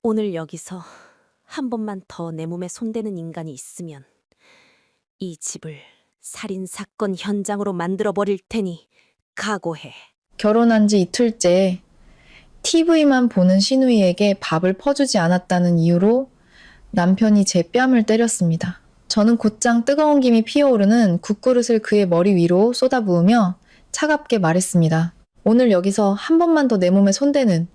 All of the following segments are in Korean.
오늘 여기서 한 번만 더 내 몸에 손대는 인간이 있으면 이 집을 살인사건 현장으로 만들어버릴 테니 각오해. 결혼한 지 이틀째 TV만 보는 시누이에게 밥을 퍼주지 않았다는 이유로 남편이 제 뺨을 때렸습니다. 저는 곧장 뜨거운 김이 피어오르는 국그릇을 그의 머리 위로 쏟아부으며 차갑게 말했습니다. 오늘 여기서 한 번만 더 내 몸에 손대는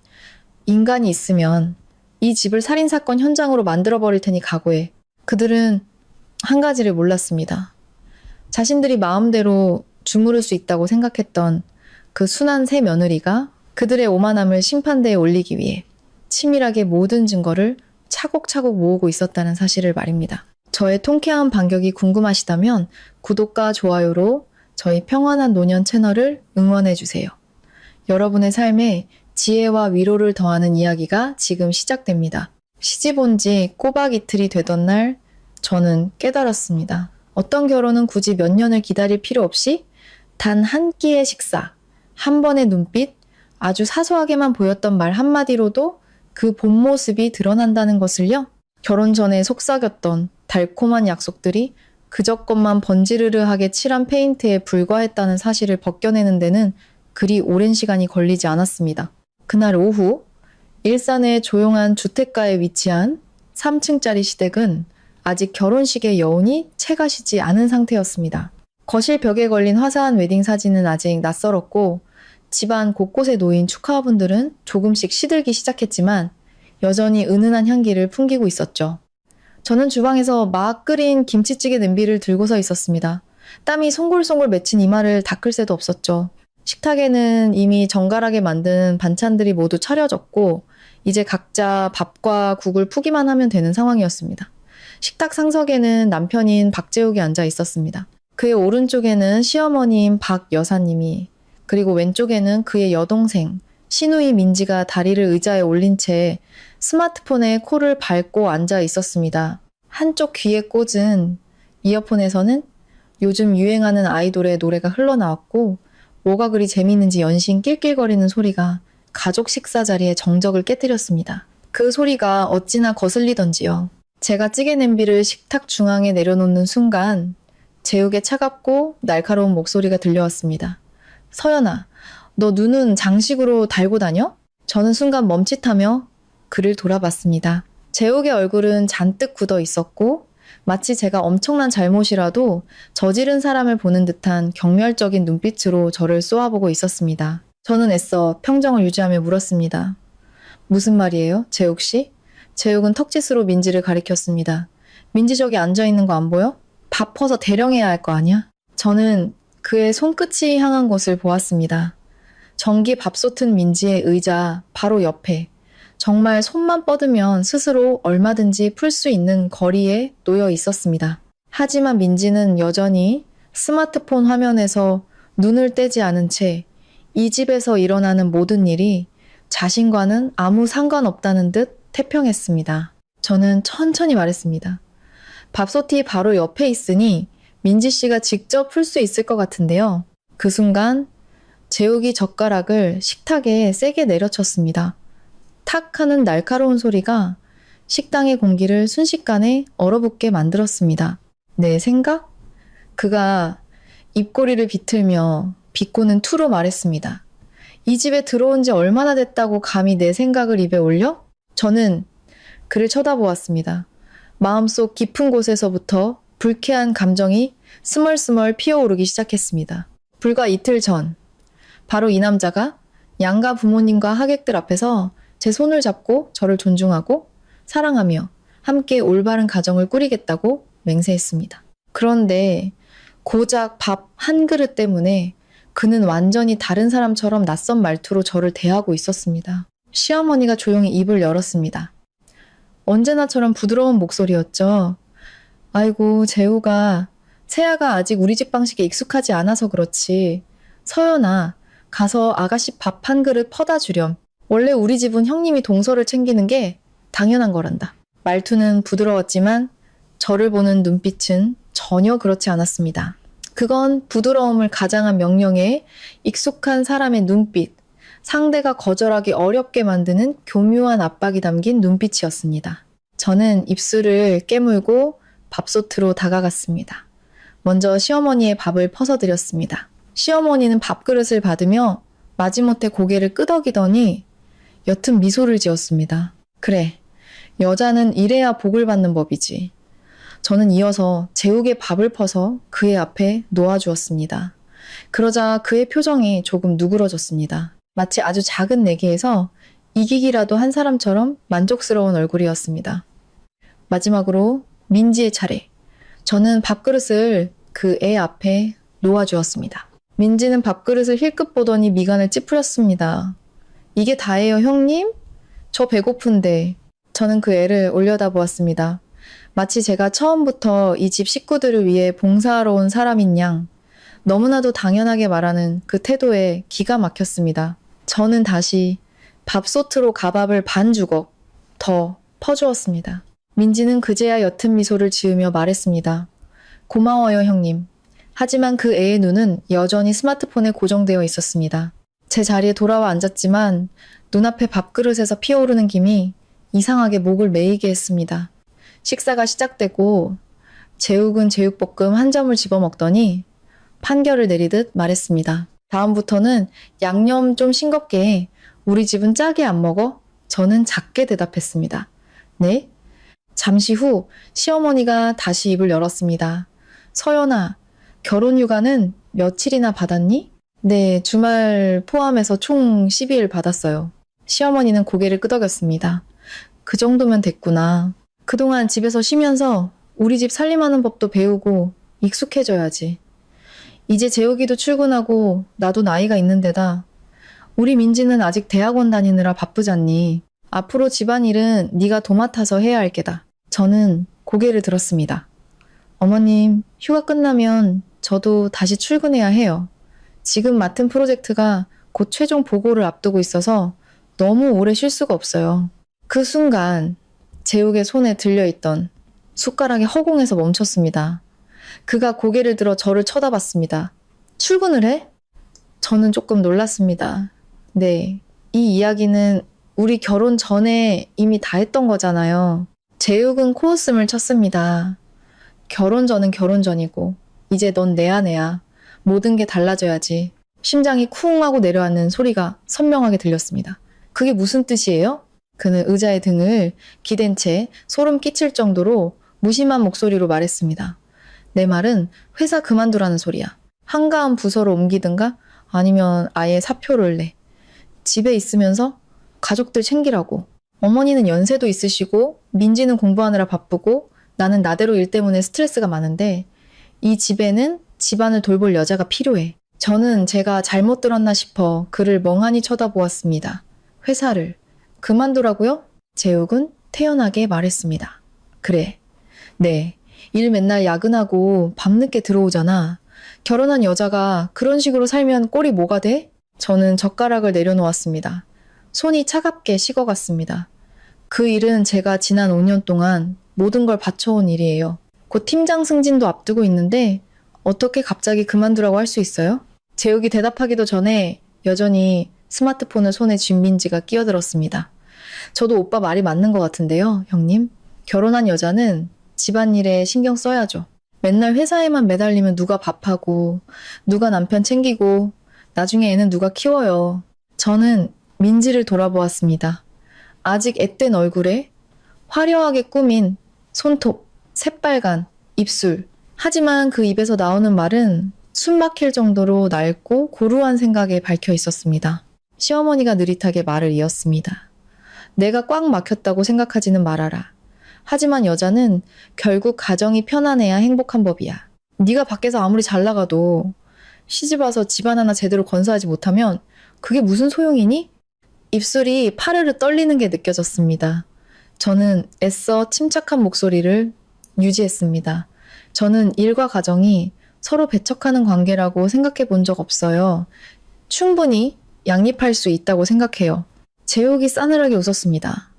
인간이 있으면 이 집을 살인사건 현장으로 만들어버릴 테니 각오해. 그들은 한 가지를 몰랐습니다. 자신들이 마음대로 주무를 수 있다고 생각했던 그 순한 새 며느리가 그들의 오만함을 심판대에 올리기 위해 치밀하게 모든 증거를 차곡차곡 모으고 있었다는 사실을 말입니다. 저의 통쾌한 반격이 궁금하시다면 구독과 좋아요로 저희 평안한 노년 채널을 응원해주세요. 여러분의 삶에 지혜와 위로를 더하는 이야기가 지금 시작됩니다. 시집 온 지 꼬박 이틀이 되던 날 저는 깨달았습니다. 어떤 결혼은 굳이 몇 년을 기다릴 필요 없이 단 한 끼의 식사, 한 번의 눈빛, 아주 사소하게만 보였던 말 한마디로도 그 본 모습이 드러난다는 것을요. 결혼 전에 속삭였던 달콤한 약속들이 그저것만 번지르르하게 칠한 페인트에 불과했다는 사실을 벗겨내는 데는 그리 오랜 시간이 걸리지 않았습니다. 그날 오후 일산의 조용한 주택가에 위치한 3층짜리 시댁은 아직 결혼식의 여운이 채가시지 않은 상태였습니다. 거실 벽에 걸린 화사한 웨딩 사진은 아직 낯설었고 집안 곳곳에 놓인 축하화분들은 조금씩 시들기 시작했지만 여전히 은은한 향기를 풍기고 있었죠. 저는 주방에서 막 끓인 김치찌개 냄비를 들고서 있었습니다. 땀이 송골송골 맺힌 이마를 닦을 새도 없었죠. 식탁에는 이미 정갈하게 만든 반찬들이 모두 차려졌고 이제 각자 밥과 국을 푸기만 하면 되는 상황이었습니다. 식탁 상석에는 남편인 박재욱이 앉아 있었습니다. 그의 오른쪽에는 시어머니인 박 여사님이, 그리고 왼쪽에는 그의 여동생 시누이 민지가 다리를 의자에 올린 채 스마트폰에 코를 밟고 앉아 있었습니다. 한쪽 귀에 꽂은 이어폰에서는 요즘 유행하는 아이돌의 노래가 흘러나왔고 뭐가 그리 재미있는지 연신 낄낄거리는 소리가 가족 식사 자리의 정적을 깨뜨렸습니다. 그 소리가 어찌나 거슬리던지요. 제가 찌개 냄비를 식탁 중앙에 내려놓는 순간 재욱의 차갑고 날카로운 목소리가 들려왔습니다. 서연아, 너 눈은 장식으로 달고 다녀? 저는 순간 멈칫하며 그를 돌아봤습니다. 재욱의 얼굴은 잔뜩 굳어 있었고 마치 제가 엄청난 잘못이라도 저지른 사람을 보는 듯한 경멸적인 눈빛으로 저를 쏘아보고 있었습니다. 저는 애써 평정을 유지하며 물었습니다. 무슨 말이에요, 재욱 씨? 재욱은 턱짓으로 민지를 가리켰습니다. 민지 저기 앉아있는 거 안 보여? 밥 퍼서 대령해야 할 거 아니야? 저는 그의 손끝이 향한 곳을 보았습니다. 전기 밥솥은 민지의 의자 바로 옆에 정말 손만 뻗으면 스스로 얼마든지 풀 수 있는 거리에 놓여 있었습니다. 하지만 민지는 여전히 스마트폰 화면에서 눈을 떼지 않은 채 이 집에서 일어나는 모든 일이 자신과는 아무 상관없다는 듯 태평했습니다. 저는 천천히 말했습니다. 밥솥이 바로 옆에 있으니 민지 씨가 직접 풀 수 있을 것 같은데요. 그 순간 재욱이 젓가락을 식탁에 세게 내려쳤습니다. 탁 하는 날카로운 소리가 식당의 공기를 순식간에 얼어붙게 만들었습니다. 내 생각? 그가 입꼬리를 비틀며 비꼬는 투로 말했습니다. 이 집에 들어온 지 얼마나 됐다고 감히 내 생각을 입에 올려? 저는 그를 쳐다보았습니다. 마음속 깊은 곳에서부터 불쾌한 감정이 스멀스멀 피어오르기 시작했습니다. 불과 이틀 전, 바로 이 남자가 양가 부모님과 하객들 앞에서 제 손을 잡고 저를 존중하고 사랑하며 함께 올바른 가정을 꾸리겠다고 맹세했습니다. 그런데 고작 밥 한 그릇 때문에 그는 완전히 다른 사람처럼 낯선 말투로 저를 대하고 있었습니다. 시어머니가 조용히 입을 열었습니다. 언제나처럼 부드러운 목소리였죠. 아이고, 재우가 세아가 아직 우리 집 방식에 익숙하지 않아서 그렇지. 서연아, 가서 아가씨 밥 한 그릇 퍼다 주렴. 원래 우리 집은 형님이 동서를 챙기는 게 당연한 거란다. 말투는 부드러웠지만 저를 보는 눈빛은 전혀 그렇지 않았습니다. 그건 부드러움을 가장한 명령에 익숙한 사람의 눈빛, 상대가 거절하기 어렵게 만드는 교묘한 압박이 담긴 눈빛이었습니다. 저는 입술을 깨물고 밥솥으로 다가갔습니다. 먼저 시어머니의 밥을 퍼서 드렸습니다. 시어머니는 밥그릇을 받으며 마지못해 고개를 끄덕이더니 옅은 미소를 지었습니다. 그래, 여자는 이래야 복을 받는 법이지. 저는 이어서 재욱의 밥을 퍼서 그의 앞에 놓아주었습니다. 그러자 그의 표정이 조금 누그러졌습니다. 마치 아주 작은 내기에서 이기기라도 한 사람처럼 만족스러운 얼굴이었습니다. 마지막으로 민지의 차례. 저는 밥그릇을 그 애 앞에 놓아주었습니다. 민지는 밥그릇을 힐끗 보더니 미간을 찌푸렸습니다. 이게 다예요, 형님? 저 배고픈데. 저는 그 애를 올려다보았습니다. 마치 제가 처음부터 이 집 식구들을 위해 봉사하러 온 사람인 양 너무나도 당연하게 말하는 그 태도에 기가 막혔습니다. 저는 다시 밥솥으로 가밥을 반 주걱 더 퍼주었습니다. 민지는 그제야 옅은 미소를 지으며 말했습니다. 고마워요, 형님. 하지만 그 애의 눈은 여전히 스마트폰에 고정되어 있었습니다. 제 자리에 돌아와 앉았지만 눈앞에 밥그릇에서 피어오르는 김이 이상하게 목을 메이게 했습니다. 식사가 시작되고 재욱은 제육볶음 한 점을 집어먹더니 판결을 내리듯 말했습니다. 다음부터는 양념 좀 싱겁게 해. 우리 집은 짜게 안 먹어? 저는 작게 대답했습니다. 네? 잠시 후 시어머니가 다시 입을 열었습니다. 서연아, 결혼휴가는 며칠이나 받았니? 네, 주말 포함해서 총 12일 받았어요. 시어머니는 고개를 끄덕였습니다. 그 정도면 됐구나. 그동안 집에서 쉬면서 우리 집 살림하는 법도 배우고 익숙해져야지. 이제 재욱이도 출근하고 나도 나이가 있는데다 우리 민지는 아직 대학원 다니느라 바쁘잖니. 앞으로 집안일은 네가 도맡아서 해야 할 게다. 저는 고개를 들었습니다. 어머님, 휴가 끝나면 저도 다시 출근해야 해요. 지금 맡은 프로젝트가 곧 최종 보고를 앞두고 있어서 너무 오래 쉴 수가 없어요. 그 순간 재욱의 손에 들려있던 숟가락이 허공에서 멈췄습니다. 그가 고개를 들어 저를 쳐다봤습니다. 출근을 해? 저는 조금 놀랐습니다. 네, 이 이야기는 우리 결혼 전에 이미 다 했던 거잖아요. 재욱은 코웃음을 쳤습니다. 결혼 전은 결혼 전이고 이제 넌 내 아내야. 모든 게 달라져야지. 심장이 쿵 하고 내려앉는 소리가 선명하게 들렸습니다. 그게 무슨 뜻이에요? 그는 의자의 등을 기댄 채 소름 끼칠 정도로 무심한 목소리로 말했습니다. 내 말은 회사 그만두라는 소리야. 한가한 부서로 옮기든가 아니면 아예 사표를 내. 집에 있으면서 가족들 챙기라고. 어머니는 연세도 있으시고 민지는 공부하느라 바쁘고 나는 나대로 일 때문에 스트레스가 많은데 이 집에는 집안을 돌볼 여자가 필요해. 저는 제가 잘못 들었나 싶어 그를 멍하니 쳐다보았습니다. 회사를 그만두라고요? 재욱은 태연하게 말했습니다. 그래. 네. 일 맨날 야근하고 밤늦게 들어오잖아. 결혼한 여자가 그런 식으로 살면 꼴이 뭐가 돼? 저는 젓가락을 내려놓았습니다. 손이 차갑게 식어갔습니다. 그 일은 제가 지난 5년 동안 모든 걸 바쳐온 일이에요. 곧 팀장 승진도 앞두고 있는데 어떻게 갑자기 그만두라고 할 수 있어요? 재욱이 대답하기도 전에 여전히 스마트폰을 손에 쥔 민지가 끼어들었습니다. 저도 오빠 말이 맞는 것 같은데요, 형님. 결혼한 여자는 집안일에 신경 써야죠. 맨날 회사에만 매달리면 누가 밥하고 누가 남편 챙기고 나중에 애는 누가 키워요. 저는 민지를 돌아보았습니다. 아직 앳된 얼굴에 화려하게 꾸민 손톱, 새빨간 입술. 하지만 그 입에서 나오는 말은 숨 막힐 정도로 낡고 고루한 생각에 밝혀 있었습니다. 시어머니가 느릿하게 말을 이었습니다. 내가 꽉 막혔다고 생각하지는 말아라. 하지만 여자는 결국 가정이 편안해야 행복한 법이야. 네가 밖에서 아무리 잘 나가도 시집와서 집안 하나 제대로 건사하지 못하면 그게 무슨 소용이니? 입술이 파르르 떨리는 게 느껴졌습니다. 저는 애써 침착한 목소리를 유지했습니다. 저는 일과 가정이 서로 배척하는 관계라고 생각해 본 적 없어요. 충분히 양립할 수 있다고 생각해요. 재욱이 싸늘하게 웃었습니다.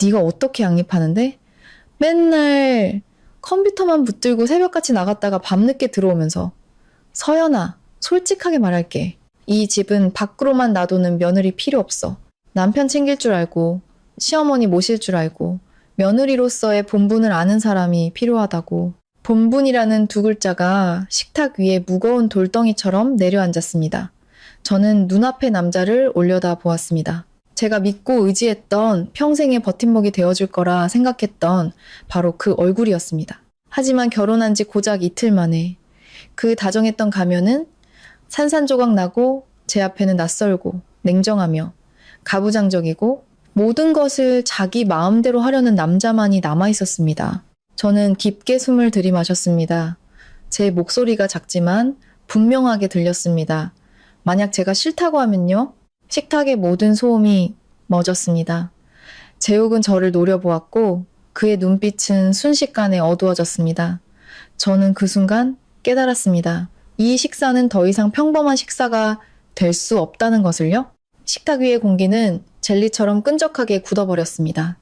네가 어떻게 양립하는데? 맨날 컴퓨터만 붙들고 새벽같이 나갔다가 밤늦게 들어오면서. 서연아, 솔직하게 말할게. 이 집은 밖으로만 놔두는 며느리 필요 없어. 남편 챙길 줄 알고, 시어머니 모실 줄 알고, 며느리로서의 본분을 아는 사람이 필요하다고. 본분이라는 두 글자가 식탁 위에 무거운 돌덩이처럼 내려앉았습니다. 저는 눈앞의 남자를 올려다 보았습니다. 제가 믿고 의지했던 평생의 버팀목이 되어줄 거라 생각했던 바로 그 얼굴이었습니다. 하지만 결혼한 지 고작 이틀 만에 그 다정했던 가면은 산산조각 나고 제 앞에는 낯설고 냉정하며 가부장적이고 모든 것을 자기 마음대로 하려는 남자만이 남아 있었습니다. 저는 깊게 숨을 들이마셨습니다. 제 목소리가 작지만 분명하게 들렸습니다. 만약 제가 싫다고 하면요? 식탁의 모든 소음이 멎었습니다. 재욱은 저를 노려보았고 그의 눈빛은 순식간에 어두워졌습니다. 저는 그 순간 깨달았습니다. 이 식사는 더 이상 평범한 식사가 될 수 없다는 것을요. 식탁 위의 공기는 젤리처럼 끈적하게 굳어버렸습니다.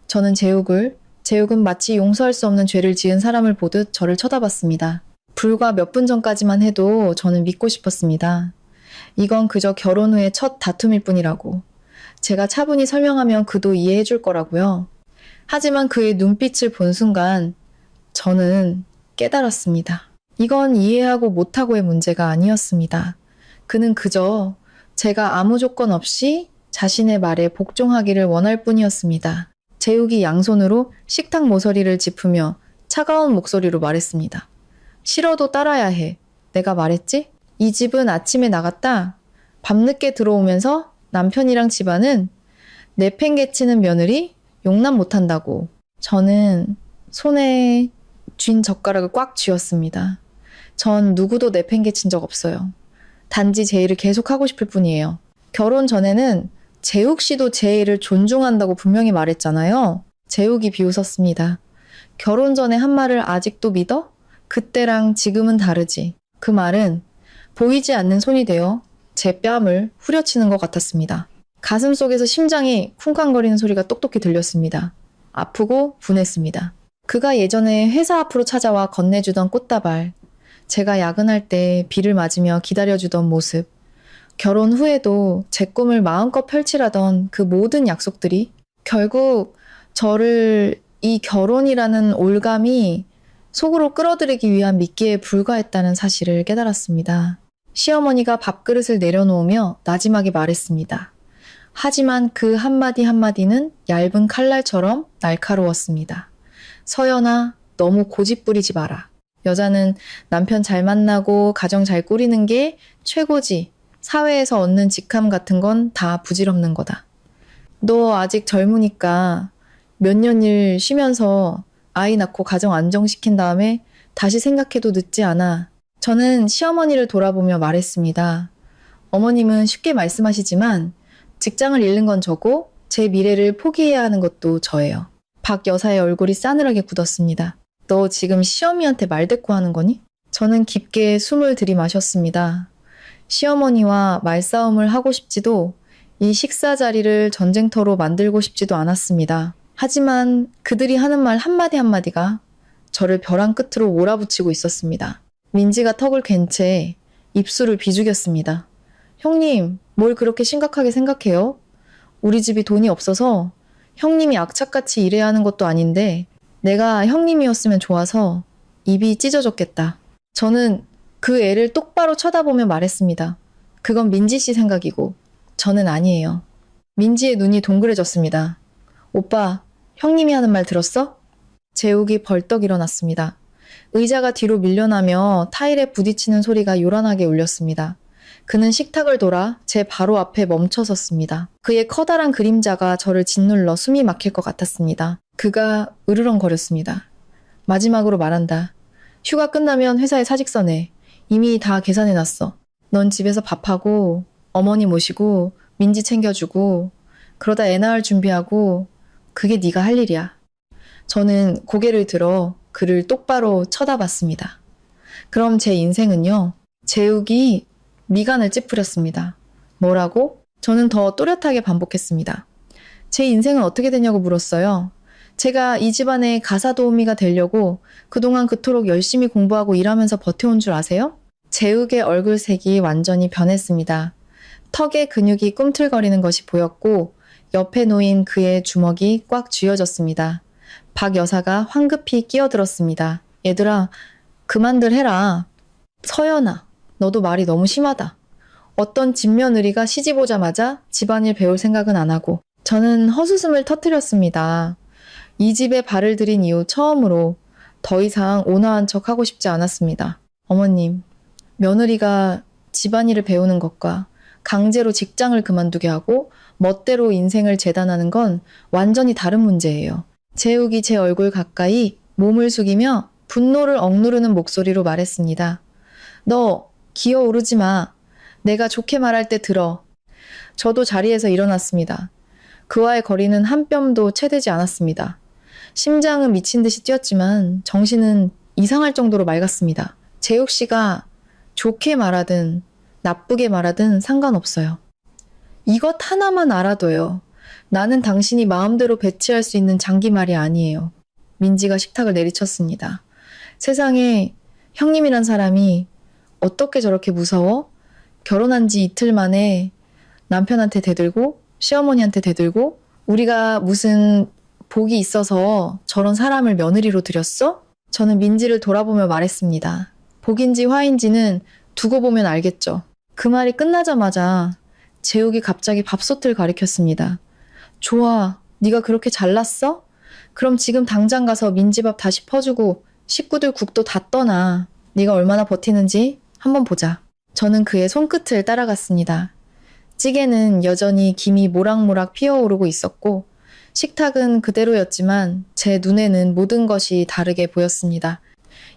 저는 재욱은 마치 용서할 수 없는 죄를 지은 사람을 보듯 저를 쳐다봤습니다. 불과 몇 분 전까지만 해도 저는 믿고 싶었습니다. 이건 그저 결혼 후의 첫 다툼일 뿐이라고. 제가 차분히 설명하면 그도 이해해 줄 거라고요. 하지만 그의 눈빛을 본 순간 저는 깨달았습니다. 이건 이해하고 못하고의 문제가 아니었습니다. 그는 그저 제가 아무 조건 없이 자신의 말에 복종하기를 원할 뿐이었습니다. 재욱이 양손으로 식탁 모서리를 짚으며 차가운 목소리로 말했습니다. 싫어도 따라야 해. 내가 말했지? 이 집은 아침에 나갔다. 밤늦게 들어오면서 남편이랑 집안은 내팽개치는 며느리 용납 못한다고. 저는 손에 쥔 젓가락을 꽉 쥐었습니다. 전 누구도 내팽개친 적 없어요. 단지 제 일을 계속하고 싶을 뿐이에요. 결혼 전에는 재욱 씨도 제 일을 존중한다고 분명히 말했잖아요. 재욱이 비웃었습니다. 결혼 전에 한 말을 아직도 믿어? 그때랑 지금은 다르지. 그 말은 보이지 않는 손이 되어 제 뺨을 후려치는 것 같았습니다. 가슴 속에서 심장이 쿵쾅거리는 소리가 똑똑히 들렸습니다. 아프고 분했습니다. 그가 예전에 회사 앞으로 찾아와 건네주던 꽃다발, 제가 야근할 때 비를 맞으며 기다려주던 모습, 결혼 후에도 제 꿈을 마음껏 펼치라던 그 모든 약속들이 결국 저를 이 결혼이라는 올감이 속으로 끌어들이기 위한 미끼에 불과했다는 사실을 깨달았습니다. 시어머니가 밥그릇을 내려놓으며 나지막이 말했습니다. 하지만 그 한마디 한마디는 얇은 칼날처럼 날카로웠습니다. 서연아, 너무 고집 부리지 마라. 여자는 남편 잘 만나고 가정 잘 꾸리는 게 최고지. 사회에서 얻는 직함 같은 건 다 부질없는 거다. 너 아직 젊으니까 몇 년 일 쉬면서 아이 낳고 가정 안정시킨 다음에 다시 생각해도 늦지 않아. 저는 시어머니를 돌아보며 말했습니다. 어머님은 쉽게 말씀하시지만 직장을 잃는 건 저고 제 미래를 포기해야 하는 것도 저예요. 박 여사의 얼굴이 싸늘하게 굳었습니다. 너 지금 시어미한테 말대꾸하는 거니? 저는 깊게 숨을 들이마셨습니다. 시어머니와 말싸움을 하고 싶지도 이 식사 자리를 전쟁터로 만들고 싶지도 않았습니다. 하지만 그들이 하는 말 한마디 한마디가 저를 벼랑 끝으로 몰아붙이고 있었습니다. 민지가 턱을 괸 채 입술을 비죽였습니다. 형님, 뭘 그렇게 심각하게 생각해요? 우리 집이 돈이 없어서 형님이 악착같이 일해야 하는 것도 아닌데 내가 형님이었으면 좋아서 입이 찢어졌겠다. 저는 그 애를 똑바로 쳐다보며 말했습니다. 그건 민지 씨 생각이고 저는 아니에요. 민지의 눈이 동그래졌습니다. 오빠, 형님이 하는 말 들었어? 재욱이 벌떡 일어났습니다. 의자가 뒤로 밀려나며 타일에 부딪히는 소리가 요란하게 울렸습니다. 그는 식탁을 돌아 제 바로 앞에 멈춰 섰습니다. 그의 커다란 그림자가 저를 짓눌러 숨이 막힐 것 같았습니다. 그가 으르렁거렸습니다. 마지막으로 말한다. 휴가 끝나면 회사에 사직서 내. 이미 다 계산해놨어. 넌 집에서 밥하고 어머니 모시고 민지 챙겨주고 그러다 애 낳을 준비하고 그게 네가 할 일이야. 저는 고개를 들어 그를 똑바로 쳐다봤습니다. 그럼 제 인생은요. 재욱이 미간을 찌푸렸습니다. 뭐라고? 저는 더 또렷하게 반복했습니다. 제 인생은 어떻게 되냐고 물었어요. 제가 이 집안의 가사 도우미가 되려고 그동안 그토록 열심히 공부하고 일하면서 버텨온 줄 아세요? 재욱의 얼굴색이 완전히 변했습니다. 턱의 근육이 꿈틀거리는 것이 보였고 옆에 놓인 그의 주먹이 꽉 쥐어졌습니다. 박 여사가 황급히 끼어들었습니다. 얘들아, 그만들 해라. 서연아, 너도 말이 너무 심하다. 어떤 집며느리가 시집 오자마자 집안일 배울 생각은 안 하고. 저는 헛웃음을 터뜨렸습니다. 이 집에 발을 들인 이후 처음으로 더 이상 온화한 척 하고 싶지 않았습니다. 어머님, 며느리가 집안일을 배우는 것과 강제로 직장을 그만두게 하고 멋대로 인생을 재단하는 건 완전히 다른 문제예요. 재욱이 제 얼굴 가까이 몸을 숙이며 분노를 억누르는 목소리로 말했습니다. 너 기어오르지 마. 내가 좋게 말할 때 들어. 저도 자리에서 일어났습니다. 그와의 거리는 한 뼘도 채되지 않았습니다. 심장은 미친 듯이 뛰었지만 정신은 이상할 정도로 맑았습니다. 재욱 씨가 좋게 말하든 나쁘게 말하든 상관없어요. 이것 하나만 알아둬요. 나는 당신이 마음대로 배치할 수 있는 장기말이 아니에요. 민지가 식탁을 내리쳤습니다. 세상에 형님이란 사람이 어떻게 저렇게 무서워? 결혼한 지 이틀 만에 남편한테 대들고 시어머니한테 대들고 우리가 무슨 복이 있어서 저런 사람을 며느리로 들였어? 저는 민지를 돌아보며 말했습니다. 복인지 화인지는 두고 보면 알겠죠. 그 말이 끝나자마자 재욱이 갑자기 밥솥을 가리켰습니다. 좋아, 네가 그렇게 잘났어? 그럼 지금 당장 가서 민지밥 다시 퍼주고 식구들 국도 다 떠나. 네가 얼마나 버티는지 한번 보자. 저는 그의 손끝을 따라갔습니다. 찌개는 여전히 김이 모락모락 피어오르고 있었고 식탁은 그대로였지만 제 눈에는 모든 것이 다르게 보였습니다.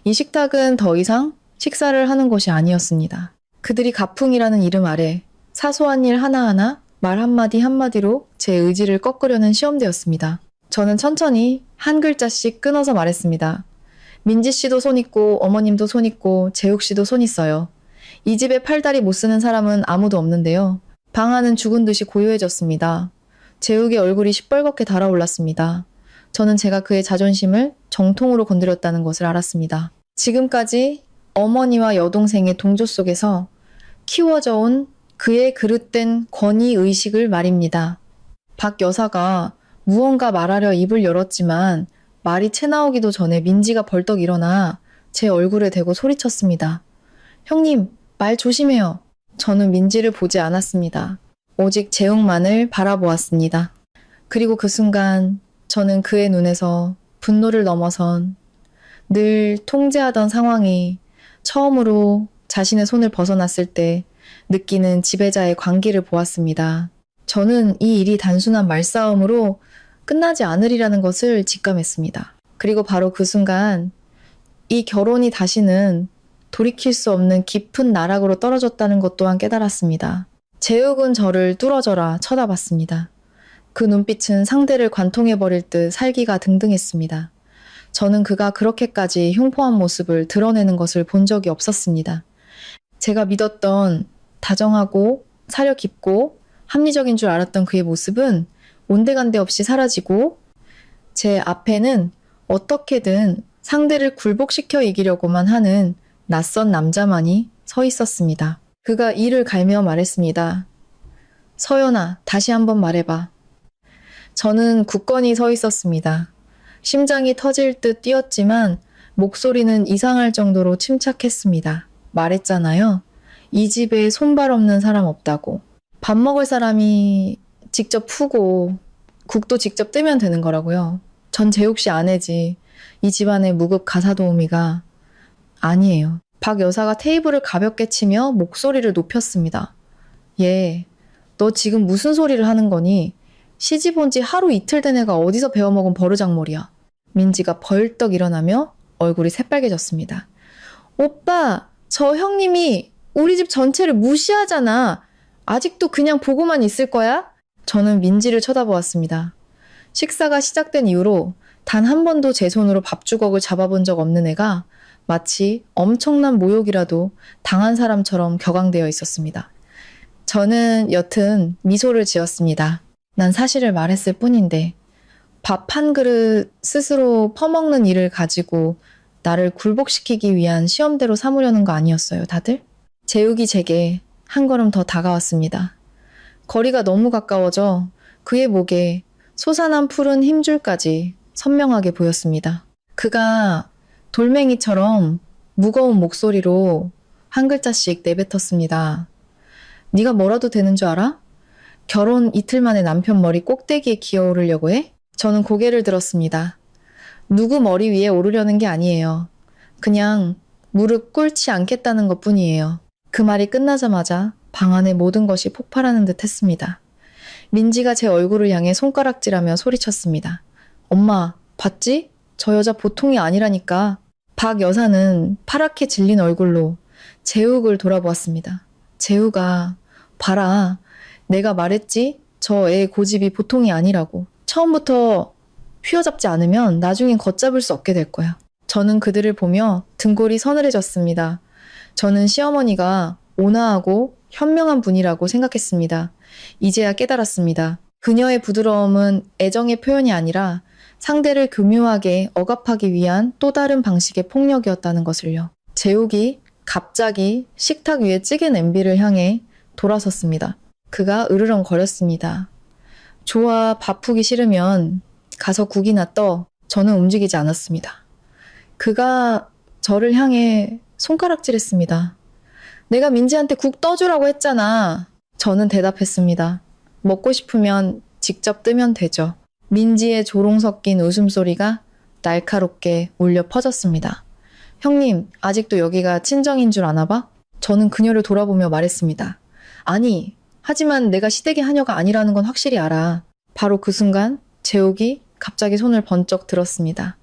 이 식탁은 더 이상 식사를 하는 곳이 아니었습니다. 그들이 가풍이라는 이름 아래 사소한 일 하나하나 말 한마디 한마디로 제 의지를 꺾으려는 시험대였습니다. 저는 천천히 한 글자씩 끊어서 말했습니다. 민지 씨도 손 있고 어머님도 손 있고 재욱 씨도 손 있어요. 이 집에 팔다리 못 쓰는 사람은 아무도 없는데요. 방 안은 죽은 듯이 고요해졌습니다. 재욱의 얼굴이 시뻘겋게 달아올랐습니다. 저는 제가 그의 자존심을 정통으로 건드렸다는 것을 알았습니다. 지금까지 어머니와 여동생의 동조 속에서 키워져 온 그의 그릇된 권위의식을 말입니다. 박 여사가 무언가 말하려 입을 열었지만 말이 채 나오기도 전에 민지가 벌떡 일어나 제 얼굴에 대고 소리쳤습니다. 형님, 말 조심해요. 저는 민지를 보지 않았습니다. 오직 재욱만을 바라보았습니다. 그리고 그 순간 저는 그의 눈에서 분노를 넘어선 늘 통제하던 상황이 처음으로 자신의 손을 벗어났을 때 느끼는 지배자의 광기를 보았습니다. 저는 이 일이 단순한 말싸움으로 끝나지 않으리라는 것을 직감했습니다. 그리고 바로 그 순간 이 결혼이 다시는 돌이킬 수 없는 깊은 나락으로 떨어졌다는 것 또한 깨달았습니다. 재욱은 저를 뚫어져라 쳐다봤습니다. 그 눈빛은 상대를 관통해버릴 듯 살기가 등등했습니다. 저는 그가 그렇게까지 흉포한 모습을 드러내는 것을 본 적이 없었습니다. 제가 믿었던 다정하고 사려 깊고 합리적인 줄 알았던 그의 모습은 온데간데 없이 사라지고 제 앞에는 어떻게든 상대를 굴복시켜 이기려고만 하는 낯선 남자만이 서 있었습니다. 그가 이를 갈며 말했습니다. 서연아, 다시 한번 말해봐. 저는 굳건히 서 있었습니다. 심장이 터질 듯 뛰었지만 목소리는 이상할 정도로 침착했습니다. 말했잖아요. 이 집에 손발 없는 사람 없다고. 밥 먹을 사람이 직접 푸고 국도 직접 뜨면 되는 거라고요. 전 재욱 씨 아내지. 이 집안의 무급 가사도우미가 아니에요. 박 여사가 테이블을 가볍게 치며 목소리를 높였습니다. 얘, 너 지금 무슨 소리를 하는 거니? 시집 온 지 하루 이틀 된 애가 어디서 배워먹은 버르장머리야. 민지가 벌떡 일어나며 얼굴이 새빨개졌습니다. 오빠, 저 형님이 우리 집 전체를 무시하잖아. 아직도 그냥 보고만 있을 거야? 저는 민지를 쳐다보았습니다. 식사가 시작된 이후로 단 한 번도 제 손으로 밥주걱을 잡아본 적 없는 애가 마치 엄청난 모욕이라도 당한 사람처럼 격앙되어 있었습니다. 저는 여튼 미소를 지었습니다. 난 사실을 말했을 뿐인데 밥 한 그릇 스스로 퍼먹는 일을 가지고 나를 굴복시키기 위한 시험대로 삼으려는 거 아니었어요, 다들? 재욱이 제게 한 걸음 더 다가왔습니다. 거리가 너무 가까워져 그의 목에 솟아난 푸른 힘줄까지 선명하게 보였습니다. 그가 돌멩이처럼 무거운 목소리로 한 글자씩 내뱉었습니다. 네가 뭐라도 되는 줄 알아? 결혼 이틀 만에 남편 머리 꼭대기에 기어오르려고 해? 저는 고개를 들었습니다. 누구 머리 위에 오르려는 게 아니에요. 그냥 무릎 꿇지 않겠다는 것뿐이에요. 그 말이 끝나자마자 방 안의 모든 것이 폭발하는 듯 했습니다. 민지가 제 얼굴을 향해 손가락질하며 소리쳤습니다. 엄마, 봤지? 저 여자 보통이 아니라니까. 박 여사는 파랗게 질린 얼굴로 재욱을 돌아보았습니다. 재욱아, 봐라. 내가 말했지? 저 애 고집이 보통이 아니라고. 처음부터 휘어잡지 않으면 나중엔 걷잡을 수 없게 될 거야. 저는 그들을 보며 등골이 서늘해졌습니다. 저는 시어머니가 온화하고 현명한 분이라고 생각했습니다. 이제야 깨달았습니다. 그녀의 부드러움은 애정의 표현이 아니라 상대를 교묘하게 억압하기 위한 또 다른 방식의 폭력이었다는 것을요. 재욱이 갑자기 식탁 위에 찌개 냄비를 향해 돌아섰습니다. 그가 으르렁거렸습니다. 좋아, 바쁘기 싫으면 가서 국이나 떠. 저는 움직이지 않았습니다. 그가 저를 향해 손가락질했습니다. 내가 민지한테 국 떠주라고 했잖아. 저는 대답했습니다. 먹고 싶으면 직접 뜨면 되죠. 민지의 조롱 섞인 웃음소리가 날카롭게 울려 퍼졌습니다. 형님, 아직도 여기가 친정인 줄 아나 봐? 저는 그녀를 돌아보며 말했습니다. 아니, 하지만 내가 시댁의 하녀가 아니라는 건 확실히 알아. 바로 그 순간 재욱이 갑자기 손을 번쩍 들었습니다.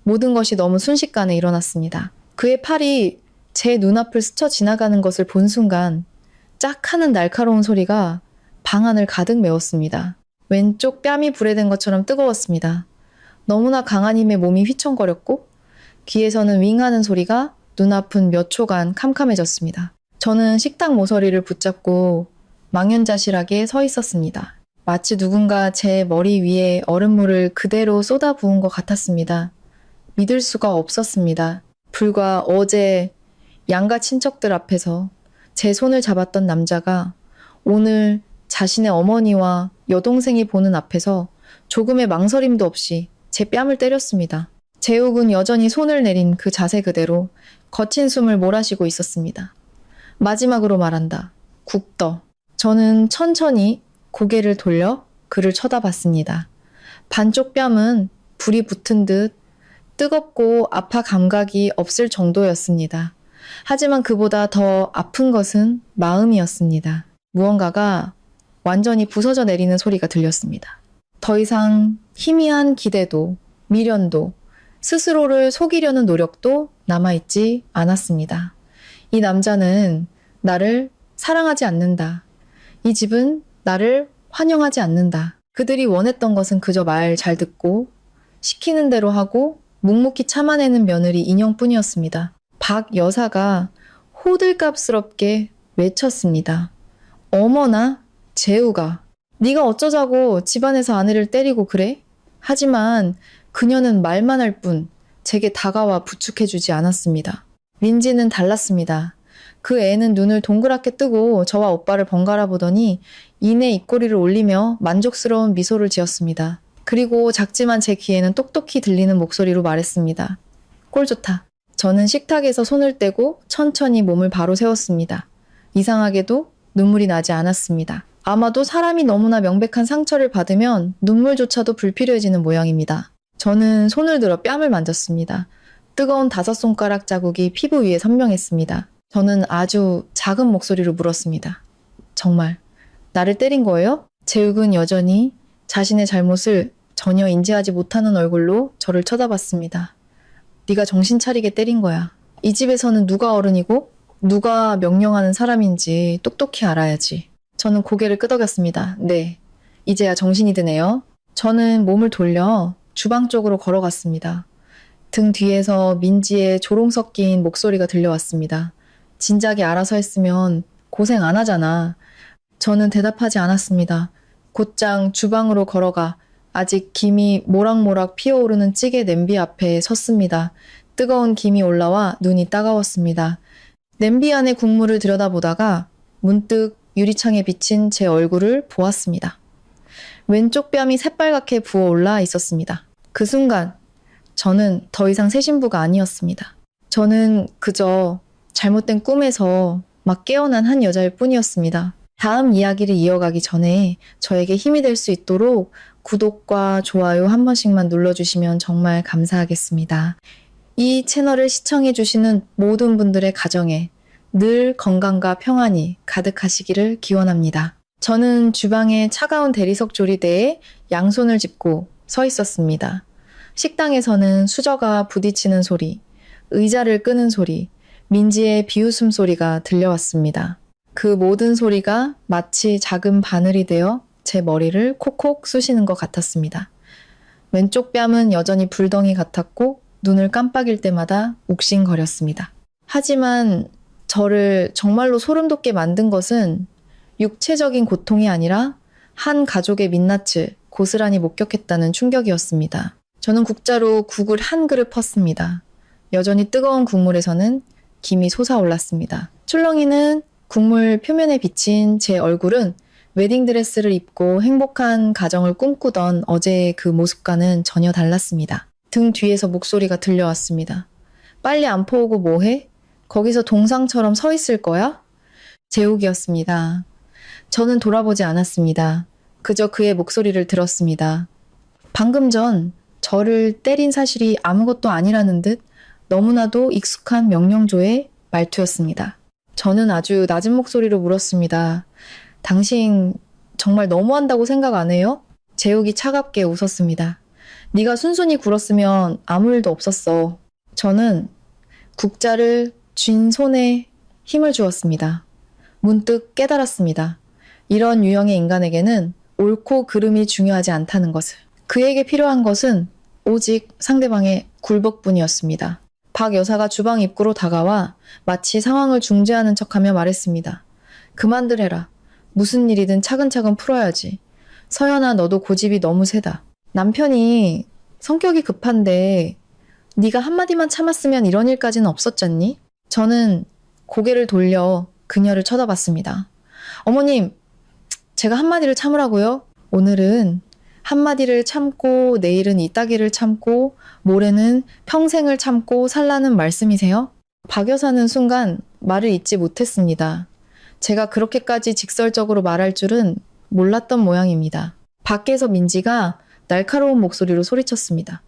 모든 것이 너무 순식간에 일어났습니다. 그의 팔이 제 눈앞을 스쳐 지나가는 것을 본 순간 짝 하는 날카로운 소리가 방 안을 가득 메웠습니다. 왼쪽 뺨이 불에 댄 것처럼 뜨거웠습니다. 너무나 강한 힘에 몸이 휘청거렸고 귀에서는 윙하는 소리가 눈앞은 몇 초간 캄캄해졌습니다. 저는 식탁 모서리를 붙잡고 망연자실하게 서 있었습니다. 마치 누군가 제 머리 위에 얼음물을 그대로 쏟아 부은 것 같았습니다. 믿을 수가 없었습니다. 불과 어제 양가 친척들 앞에서 제 손을 잡았던 남자가 오늘 자신의 어머니와 여동생이 보는 앞에서 조금의 망설임도 없이 제 뺨을 때렸습니다. 재욱은 여전히 손을 내린 그 자세 그대로 거친 숨을 몰아쉬고 있었습니다. 마지막으로 말한다. 국떠. 저는 천천히 고개를 돌려 그를 쳐다봤습니다. 반쪽 뺨은 불이 붙은 듯 뜨겁고 아파 감각이 없을 정도였습니다. 하지만 그보다 더 아픈 것은 마음이었습니다. 무언가가 완전히 부서져 내리는 소리가 들렸습니다. 더 이상 희미한 기대도, 미련도, 스스로를 속이려는 노력도 남아있지 않았습니다. 이 남자는 나를 사랑하지 않는다. 이 집은 나를 환영하지 않는다. 그들이 원했던 것은 그저 말 잘 듣고 시키는 대로 하고 묵묵히 참아내는 며느리 인형뿐이었습니다. 박 여사가 호들갑스럽게 외쳤습니다. 어머나, 재우가. 네가 어쩌자고 집안에서 아내를 때리고 그래? 하지만 그녀는 말만 할 뿐 제게 다가와 부축해주지 않았습니다. 민지는 달랐습니다. 그 애는 눈을 동그랗게 뜨고 저와 오빠를 번갈아 보더니 이내 입꼬리를 올리며 만족스러운 미소를 지었습니다. 그리고 작지만 제 귀에는 똑똑히 들리는 목소리로 말했습니다. 꼴 좋다. 저는 식탁에서 손을 떼고 천천히 몸을 바로 세웠습니다. 이상하게도 눈물이 나지 않았습니다. 아마도 사람이 너무나 명백한 상처를 받으면 눈물조차도 불필요해지는 모양입니다. 저는 손을 들어 뺨을 만졌습니다. 뜨거운 5손가락 자국이 피부 위에 선명했습니다. 저는 아주 작은 목소리로 물었습니다. 정말 나를 때린 거예요? 재욱은 여전히 자신의 잘못을 전혀 인지하지 못하는 얼굴로 저를 쳐다봤습니다. 네가 정신 차리게 때린 거야. 이 집에서는 누가 어른이고 누가 명령하는 사람인지 똑똑히 알아야지. 저는 고개를 끄덕였습니다. 네, 이제야 정신이 드네요. 저는 몸을 돌려 주방 쪽으로 걸어갔습니다. 등 뒤에서 민지의 조롱 섞인 목소리가 들려왔습니다. 진작에 알아서 했으면 고생 안 하잖아. 저는 대답하지 않았습니다. 곧장 주방으로 걸어가 아직 김이 모락모락 피어오르는 찌개 냄비 앞에 섰습니다. 뜨거운 김이 올라와 눈이 따가웠습니다. 냄비 안의 국물을 들여다보다가 문득 유리창에 비친 제 얼굴을 보았습니다. 왼쪽 뺨이 새빨갛게 부어올라 있었습니다. 그 순간 저는 더 이상 새 신부가 아니었습니다. 저는 그저 잘못된 꿈에서 막 깨어난 한 여자일 뿐이었습니다. 다음 이야기를 이어가기 전에 저에게 힘이 될 수 있도록 구독과 좋아요 한 번씩만 눌러주시면 정말 감사하겠습니다. 이 채널을 시청해주시는 모든 분들의 가정에 늘 건강과 평안이 가득하시기를 기원합니다. 저는 주방의 차가운 대리석 조리대에 양손을 짚고 서 있었습니다. 식당에서는 수저가 부딪히는 소리, 의자를 끄는 소리, 민지의 비웃음 소리가 들려왔습니다. 그 모든 소리가 마치 작은 바늘이 되어 제 머리를 콕콕 쑤시는 것 같았습니다. 왼쪽 뺨은 여전히 불덩이 같았고 눈을 깜빡일 때마다 욱신거렸습니다. 하지만 저를 정말로 소름 돋게 만든 것은 육체적인 고통이 아니라 한 가족의 민낯을 고스란히 목격했다는 충격이었습니다. 저는 국자로 국을 한 그릇 펐습니다. 여전히 뜨거운 국물에서는 김이 솟아올랐습니다. 출렁이는 국물 표면에 비친 제 얼굴은 웨딩드레스를 입고 행복한 가정을 꿈꾸던 어제의 그 모습과는 전혀 달랐습니다. 등 뒤에서 목소리가 들려왔습니다. 빨리 안 퍼오고 뭐해? 거기서 동상처럼 서 있을 거야? 재욱이었습니다. 저는 돌아보지 않았습니다. 그저 그의 목소리를 들었습니다. 방금 전 저를 때린 사실이 아무것도 아니라는 듯 너무나도 익숙한 명령조의 말투였습니다. 저는 아주 낮은 목소리로 물었습니다. 당신 정말 너무한다고 생각 안 해요? 재욱이 차갑게 웃었습니다. 네가 순순히 굴었으면 아무 일도 없었어. 저는 국자를 쥔 손에 힘을 주었습니다. 문득 깨달았습니다. 이런 유형의 인간에게는 옳고 그름이 중요하지 않다는 것을. 그에게 필요한 것은 오직 상대방의 굴복뿐이었습니다. 박 여사가 주방 입구로 다가와 마치 상황을 중재하는 척하며 말했습니다. 그만들 해라. 무슨 일이든 차근차근 풀어야지. 서연아, 너도 고집이 너무 세다. 남편이 성격이 급한데 네가 한마디만 참았으면 이런 일까지는 없었잖니? 저는 고개를 돌려 그녀를 쳐다봤습니다. 어머님, 제가 한마디를 참으라고요? 오늘은 한마디를 참고 내일은 이따기를 참고 모레는 평생을 참고 살라는 말씀이세요? 박 여사는 순간 말을 잇지 못했습니다. 제가 그렇게까지 직설적으로 말할 줄은 몰랐던 모양입니다. 밖에서 민지가 날카로운 목소리로 소리쳤습니다.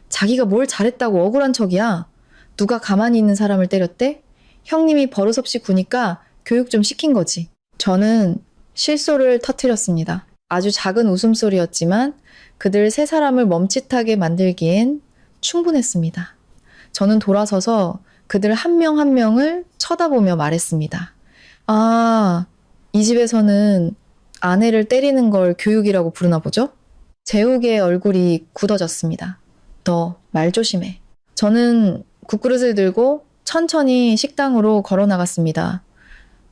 자기가 뭘 잘했다고 억울한 척이야. 누가 가만히 있는 사람을 때렸대? 형님이 버릇없이 구니까 교육 좀 시킨 거지. 저는 실소를 터뜨렸습니다. 아주 작은 웃음소리였지만 그들 세 사람을 멈칫하게 만들기엔 충분했습니다. 저는 돌아서서 그들 한 명 한 명을 쳐다보며 말했습니다. 아, 이 집에서는 아내를 때리는 걸 교육이라고 부르나 보죠? 재욱의 얼굴이 굳어졌습니다. 너 말 조심해. 저는 국그릇을 들고 천천히 식당으로 걸어 나갔습니다.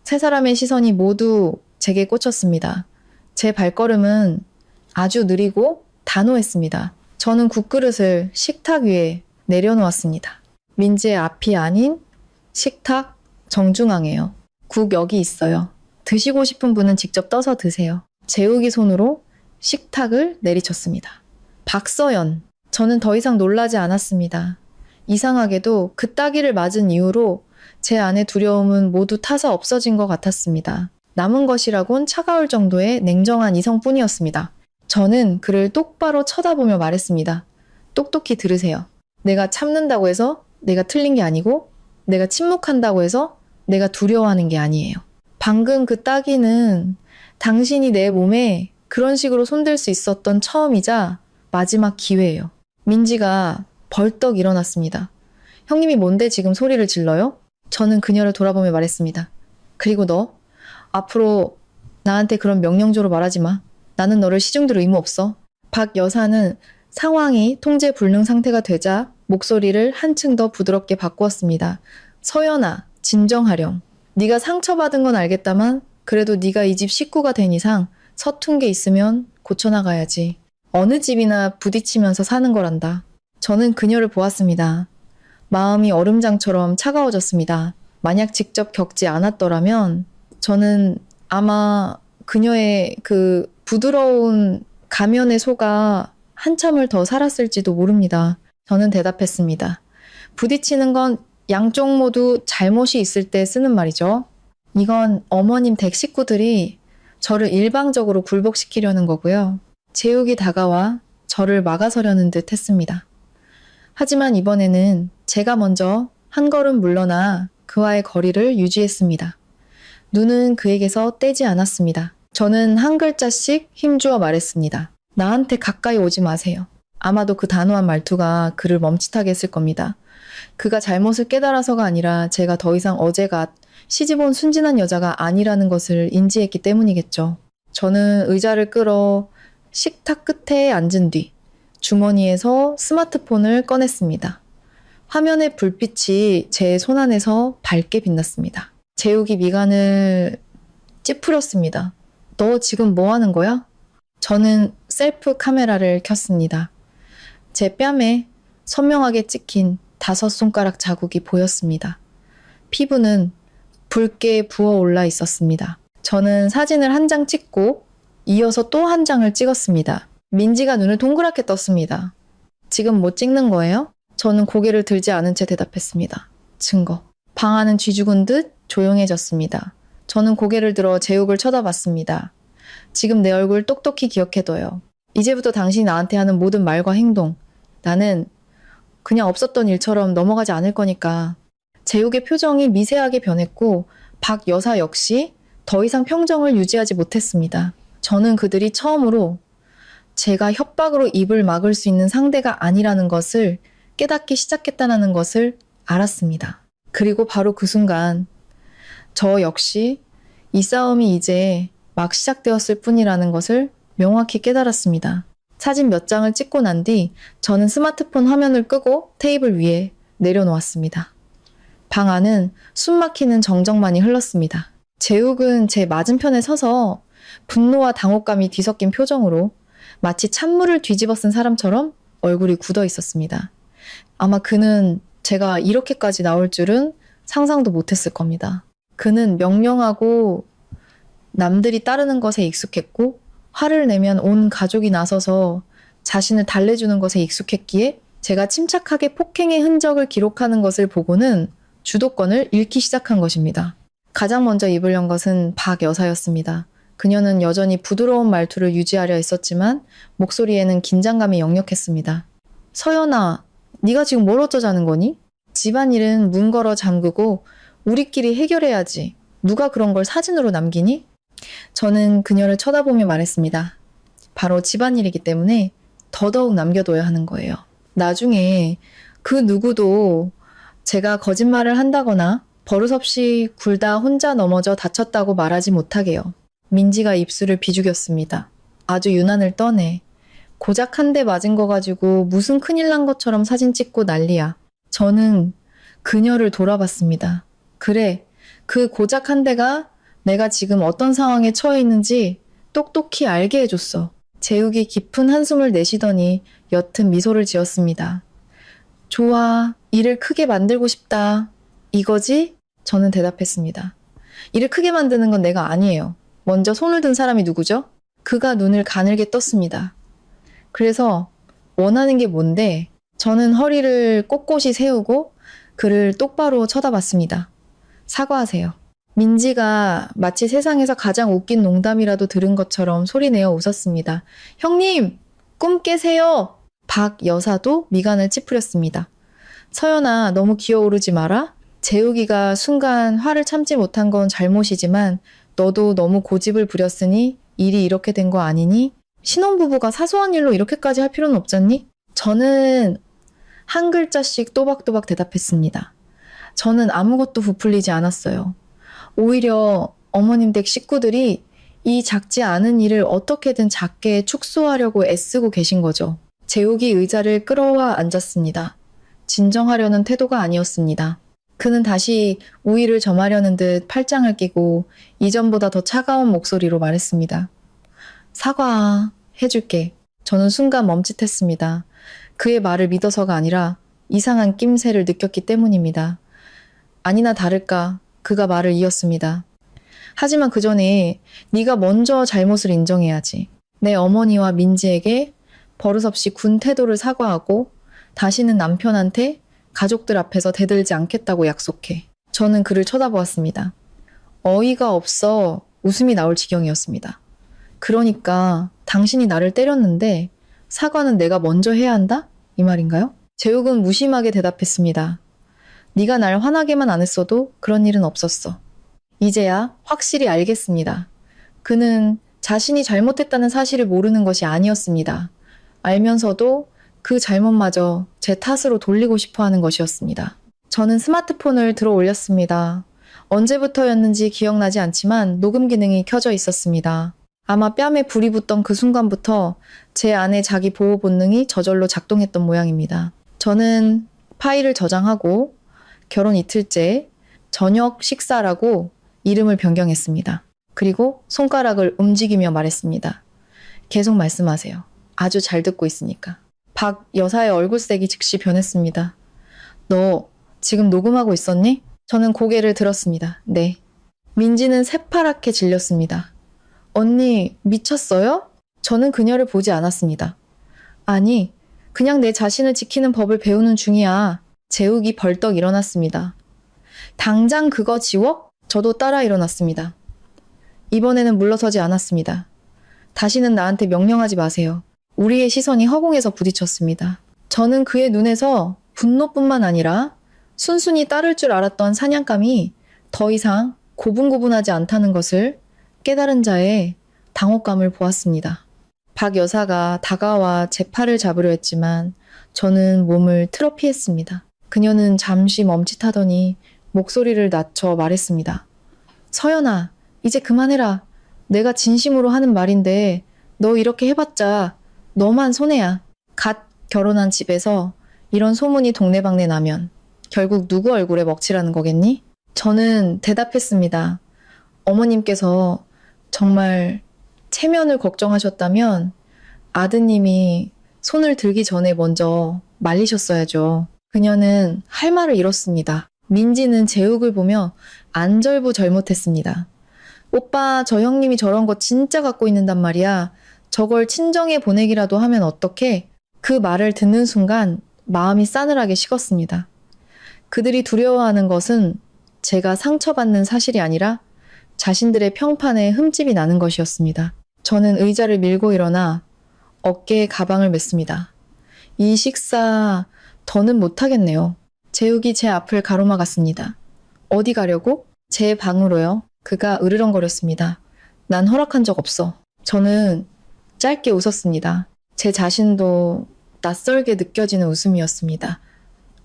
세 사람의 시선이 모두 제게 꽂혔습니다. 제 발걸음은 아주 느리고 단호했습니다. 저는 국그릇을 식탁 위에 내려놓았습니다. 민지의 앞이 아닌 식탁 정중앙에요. 국 여기 있어요. 드시고 싶은 분은 직접 떠서 드세요. 재욱이 손으로 식탁을 내리쳤습니다. 박서연. 저는 더 이상 놀라지 않았습니다. 이상하게도 그 따기를 맞은 이후로 제 안의 두려움은 모두 타서 없어진 것 같았습니다. 남은 것이라곤 차가울 정도의 냉정한 이성뿐이었습니다. 저는 그를 똑바로 쳐다보며 말했습니다. 똑똑히 들으세요. 내가 참는다고 해서 내가 틀린 게 아니고 내가 침묵한다고 해서 내가 두려워하는 게 아니에요. 방금 그 따기는 당신이 내 몸에 그런 식으로 손댈 수 있었던 처음이자 마지막 기회예요. 민지가 벌떡 일어났습니다. 형님이 뭔데 지금 소리를 질러요? 저는 그녀를 돌아보며 말했습니다. 그리고 너 앞으로 나한테 그런 명령조로 말하지 마. 나는 너를 시중들 의무 없어. 박 여사는 상황이 통제 불능 상태가 되자 목소리를 한층 더 부드럽게 바꾸었습니다. 서연아, 진정하렴. 네가 상처받은 건 알겠다만 그래도 네가 이 집 식구가 된 이상 서툰 게 있으면 고쳐나가야지. 어느 집이나 부딪히면서 사는 거란다. 저는 그녀를 보았습니다. 마음이 얼음장처럼 차가워졌습니다. 만약 직접 겪지 않았더라면 저는 아마 그녀의 그 부드러운 가면에 속아 한참을 더 살았을지도 모릅니다. 저는 대답했습니다. 부딪히는 건 양쪽 모두 잘못이 있을 때 쓰는 말이죠. 이건 어머님 댁 식구들이 저를 일방적으로 굴복시키려는 거고요. 제욱이 다가와 저를 막아서려는 듯 했습니다. 하지만 이번에는 제가 먼저 한 걸음 물러나 그와의 거리를 유지했습니다. 눈은 그에게서 떼지 않았습니다. 저는 한 글자씩 힘주어 말했습니다. 나한테 가까이 오지 마세요. 아마도 그 단호한 말투가 그를 멈칫하게 했을 겁니다. 그가 잘못을 깨달아서가 아니라 제가 더 이상 어제가 시집온 순진한 여자가 아니라는 것을 인지했기 때문이겠죠. 저는 의자를 끌어 식탁 끝에 앉은 뒤 주머니에서 스마트폰을 꺼냈습니다. 화면의 불빛이 제 손안에서 밝게 빛났습니다. 제욱이 미간을 찌푸렸습니다. 너 지금 뭐 하는 거야? 저는 셀프 카메라를 켰습니다. 제 뺨에 선명하게 찍힌 5손가락 자국이 보였습니다. 피부는 붉게 부어올라 있었습니다. 저는 사진을 한 장 찍고 이어서 또 한 장을 찍었습니다. 민지가 눈을 동그랗게 떴습니다. 지금 뭐 찍는 거예요? 저는 고개를 들지 않은 채 대답했습니다. 증거. 방 안은 쥐죽은 듯 조용해졌습니다. 저는 고개를 들어 제욱을 쳐다봤습니다. 지금 내 얼굴 똑똑히 기억해둬요. 이제부터 당신이 나한테 하는 모든 말과 행동, 나는 그냥 없었던 일처럼 넘어가지 않을 거니까. 제욱의 표정이 미세하게 변했고 박 여사 역시 더 이상 평정을 유지하지 못했습니다. 저는 그들이 처음으로 제가 협박으로 입을 막을 수 있는 상대가 아니라는 것을 깨닫기 시작했다는 것을 알았습니다. 그리고 바로 그 순간 저 역시 이 싸움이 이제 막 시작되었을 뿐이라는 것을 명확히 깨달았습니다. 사진 몇 장을 찍고 난 뒤 저는 스마트폰 화면을 끄고 테이블 위에 내려놓았습니다. 방 안은 숨막히는 정적만이 흘렀습니다. 제욱은 제 맞은편에 서서 분노와 당혹감이 뒤섞인 표정으로 마치 찬물을 뒤집어 쓴 사람처럼 얼굴이 굳어 있었습니다. 아마 그는 제가 이렇게까지 나올 줄은 상상도 못했을 겁니다. 그는 명령하고 남들이 따르는 것에 익숙했고 화를 내면 온 가족이 나서서 자신을 달래주는 것에 익숙했기에 제가 침착하게 폭행의 흔적을 기록하는 것을 보고는 주도권을 잃기 시작한 것입니다. 가장 먼저 입을 연 것은 박 여사였습니다. 그녀는 여전히 부드러운 말투를 유지하려 했었지만 목소리에는 긴장감이 역력했습니다. 서연아, 네가 지금 뭘 어쩌자는 거니? 집안일은 문 걸어 잠그고 우리끼리 해결해야지. 누가 그런 걸 사진으로 남기니? 저는 그녀를 쳐다보며 말했습니다. 바로 집안일이기 때문에 더더욱 남겨둬야 하는 거예요. 나중에 그 누구도 제가 거짓말을 한다거나 버릇없이 굴다 혼자 넘어져 다쳤다고 말하지 못하게요. 민지가 입술을 비죽였습니다. 아주 유난을 떠내. 고작 한 대 맞은 거 가지고 무슨 큰일 난 것처럼 사진 찍고 난리야. 저는 그녀를 돌아봤습니다. 그래, 그 고작 한 대가 내가 지금 어떤 상황에 처해 있는지 똑똑히 알게 해줬어. 제욱이 깊은 한숨을 내쉬더니 옅은 미소를 지었습니다. 좋아, 일을 크게 만들고 싶다. 이거지? 저는 대답했습니다. 일을 크게 만드는 건 내가 아니에요. 먼저 손을 든 사람이 누구죠? 그가 눈을 가늘게 떴습니다. 그래서 원하는 게 뭔데? 저는 허리를 꼿꼿이 세우고 그를 똑바로 쳐다봤습니다. 사과하세요. 민지가 마치 세상에서 가장 웃긴 농담이라도 들은 것처럼 소리내어 웃었습니다. 형님! 꿈 깨세요! 박 여사도 미간을 찌푸렸습니다. 서연아, 너무 기어오르지 마라. 재욱이가 순간 화를 참지 못한 건 잘못이지만 너도 너무 고집을 부렸으니 일이 이렇게 된 거 아니니? 신혼부부가 사소한 일로 이렇게까지 할 필요는 없잖니? 저는 한 글자씩 또박또박 대답했습니다. 저는 아무것도 부풀리지 않았어요. 오히려 어머님 댁 식구들이 이 작지 않은 일을 어떻게든 작게 축소하려고 애쓰고 계신 거죠. 재욱이 의자를 끌어와 앉았습니다. 진정하려는 태도가 아니었습니다. 그는 다시 우위를 점하려는 듯 팔짱을 끼고 이전보다 더 차가운 목소리로 말했습니다. 사과해줄게. 저는 순간 멈칫했습니다. 그의 말을 믿어서가 아니라 이상한 낌새를 느꼈기 때문입니다. 아니나 다를까 그가 말을 이었습니다. 하지만 그 전에 네가 먼저 잘못을 인정해야지. 내 어머니와 민지에게 버릇없이 군 태도를 사과하고 다시는 남편한테 가족들 앞에서 대들지 않겠다고 약속해. 저는 그를 쳐다보았습니다. 어이가 없어 웃음이 나올 지경이었습니다. 그러니까 당신이 나를 때렸는데 사과는 내가 먼저 해야 한다? 이 말인가요? 재욱은 무심하게 대답했습니다. 네가 날 화나게만 안 했어도 그런 일은 없었어. 이제야 확실히 알겠습니다. 그는 자신이 잘못했다는 사실을 모르는 것이 아니었습니다. 알면서도 그 잘못마저 제 탓으로 돌리고 싶어 하는 것이었습니다. 저는 스마트폰을 들어 올렸습니다. 언제부터였는지 기억나지 않지만 녹음 기능이 켜져 있었습니다. 아마 뺨에 불이 붙던 그 순간부터 제 안에 자기 보호 본능이 저절로 작동했던 모양입니다. 저는 파일을 저장하고 결혼 이틀째 저녁 식사라고 이름을 변경했습니다. 그리고 손가락을 움직이며 말했습니다. 계속 말씀하세요. 아주 잘 듣고 있으니까. 박 여사의 얼굴색이 즉시 변했습니다. 너 지금 녹음하고 있었니? 저는 고개를 들었습니다. 네. 민지는 새파랗게 질렸습니다. 언니, 미쳤어요? 저는 그녀를 보지 않았습니다. 아니, 그냥 내 자신을 지키는 법을 배우는 중이야. 재욱이 벌떡 일어났습니다. 당장 그거 지워? 저도 따라 일어났습니다. 이번에는 물러서지 않았습니다. 다시는 나한테 명령하지 마세요. 우리의 시선이 허공에서 부딪혔습니다. 저는 그의 눈에서 분노뿐만 아니라 순순히 따를 줄 알았던 사냥감이 더 이상 고분고분하지 않다는 것을 깨달은 자의 당혹감을 보았습니다. 박 여사가 다가와 제 팔을 잡으려 했지만 저는 몸을 틀어 피했습니다. 그녀는 잠시 멈칫하더니 목소리를 낮춰 말했습니다. 서연아, 이제 그만해라. 내가 진심으로 하는 말인데 너 이렇게 해봤자 너만 손해야. 갓 결혼한 집에서 이런 소문이 동네방네 나면 결국 누구 얼굴에 먹칠하는 거겠니? 저는 대답했습니다. 어머님께서 정말 체면을 걱정하셨다면 아드님이 손을 들기 전에 먼저 말리셨어야죠. 그녀는 할 말을 잃었습니다. 민지는 재욱을 보며 안절부절못했습니다. 오빠, 저 형님이 저런 거 진짜 갖고 있는단 말이야. 저걸 친정에 보내기라도 하면 어떡해? 그 말을 듣는 순간 마음이 싸늘하게 식었습니다. 그들이 두려워하는 것은 제가 상처받는 사실이 아니라 자신들의 평판에 흠집이 나는 것이었습니다. 저는 의자를 밀고 일어나 어깨에 가방을 맸습니다. 이 식사 더는 못하겠네요. 재욱이 제 앞을 가로막았습니다. 어디 가려고? 제 방으로요. 그가 으르렁거렸습니다. 난 허락한 적 없어. 저는 짧게 웃었습니다. 제 자신도 낯설게 느껴지는 웃음이었습니다.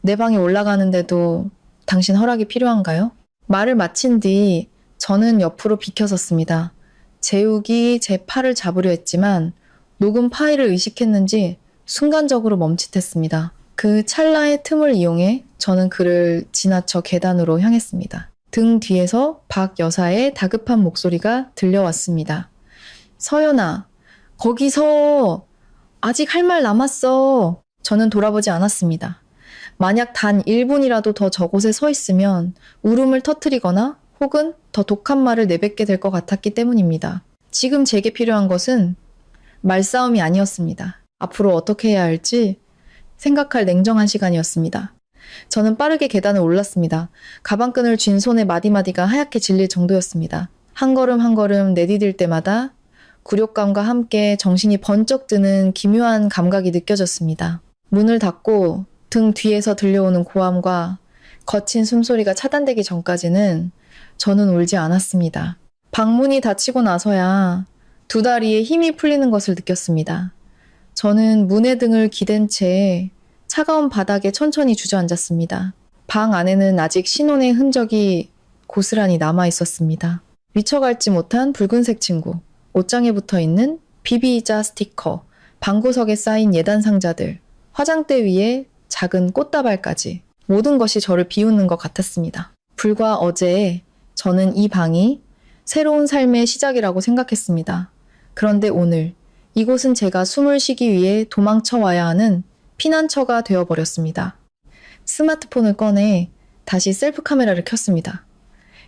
내 방에 올라가는데도 당신 허락이 필요한가요? 말을 마친 뒤 저는 옆으로 비켜섰습니다. 재욱이 제 팔을 잡으려 했지만 녹음 파일을 의식했는지 순간적으로 멈칫했습니다. 그 찰나의 틈을 이용해 저는 그를 지나쳐 계단으로 향했습니다. 등 뒤에서 박 여사의 다급한 목소리가 들려왔습니다. 서연아, 거기서 아직 할 말 남았어. 저는 돌아보지 않았습니다. 만약 단 1분이라도 더 저곳에 서 있으면 울음을 터뜨리거나 혹은 더 독한 말을 내뱉게 될 것 같았기 때문입니다. 지금 제게 필요한 것은 말싸움이 아니었습니다. 앞으로 어떻게 해야 할지 생각할 냉정한 시간이었습니다. 저는 빠르게 계단을 올랐습니다. 가방끈을 쥔 손의 마디마디가 하얗게 질릴 정도였습니다. 한 걸음 한 걸음 내디딜 때마다 굴욕감과 함께 정신이 번쩍 드는 기묘한 감각이 느껴졌습니다. 문을 닫고 등 뒤에서 들려오는 고함과 거친 숨소리가 차단되기 전까지는 저는 울지 않았습니다. 방문이 닫히고 나서야 두 다리에 힘이 풀리는 것을 느꼈습니다. 저는 문의 등을 기댄 채 차가운 바닥에 천천히 주저앉았습니다. 방 안에는 아직 신혼의 흔적이 고스란히 남아 있었습니다. 미쳐갈지 못한 붉은색 친구, 옷장에 붙어있는 비비이자 스티커, 방구석에 쌓인 예단 상자들, 화장대 위에 작은 꽃다발까지 모든 것이 저를 비웃는 것 같았습니다. 불과 어제 저는 이 방이 새로운 삶의 시작이라고 생각했습니다. 그런데 오늘 이곳은 제가 숨을 쉬기 위해 도망쳐 와야 하는 피난처가 되어버렸습니다. 스마트폰을 꺼내 다시 셀프 카메라를 켰습니다.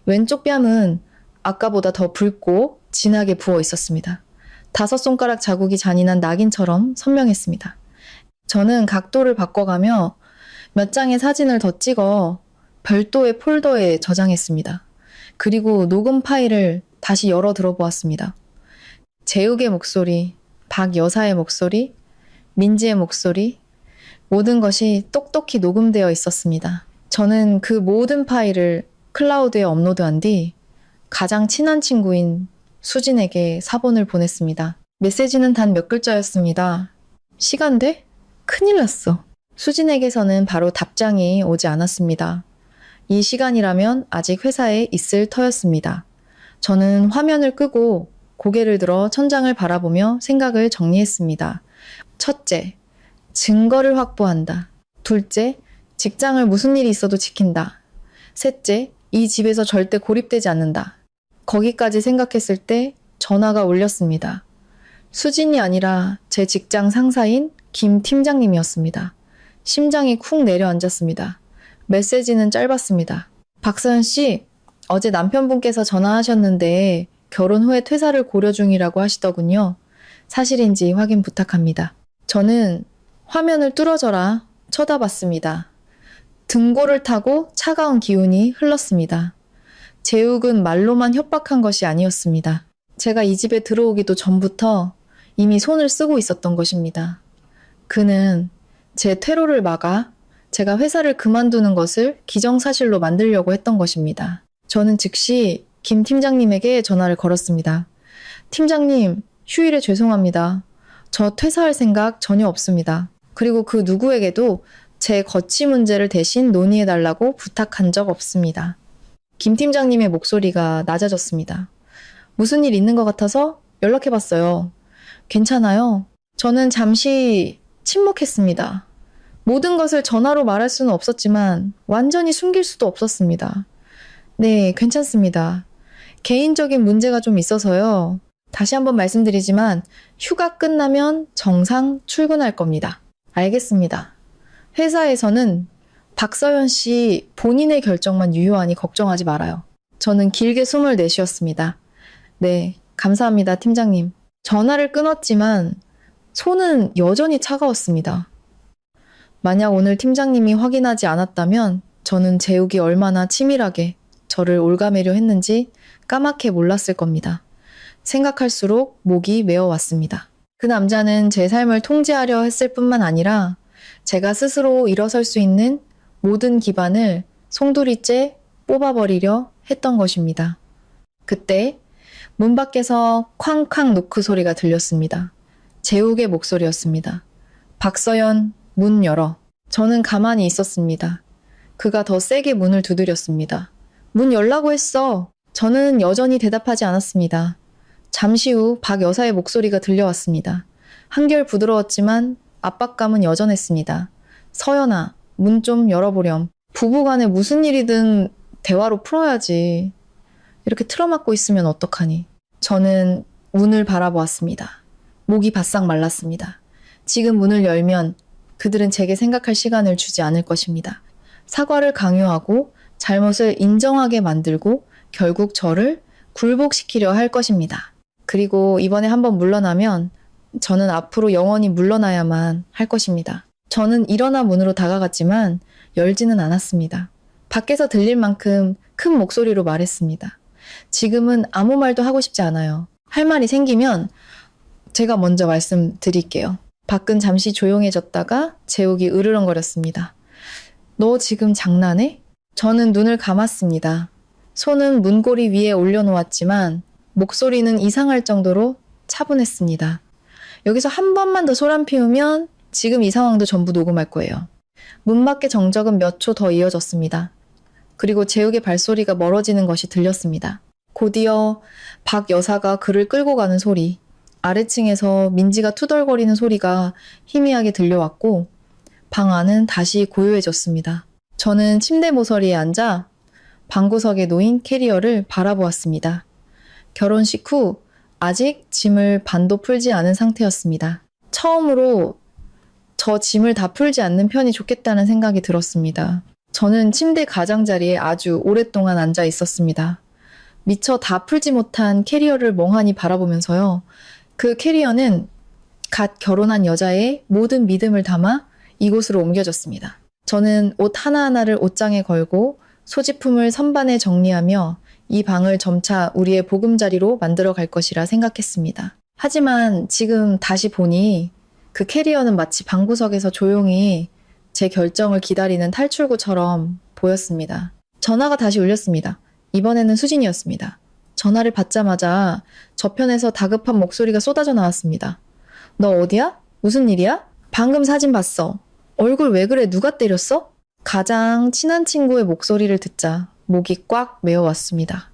왼쪽 뺨은 아까보다 더 붉고 진하게 부어 있었습니다. 5손가락 자국이 잔인한 낙인처럼 선명했습니다. 저는 각도를 바꿔가며 몇 장의 사진을 더 찍어 별도의 폴더에 저장했습니다. 그리고 녹음 파일을 다시 열어 들어보았습니다. 재욱의 목소리, 박 여사의 목소리, 민지의 목소리, 모든 것이 똑똑히 녹음되어 있었습니다. 저는 그 모든 파일을 클라우드에 업로드한 뒤 가장 친한 친구인 수진에게 사본을 보냈습니다. 메시지는 단 몇 글자였습니다. 시간 돼? 큰일 났어. 수진에게서는 바로 답장이 오지 않았습니다. 이 시간이라면 아직 회사에 있을 터였습니다. 저는 화면을 끄고 고개를 들어 천장을 바라보며 생각을 정리했습니다. 첫째, 증거를 확보한다. 둘째, 직장을 무슨 일이 있어도 지킨다. 셋째, 이 집에서 절대 고립되지 않는다. 거기까지 생각했을 때 전화가 울렸습니다. 수진이 아니라 제 직장 상사인 김 팀장님이었습니다. 심장이 쿵 내려앉았습니다. 메시지는 짧았습니다. 박서연 씨, 어제 남편분께서 전화하셨는데 결혼 후에 퇴사를 고려 중이라고 하시더군요. 사실인지 확인 부탁합니다. 저는 화면을 뚫어져라 쳐다봤습니다. 등골을 타고 차가운 기운이 흘렀습니다. 재욱은 말로만 협박한 것이 아니었습니다. 제가 이 집에 들어오기도 전부터 이미 손을 쓰고 있었던 것입니다. 그는 제 퇴로를 막아 제가 회사를 그만두는 것을 기정사실로 만들려고 했던 것입니다. 저는 즉시 김 팀장님에게 전화를 걸었습니다. 팀장님, 휴일에 죄송합니다. 저 퇴사할 생각 전혀 없습니다. 그리고 그 누구에게도 제 거취 문제를 대신 논의해달라고 부탁한 적 없습니다. 김 팀장님의 목소리가 낮아졌습니다. 무슨 일 있는 것 같아서 연락해봤어요. 괜찮아요? 저는 잠시 침묵했습니다. 모든 것을 전화로 말할 수는 없었지만 완전히 숨길 수도 없었습니다. 네, 괜찮습니다. 개인적인 문제가 좀 있어서요. 다시 한번 말씀드리지만 휴가 끝나면 정상 출근할 겁니다. 알겠습니다. 회사에서는 박서연 씨 본인의 결정만 유효하니 걱정하지 말아요. 저는 길게 숨을 내쉬었습니다. 네, 감사합니다, 팀장님. 전화를 끊었지만 손은 여전히 차가웠습니다. 만약 오늘 팀장님이 확인하지 않았다면 저는 재욱이 얼마나 치밀하게 저를 올가매려 했는지 까맣게 몰랐을 겁니다. 생각할수록 목이 메어왔습니다. 그 남자는 제 삶을 통제하려 했을 뿐만 아니라 제가 스스로 일어설 수 있는 모든 기반을 송두리째 뽑아버리려 했던 것입니다. 그때 문 밖에서 쾅쾅 노크 소리가 들렸습니다. 재욱의 목소리였습니다. 박서연, 문 열어. 저는 가만히 있었습니다. 그가 더 세게 문을 두드렸습니다. 문 열라고 했어. 저는 여전히 대답하지 않았습니다. 잠시 후 박 여사의 목소리가 들려왔습니다. 한결 부드러웠지만 압박감은 여전했습니다. 서연아, 문 좀 열어보렴. 부부간에 무슨 일이든 대화로 풀어야지. 이렇게 틀어막고 있으면 어떡하니. 저는 문을 바라보았습니다. 목이 바싹 말랐습니다. 지금 문을 열면 그들은 제게 생각할 시간을 주지 않을 것입니다. 사과를 강요하고 잘못을 인정하게 만들고 결국 저를 굴복시키려 할 것입니다. 그리고 이번에 한번 물러나면 저는 앞으로 영원히 물러나야만 할 것입니다. 저는 일어나 문으로 다가갔지만 열지는 않았습니다. 밖에서 들릴 만큼 큰 목소리로 말했습니다. 지금은 아무 말도 하고 싶지 않아요. 할 말이 생기면 제가 먼저 말씀드릴게요. 밖은 잠시 조용해졌다가 재욱이 으르렁거렸습니다. 너 지금 장난해? 저는 눈을 감았습니다. 손은 문고리 위에 올려놓았지만 목소리는 이상할 정도로 차분했습니다. 여기서 한 번만 더 소란 피우면 지금 이 상황도 전부 녹음할 거예요. 문 밖의 정적은 몇 초 더 이어졌습니다. 그리고 재욱의 발소리가 멀어지는 것이 들렸습니다. 곧이어 박 여사가 그를 끌고 가는 소리, 아래층에서 민지가 투덜거리는 소리가 희미하게 들려왔고 방 안은 다시 고요해졌습니다. 저는 침대 모서리에 앉아 방구석에 놓인 캐리어를 바라보았습니다. 결혼식 후 아직 짐을 반도 풀지 않은 상태였습니다. 처음으로 저 짐을 다 풀지 않는 편이 좋겠다는 생각이 들었습니다. 저는 침대 가장자리에 아주 오랫동안 앉아 있었습니다. 미처 다 풀지 못한 캐리어를 멍하니 바라보면서요. 그 캐리어는 갓 결혼한 여자의 모든 믿음을 담아 이곳으로 옮겨졌습니다. 저는 옷 하나하나를 옷장에 걸고 소지품을 선반에 정리하며 이 방을 점차 우리의 보금자리로 만들어 갈 것이라 생각했습니다. 하지만 지금 다시 보니 그 캐리어는 마치 방구석에서 조용히 제 결정을 기다리는 탈출구처럼 보였습니다. 전화가 다시 울렸습니다. 이번에는 수진이었습니다. 전화를 받자마자 저편에서 다급한 목소리가 쏟아져 나왔습니다. 너 어디야? 무슨 일이야? 방금 사진 봤어. 얼굴 왜 그래? 누가 때렸어? 가장 친한 친구의 목소리를 듣자 목이 꽉 메어왔습니다.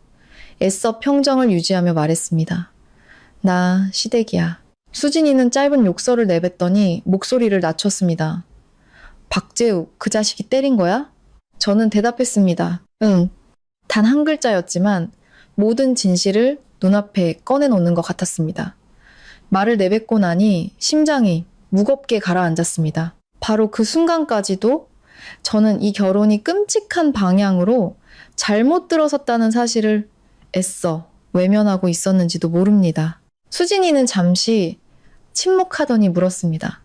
애써 평정을 유지하며 말했습니다. 나 시댁이야. 수진이는 짧은 욕설을 내뱉더니 목소리를 낮췄습니다. 박재욱, 그 자식이 때린 거야? 저는 대답했습니다. 응. 단 한 글자였지만 모든 진실을 눈앞에 꺼내놓는 것 같았습니다. 말을 내뱉고 나니 심장이 무겁게 가라앉았습니다. 바로 그 순간까지도 저는 이 결혼이 끔찍한 방향으로 잘못 들어섰다는 사실을 애써 외면하고 있었는지도 모릅니다. 수진이는 잠시 침묵하더니 물었습니다.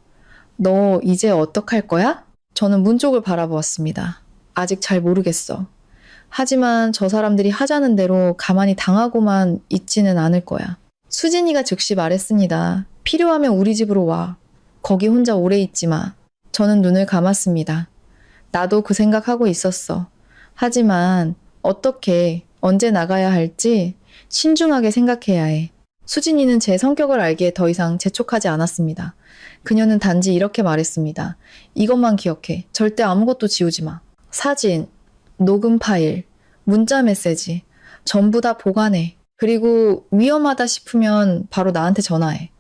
너 이제 어떡할 거야? 저는 문 쪽을 바라보았습니다. 아직 잘 모르겠어. 하지만 저 사람들이 하자는 대로 가만히 당하고만 있지는 않을 거야. 수진이가 즉시 말했습니다. 필요하면 우리 집으로 와. 거기 혼자 오래 있지 마. 저는 눈을 감았습니다. 나도 그 생각하고 있었어. 하지만 어떻게, 언제 나가야 할지 신중하게 생각해야 해. 수진이는 제 성격을 알기에 더 이상 재촉하지 않았습니다. 그녀는 단지 이렇게 말했습니다. 이것만 기억해. 절대 아무것도 지우지 마. 사진, 녹음 파일, 문자 메시지 전부 다 보관해. 그리고 위험하다 싶으면 바로 나한테 전화해.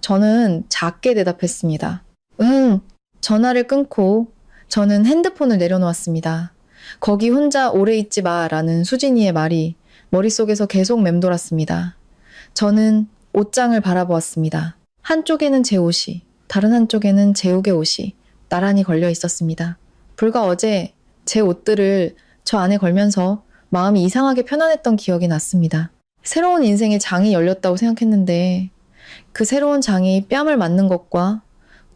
저는 작게 대답했습니다. 응. 전화를 끊고 저는 핸드폰을 내려놓았습니다. 거기 혼자 오래 있지 마라는 수진이의 말이 머릿속에서 계속 맴돌았습니다. 저는 옷장을 바라보았습니다. 한쪽에는 제 옷이, 다른 한쪽에는 재욱의 옷이 나란히 걸려 있었습니다. 불과 어제 제 옷들을 저 안에 걸면서 마음이 이상하게 편안했던 기억이 났습니다. 새로운 인생의 장이 열렸다고 생각했는데 그 새로운 장이 뺨을 맞는 것과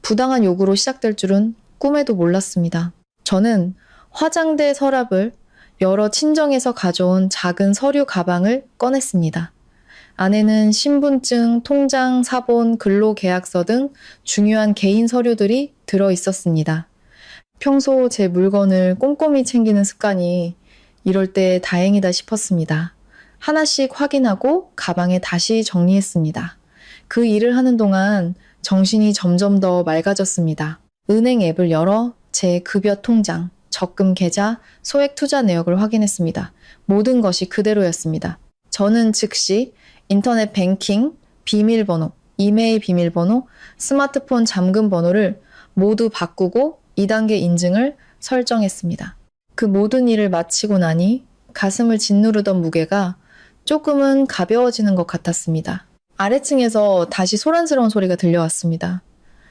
부당한 요구로 시작될 줄은 꿈에도 몰랐습니다. 저는 화장대 서랍을 열어 친정에서 가져온 작은 서류 가방을 꺼냈습니다. 안에는 신분증, 통장, 사본, 근로계약서 등 중요한 개인 서류들이 들어 있었습니다. 평소 제 물건을 꼼꼼히 챙기는 습관이 이럴 때 다행이다 싶었습니다. 하나씩 확인하고 가방에 다시 정리했습니다. 그 일을 하는 동안 정신이 점점 더 맑아졌습니다. 은행 앱을 열어 제 급여 통장, 적금 계좌, 소액 투자 내역을 확인했습니다. 모든 것이 그대로였습니다. 저는 즉시 인터넷 뱅킹, 비밀번호, 이메일 비밀번호, 스마트폰 잠금 번호를 모두 바꾸고 2단계 인증을 설정했습니다. 그 모든 일을 마치고 나니 가슴을 짓누르던 무게가 조금은 가벼워지는 것 같았습니다. 아래층에서 다시 소란스러운 소리가 들려왔습니다.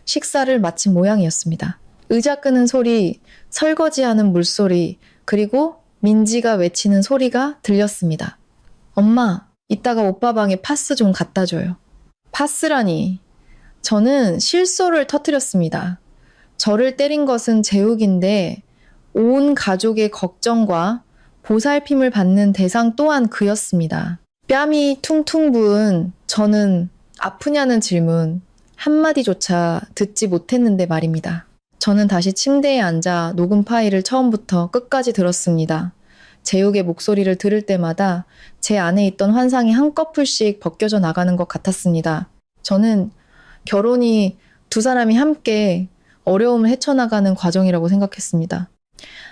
식사를 마친 모양이었습니다. 의자 끄는 소리, 설거지하는 물소리, 그리고 민지가 외치는 소리가 들렸습니다. 엄마, 이따가 오빠 방에 파스 좀 갖다 줘요. 파스라니. 저는 실소를 터뜨렸습니다. 저를 때린 것은 재욱인데 온 가족의 걱정과 보살핌을 받는 대상 또한 그였습니다. 뺨이 퉁퉁 부은 저는 아프냐는 질문 한마디조차 듣지 못했는데 말입니다. 저는 다시 침대에 앉아 녹음 파일을 처음부터 끝까지 들었습니다. 재욱의 목소리를 들을 때마다 제 안에 있던 환상이 한꺼풀씩 벗겨져 나가는 것 같았습니다. 저는 결혼이 두 사람이 함께 어려움을 헤쳐나가는 과정이라고 생각했습니다.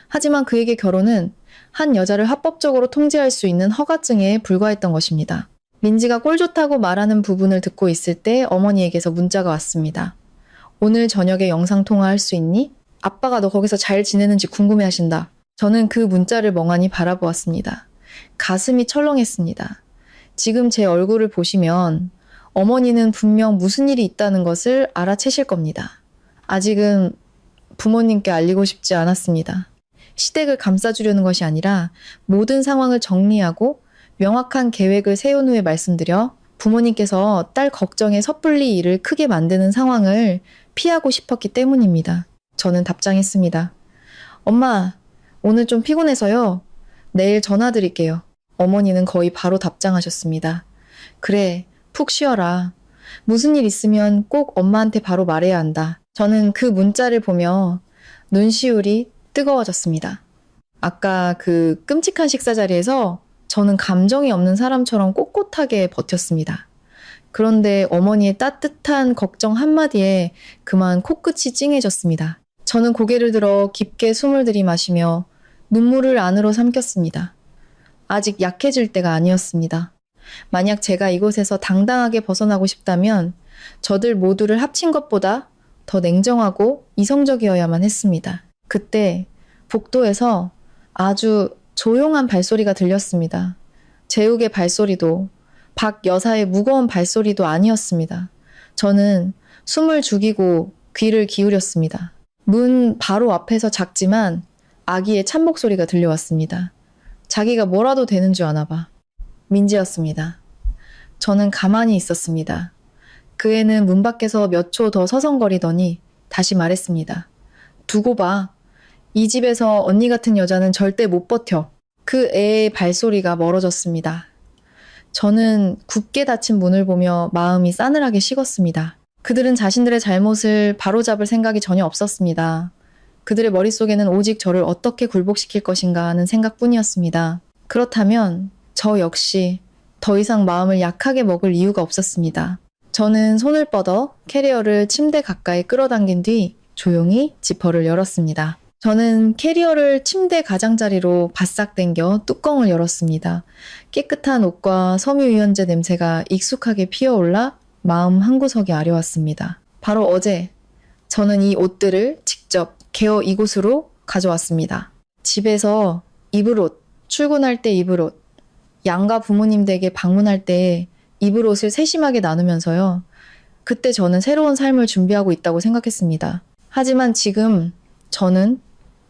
하지만 그에게 결혼은 한 여자를 합법적으로 통제할 수 있는 허가증에 불과했던 것입니다. 민지가 꼴 좋다고 말하는 부분을 듣고 있을 때 어머니에게서 문자가 왔습니다. 오늘 저녁에 영상통화할 수 있니? 아빠가 너 거기서 잘 지내는지 궁금해하신다. 저는 그 문자를 멍하니 바라보았습니다. 가슴이 철렁했습니다. 지금 제 얼굴을 보시면 어머니는 분명 무슨 일이 있다는 것을 알아채실 겁니다. 아직은 부모님께 알리고 싶지 않았습니다. 시댁을 감싸주려는 것이 아니라 모든 상황을 정리하고 명확한 계획을 세운 후에 말씀드려 부모님께서 딸 걱정에 섣불리 일을 크게 만드는 상황을 피하고 싶었기 때문입니다. 저는 답장했습니다. 엄마, 오늘 좀 피곤해서요. 내일 전화 드릴게요. 어머니는 거의 바로 답장하셨습니다. 그래, 푹 쉬어라. 무슨 일 있으면 꼭 엄마한테 바로 말해야 한다. 저는 그 문자를 보며 눈시울이 뜨거워졌습니다. 아까 그 끔찍한 식사 자리에서 저는 감정이 없는 사람처럼 꼿꼿하게 버텼습니다. 그런데 어머니의 따뜻한 걱정 한마디에 그만 코끝이 찡해졌습니다. 저는 고개를 들어 깊게 숨을 들이마시며 눈물을 안으로 삼켰습니다. 아직 약해질 때가 아니었습니다. 만약 제가 이곳에서 당당하게 벗어나고 싶다면 저들 모두를 합친 것보다 더 냉정하고 이성적이어야만 했습니다. 그때 복도에서 아주 조용한 발소리가 들렸습니다. 재욱의 발소리도 박 여사의 무거운 발소리도 아니었습니다. 저는 숨을 죽이고 귀를 기울였습니다. 문 바로 앞에서 작지만 아기의 찬복 소리가 들려왔습니다. 자기가 뭐라도 되는 줄 아나 봐. 민지였습니다. 저는 가만히 있었습니다. 그 애는 문 밖에서 몇 초 더 서성거리더니 다시 말했습니다. 두고 봐. 이 집에서 언니 같은 여자는 절대 못 버텨. 그 애의 발소리가 멀어졌습니다. 저는 굳게 닫힌 문을 보며 마음이 싸늘하게 식었습니다. 그들은 자신들의 잘못을 바로잡을 생각이 전혀 없었습니다. 그들의 머릿속에는 오직 저를 어떻게 굴복시킬 것인가 하는 생각뿐이었습니다. 그렇다면 저 역시 더 이상 마음을 약하게 먹을 이유가 없었습니다. 저는 손을 뻗어 캐리어를 침대 가까이 끌어당긴 뒤 조용히 지퍼를 열었습니다. 저는 캐리어를 침대 가장자리로 바싹 당겨 뚜껑을 열었습니다. 깨끗한 옷과 섬유유연제 냄새가 익숙하게 피어올라 마음 한구석이 아려왔습니다. 바로 어제 저는 이 옷들을 직접 개어 이곳으로 가져왔습니다. 집에서 입을 옷, 출근할 때 입을 옷, 양가 부모님 댁에 방문할 때 입을 옷을 세심하게 나누면서요. 그때 저는 새로운 삶을 준비하고 있다고 생각했습니다. 하지만 지금 저는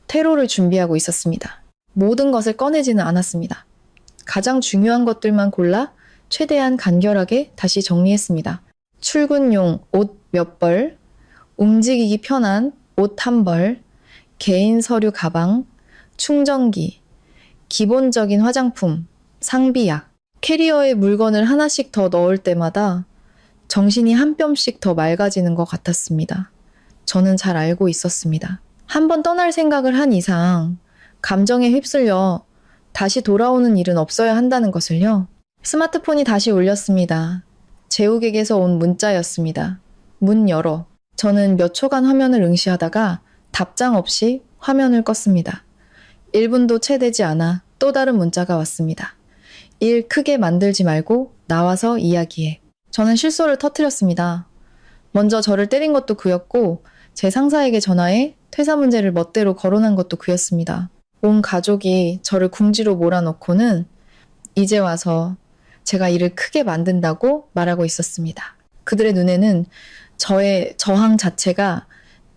퇴로를 준비하고 있었습니다. 모든 것을 꺼내지는 않았습니다. 가장 중요한 것들만 골라 최대한 간결하게 다시 정리했습니다. 출근용 옷 몇 벌, 움직이기 편한 옷 한 벌, 개인 서류 가방, 충전기, 기본적인 화장품, 상비약, 캐리어에 물건을 하나씩 더 넣을 때마다 정신이 한 뼘씩 더 맑아지는 것 같았습니다. 저는 잘 알고 있었습니다. 한번 떠날 생각을 한 이상 감정에 휩쓸려 다시 돌아오는 일은 없어야 한다는 것을요. 스마트폰이 다시 울렸습니다. 재욱에게서 온 문자였습니다. 문 열어. 저는 몇 초간 화면을 응시하다가 답장 없이 화면을 껐습니다. 1분도 채 되지 않아 또 다른 문자가 왔습니다. 일 크게 만들지 말고 나와서 이야기해. 저는 실소를 터뜨렸습니다. 먼저 저를 때린 것도 그였고 제 상사에게 전화해 퇴사 문제를 멋대로 거론한 것도 그였습니다. 온 가족이 저를 궁지로 몰아넣고는 이제 와서 제가 일을 크게 만든다고 말하고 있었습니다. 그들의 눈에는 저의 저항 자체가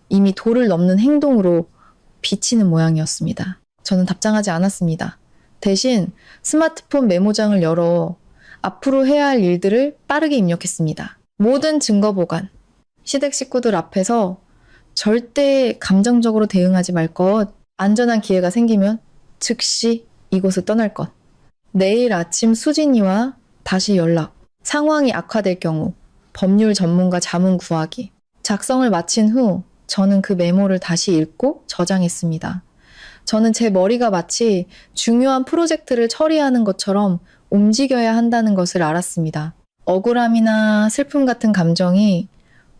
이미 도를 넘는 행동으로 비치는 모양이었습니다. 저는 답장하지 않았습니다. 대신 스마트폰 메모장을 열어 앞으로 해야 할 일들을 빠르게 입력했습니다. 모든 증거 보관, 시댁 식구들 앞에서 절대 감정적으로 대응하지 말 것, 안전한 기회가 생기면 즉시 이곳을 떠날 것, 내일 아침 수진이와 다시 연락, 상황이 악화될 경우 법률 전문가 자문 구하기. 작성을 마친 후 저는 그 메모를 다시 읽고 저장했습니다. 저는 제 머리가 마치 중요한 프로젝트를 처리하는 것처럼 움직여야 한다는 것을 알았습니다. 억울함이나 슬픔 같은 감정이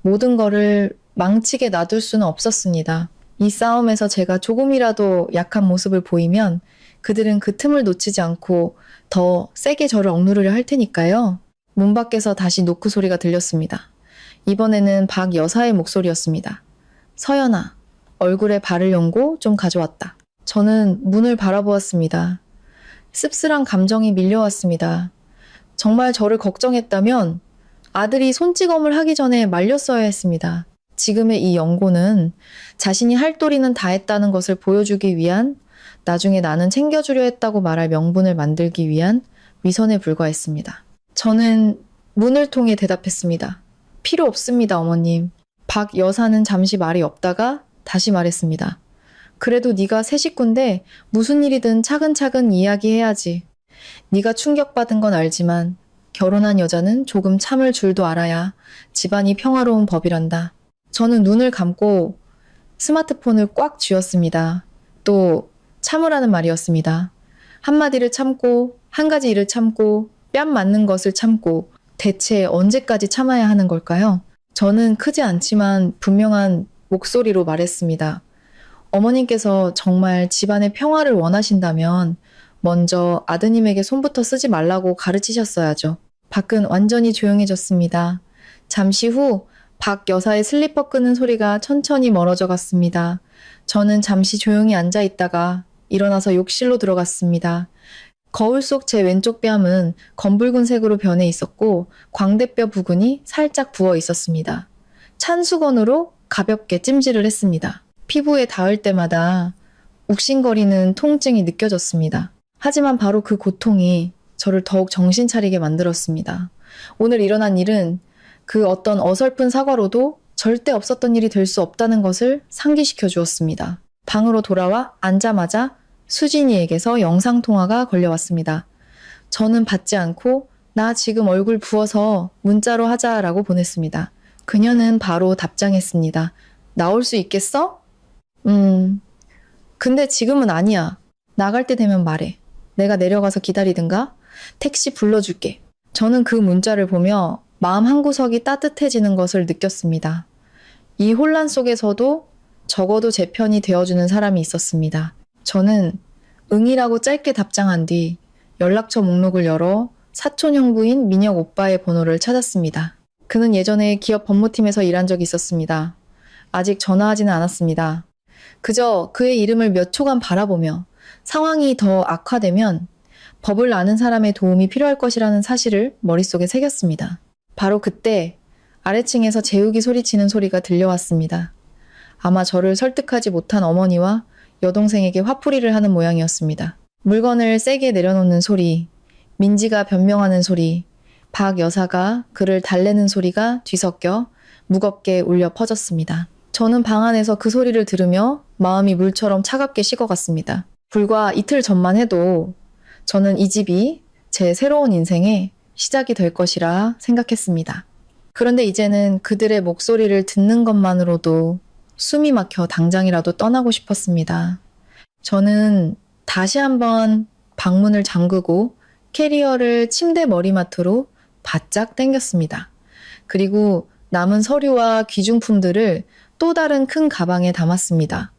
모든 거를 망치게 놔둘 수는 없었습니다. 이 싸움에서 제가 조금이라도 약한 모습을 보이면 그들은 그 틈을 놓치지 않고 더 세게 저를 억누르려 할 테니까요. 문 밖에서 다시 노크 소리가 들렸습니다. 이번에는 박 여사의 목소리였습니다. 서연아, 얼굴에 발을 연고 좀 가져왔다. 저는 문을 바라보았습니다. 씁쓸한 감정이 밀려왔습니다. 정말 저를 걱정했다면 아들이 손찌검을 하기 전에 말렸어야 했습니다. 지금의 이 연고는 자신이 할 도리는 다 했다는 것을 보여주기 위한 나중에 나는 챙겨주려 했다고 말할 명분을 만들기 위한 위선에 불과했습니다. 저는 문을 통해 대답했습니다. 필요 없습니다, 어머님. 박 여사는 잠시 말이 없다가 다시 말했습니다. 그래도 네가 새 식구인데 무슨 일이든 차근차근 이야기해야지. 네가 충격받은 건 알지만 결혼한 여자는 조금 참을 줄도 알아야 집안이 평화로운 법이란다. 저는 눈을 감고 스마트폰을 꽉 쥐었습니다. 또 참으라는 말이었습니다. 한마디를 참고 한 가지 일을 참고 뺨 맞는 것을 참고 대체 언제까지 참아야 하는 걸까요? 저는 크지 않지만 분명한 목소리로 말했습니다. 어머님께서 정말 집안의 평화를 원하신다면 먼저 아드님에게 손부터 쓰지 말라고 가르치셨어야죠. 밖은 완전히 조용해졌습니다. 잠시 후 박 여사의 슬리퍼 끄는 소리가 천천히 멀어져 갔습니다. 저는 잠시 조용히 앉아 있다가 일어나서 욕실로 들어갔습니다. 거울 속 제 왼쪽 뺨은 검붉은 색으로 변해 있었고 광대뼈 부근이 살짝 부어 있었습니다. 찬 수건으로 가볍게 찜질을 했습니다. 피부에 닿을 때마다 욱신거리는 통증이 느껴졌습니다. 하지만 바로 그 고통이 저를 더욱 정신 차리게 만들었습니다. 오늘 일어난 일은 그 어떤 어설픈 사과로도 절대 없었던 일이 될 수 없다는 것을 상기시켜 주었습니다. 방으로 돌아와 앉자마자 수진이에게서 영상통화가 걸려왔습니다. 저는 받지 않고 나 지금 얼굴 부어서 문자로 하자라고 보냈습니다. 그녀는 바로 답장했습니다. 나올 수 있겠어? 근데 지금은 아니야. 나갈 때 되면 말해. 내가 내려가서 기다리든가 택시 불러줄게. 저는 그 문자를 보며 마음 한구석이 따뜻해지는 것을 느꼈습니다. 이 혼란 속에서도 적어도 제 편이 되어주는 사람이 있었습니다. 저는 응이라고 짧게 답장한 뒤 연락처 목록을 열어 사촌 형부인 민혁 오빠의 번호를 찾았습니다. 그는 예전에 기업 법무팀에서 일한 적이 있었습니다. 아직 전화하지는 않았습니다. 그저 그의 이름을 몇 초간 바라보며 상황이 더 악화되면 법을 아는 사람의 도움이 필요할 것이라는 사실을 머릿속에 새겼습니다. 바로 그때 아래층에서 재욱이 소리치는 소리가 들려왔습니다. 아마 저를 설득하지 못한 어머니와 여동생에게 화풀이를 하는 모양이었습니다. 물건을 세게 내려놓는 소리, 민지가 변명하는 소리, 박 여사가 그를 달래는 소리가 뒤섞여 무겁게 울려 퍼졌습니다. 저는 방 안에서 그 소리를 들으며 마음이 물처럼 차갑게 식어갔습니다. 불과 이틀 전만 해도 저는 이 집이 제 새로운 인생의 시작이 될 것이라 생각했습니다. 그런데 이제는 그들의 목소리를 듣는 것만으로도 숨이 막혀 당장이라도 떠나고 싶었습니다. 저는 다시 한번 방문을 잠그고 캐리어를 침대 머리맡으로 바짝 당겼습니다. 그리고 남은 서류와 귀중품들을 또 다른 큰 가방에 담았습니다.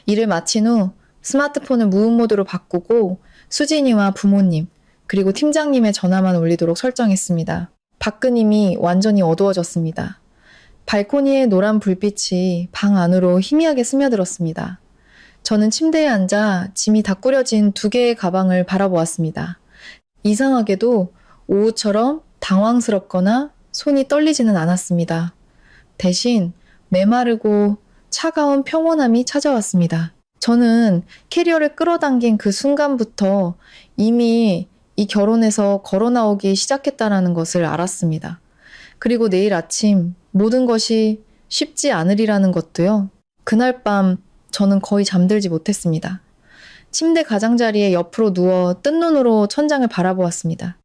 일을 마친 후 스마트폰을 무음 모드로 바꾸고 수진이와 부모님, 그리고 팀장님의 전화만 울리도록 설정했습니다. 밖은 완전히 어두워졌습니다. 발코니의 노란 불빛이 방 안으로 희미하게 스며들었습니다. 저는 침대에 앉아 짐이 다 꾸려진 2개의 가방을 바라보았습니다. 이상하게도 오후처럼 당황스럽거나 손이 떨리지는 않았습니다. 대신 메마르고 차가운 평온함이 찾아왔습니다. 저는 캐리어를 끌어당긴 그 순간부터 이미 이 결혼에서 걸어 나오기 시작했다는 것을 알았습니다. 그리고 내일 아침 모든 것이 쉽지 않으리라는 것도요. 그날 밤 저는 거의 잠들지 못했습니다. 침대 가장자리에 옆으로 누워 뜬 눈으로 천장을 바라보았습니다.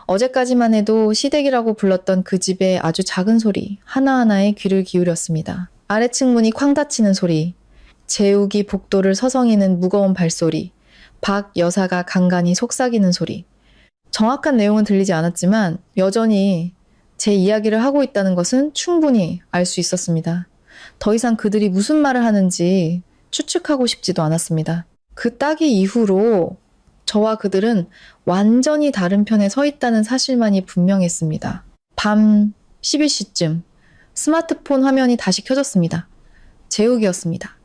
어제까지만 해도 시댁이라고 불렀던 그 집의 아주 작은 소리 하나하나에 귀를 기울였습니다. 아래층 문이 쾅 닫히는 소리, 재욱이 복도를 서성이는 무거운 발소리, 박 여사가 간간히 속삭이는 소리. 정확한 내용은 들리지 않았지만 여전히 제 이야기를 하고 있다는 것은 충분히 알 수 있었습니다. 더 이상 그들이 무슨 말을 하는지 추측하고 싶지도 않았습니다. 그 따기 이후로 저와 그들은 완전히 다른 편에 서 있다는 사실만이 분명했습니다. 밤 11시쯤 스마트폰 화면이 다시 켜졌습니다. 재욱이었습니다.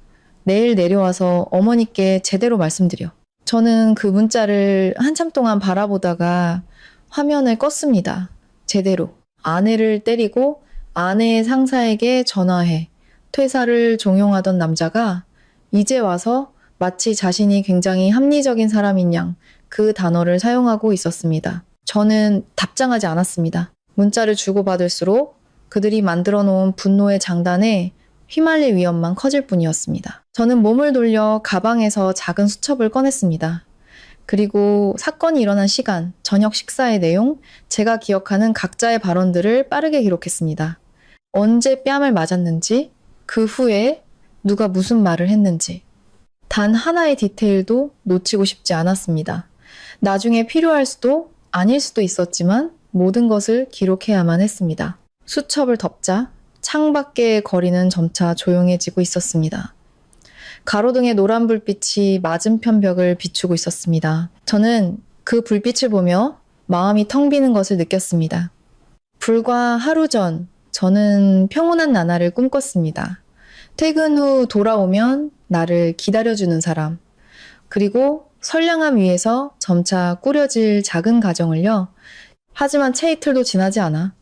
내일 내려와서 어머니께 제대로 말씀드려. 저는 그 문자를 한참 동안 바라보다가 화면을 껐습니다. 제대로. 아내를 때리고 아내의 상사에게 전화해 퇴사를 종용하던 남자가 이제 와서 마치 자신이 굉장히 합리적인 사람인 양 그 단어를 사용하고 있었습니다. 저는 답장하지 않았습니다. 문자를 주고받을수록 그들이 만들어 놓은 분노의 장단에 휘말릴 위험만 커질 뿐이었습니다. 저는 몸을 돌려 가방에서 작은 수첩을 꺼냈습니다. 그리고 사건이 일어난 시간, 저녁 식사의 내용, 제가 기억하는 각자의 발언들을 빠르게 기록했습니다. 언제 뺨을 맞았는지, 그 후에 누가 무슨 말을 했는지. 단 하나의 디테일도 놓치고 싶지 않았습니다. 나중에 필요할 수도 아닐 수도 있었지만 모든 것을 기록해야만 했습니다. 수첩을 덮자 창밖의 거리는 점차 조용해지고 있었습니다. 가로등의 노란 불빛이 맞은편 벽을 비추고 있었습니다. 저는 그 불빛을 보며 마음이 텅 비는 것을 느꼈습니다. 불과 하루 전 저는 평온한 나날을 꿈꿨습니다. 퇴근 후 돌아오면 나를 기다려주는 사람, 그리고 선량함 위에서 점차 꾸려질 작은 가정을요. 하지만 채 이틀도 지나지 않아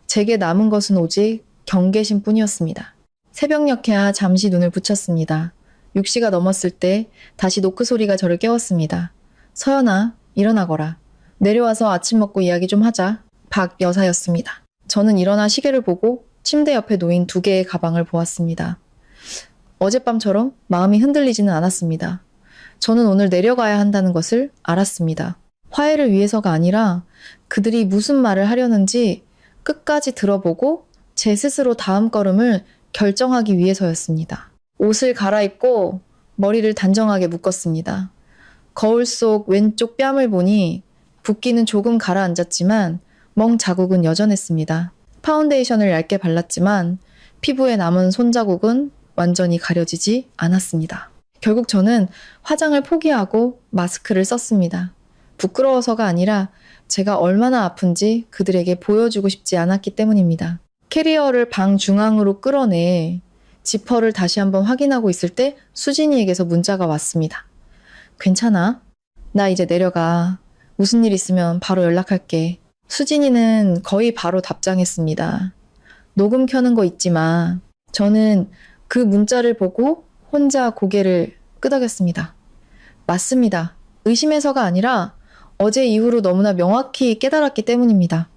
제게 남은 것은 오직 경계심 뿐이었습니다. 새벽녘에야 잠시 눈을 붙였습니다. 6시가 넘었을 때 다시 노크 소리가 저를 깨웠습니다. 서연아, 일어나거라. 내려와서 아침 먹고 이야기 좀 하자. 박 여사였습니다. 저는 일어나 시계를 보고 침대 옆에 놓인 2개의 가방을 보았습니다. 어젯밤처럼 마음이 흔들리지는 않았습니다. 저는 오늘 내려가야 한다는 것을 알았습니다. 화해를 위해서가 아니라 그들이 무슨 말을 하려는지 끝까지 들어보고 제 스스로 다음 걸음을 결정하기 위해서였습니다. 옷을 갈아입고 머리를 단정하게 묶었습니다. 거울 속 왼쪽 뺨을 보니 붓기는 조금 가라앉았지만 멍 자국은 여전했습니다. 파운데이션을 얇게 발랐지만 피부에 남은 손자국은 완전히 가려지지 않았습니다. 결국 저는 화장을 포기하고 마스크를 썼습니다. 부끄러워서가 아니라 제가 얼마나 아픈지 그들에게 보여주고 싶지 않았기 때문입니다. 캐리어를 방 중앙으로 끌어내 지퍼를 다시 한번 확인하고 있을 때 수진이에게서 문자가 왔습니다. 괜찮아? 나 이제 내려가. 무슨 일 있으면 바로 연락할게. 수진이는 거의 바로 답장했습니다. 녹음 켜는 거 잊지 마. 저는 그 문자를 보고 혼자 고개를 끄덕였습니다. 맞습니다. 의심해서가 아니라 어제 이후로 너무나 명확히 깨달았기 때문입니다.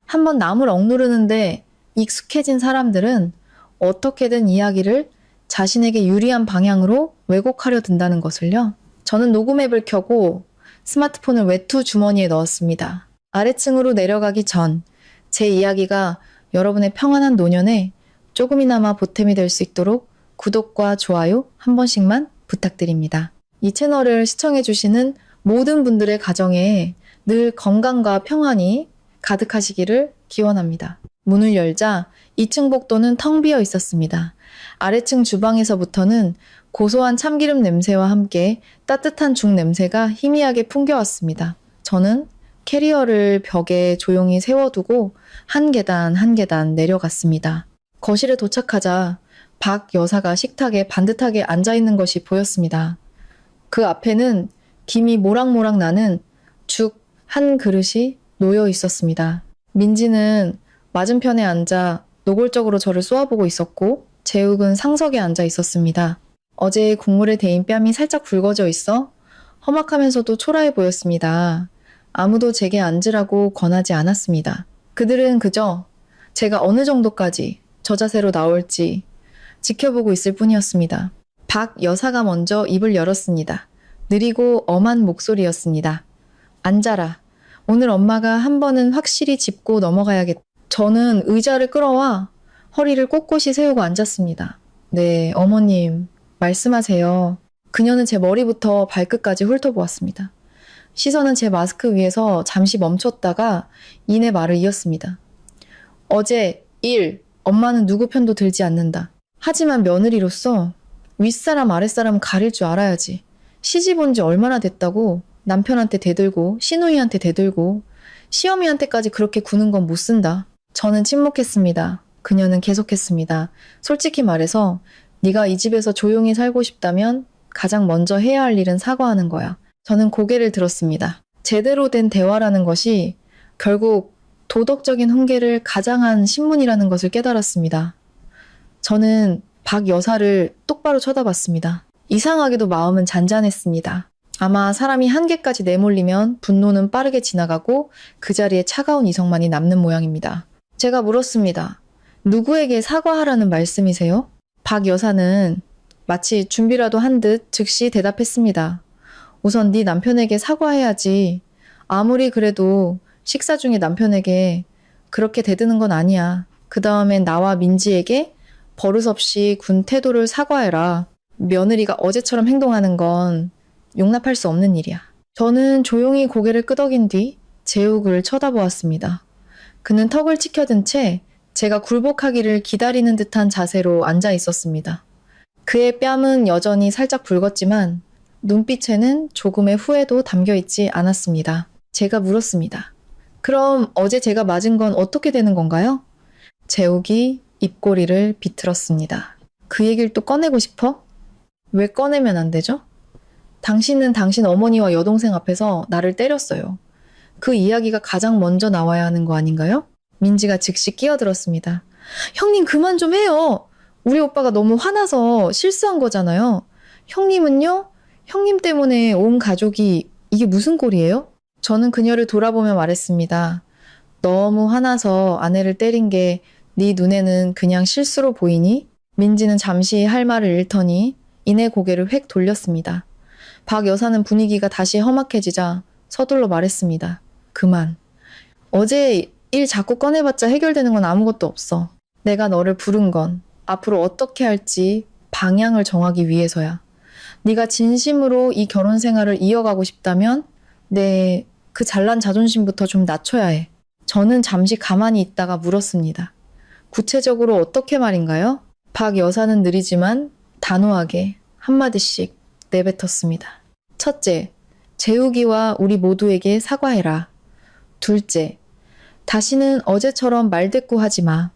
한번 남을 억누르는데 익숙해진 사람들은 어떻게든 이야기를 자신에게 유리한 방향으로 왜곡하려 든다는 것을요. 저는 녹음 앱을 켜고 스마트폰을 외투 주머니에 넣었습니다. 아래층으로 내려가기 전 제 이야기가 여러분의 평안한 노년에 조금이나마 보탬이 될 수 있도록 구독과 좋아요 한 번씩만 부탁드립니다. 이 채널을 시청해주시는 모든 분들의 가정에 늘 건강과 평안이 가득하시기를 기원합니다. 문을 열자 2층 복도는 텅 비어 있었습니다. 아래층 주방에서부터는 고소한 참기름 냄새와 함께 따뜻한 죽 냄새가 희미하게 풍겨왔습니다. 저는 캐리어를 벽에 조용히 세워두고 한 계단 한 계단 내려갔습니다. 거실에 도착하자 박 여사가 식탁에 반듯하게 앉아있는 것이 보였습니다. 그 앞에는 김이 모락모락 나는 죽 한 그릇이 놓여 있었습니다. 민지는 맞은편에 앉아 노골적으로 저를 쏘아보고 있었고 재욱은 상석에 앉아 있었습니다. 어제 국물에 데인 뺨이 살짝 붉어져 있어 험악하면서도 초라해 보였습니다. 아무도 제게 앉으라고 권하지 않았습니다. 그들은 그저 제가 어느 정도까지 저 자세로 나올지 지켜보고 있을 뿐이었습니다. 박 여사가 먼저 입을 열었습니다. 느리고 엄한 목소리였습니다. 앉아라. 오늘 엄마가 한 번은 확실히 짚고 넘어가야겠다. 저는 의자를 끌어와 허리를 꼿꼿이 세우고 앉았습니다. 네, 어머님, 말씀하세요. 그녀는 제 머리부터 발끝까지 훑어보았습니다. 시선은 제 마스크 위에서 잠시 멈췄다가 이내 말을 이었습니다. 어제 일, 엄마는 누구 편도 들지 않는다. 하지만 며느리로서 윗사람 아랫사람 가릴 줄 알아야지. 시집 온 지 얼마나 됐다고 남편한테 대들고 시누이한테 대들고 시어미한테까지 그렇게 구는 건 못 쓴다. 저는 침묵했습니다. 그녀는 계속했습니다. 솔직히 말해서 네가 이 집에서 조용히 살고 싶다면 가장 먼저 해야 할 일은 사과하는 거야. 저는 고개를 들었습니다. 제대로 된 대화라는 것이 결국 도덕적인 훈계를 가장한 신문이라는 것을 깨달았습니다. 저는 박 여사를 똑바로 쳐다봤습니다. 이상하게도 마음은 잔잔했습니다. 아마 사람이 한계까지 내몰리면 분노는 빠르게 지나가고 그 자리에 차가운 이성만이 남는 모양입니다. 제가 물었습니다. 누구에게 사과하라는 말씀이세요? 박 여사는 마치 준비라도 한 듯 즉시 대답했습니다. 우선 네 남편에게 사과해야지. 아무리 그래도 식사 중에 남편에게 그렇게 대드는 건 아니야. 그 다음엔 나와 민지에게 버릇없이 군 태도를 사과해라. 며느리가 어제처럼 행동하는 건 용납할 수 없는 일이야. 저는 조용히 고개를 끄덕인 뒤 재욱을 쳐다보았습니다. 그는 턱을 치켜든 채 제가 굴복하기를 기다리는 듯한 자세로 앉아 있었습니다. 그의 뺨은 여전히 살짝 붉었지만 눈빛에는 조금의 후회도 담겨 있지 않았습니다. 제가 물었습니다. 그럼 어제 제가 맞은 건 어떻게 되는 건가요? 재욱이 입꼬리를 비틀었습니다. 그 얘기를 또 꺼내고 싶어? 왜 꺼내면 안 되죠? 당신은 당신 어머니와 여동생 앞에서 나를 때렸어요. 그 이야기가 가장 먼저 나와야 하는 거 아닌가요? 민지가 즉시 끼어들었습니다. 형님 그만 좀 해요. 우리 오빠가 너무 화나서 실수한 거잖아요. 형님은요? 형님 때문에 온 가족이 이게 무슨 꼴이에요? 저는 그녀를 돌아보며 말했습니다. 너무 화나서 아내를 때린 게 네 눈에는 그냥 실수로 보이니? 민지는 잠시 할 말을 잃더니 이내 고개를 획 돌렸습니다. 박 여사는 분위기가 다시 험악해지자 서둘러 말했습니다. 그만. 어제 일 자꾸 꺼내봤자 해결되는 건 아무것도 없어. 내가 너를 부른 건 앞으로 어떻게 할지 방향을 정하기 위해서야. 네가 진심으로 이 결혼 생활을 이어가고 싶다면 내 그 잘난 자존심부터 좀 낮춰야 해. 저는 잠시 가만히 있다가 물었습니다. 구체적으로 어떻게 말인가요? 박 여사는 느리지만 단호하게 한마디씩 내뱉었습니다. 첫째, 재욱이와 우리 모두에게 사과해라. 둘째, 다시는 어제처럼 말대꾸하지 마.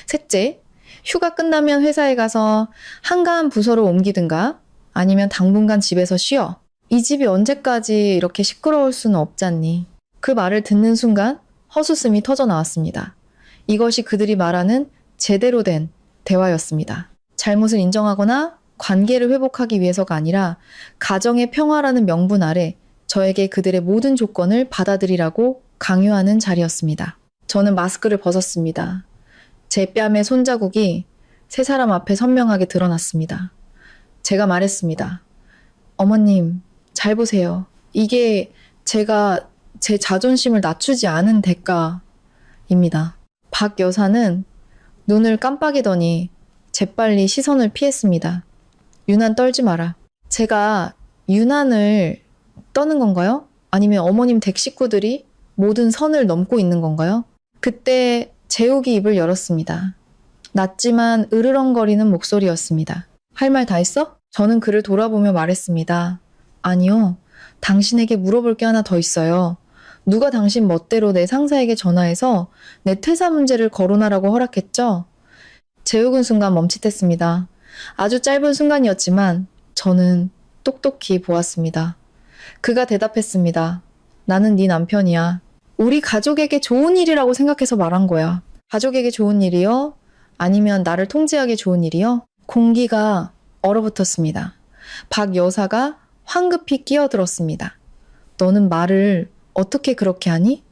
셋째, 휴가 끝나면 회사에 가서 한가한 부서로 옮기든가 아니면 당분간 집에서 쉬어. 이 집이 언제까지 이렇게 시끄러울 수는 없잖니. 그 말을 듣는 순간 헛웃음이 터져 나왔습니다. 이것이 그들이 말하는 제대로 된 대화였습니다. 잘못을 인정하거나 관계를 회복하기 위해서가 아니라 가정의 평화라는 명분 아래 저에게 그들의 모든 조건을 받아들이라고 강요하는 자리였습니다. 저는 마스크를 벗었습니다. 제 뺨에 손자국이 세 사람 앞에 선명하게 드러났습니다. 제가 말했습니다. 어머님, 잘 보세요. 이게 제가 제 자존심을 낮추지 않은 대가입니다. 박 여사는 눈을 깜빡이더니 재빨리 시선을 피했습니다. 유난 떨지 마라. 제가 유난을 떠는 건가요? 아니면 어머님 댁 식구들이 모든 선을 넘고 있는 건가요? 그때 재욱이 입을 열었습니다. 낮지만 으르렁거리는 목소리였습니다. 할 말 다 했어? 저는 그를 돌아보며 말했습니다. 아니요. 당신에게 물어볼 게 하나 더 있어요. 누가 당신 멋대로 내 상사에게 전화해서 내 퇴사 문제를 거론하라고 허락했죠? 재욱은 순간 멈칫했습니다. 아주 짧은 순간이었지만 저는 똑똑히 보았습니다. 그가 대답했습니다. 나는 네 남편이야. 우리 가족에게 좋은 일이라고 생각해서 말한 거야. 가족에게 좋은 일이요? 아니면 나를 통제하기 좋은 일이요? 공기가 얼어붙었습니다. 박 여사가 황급히 끼어들었습니다. 너는 말을 어떻게 그렇게 하니?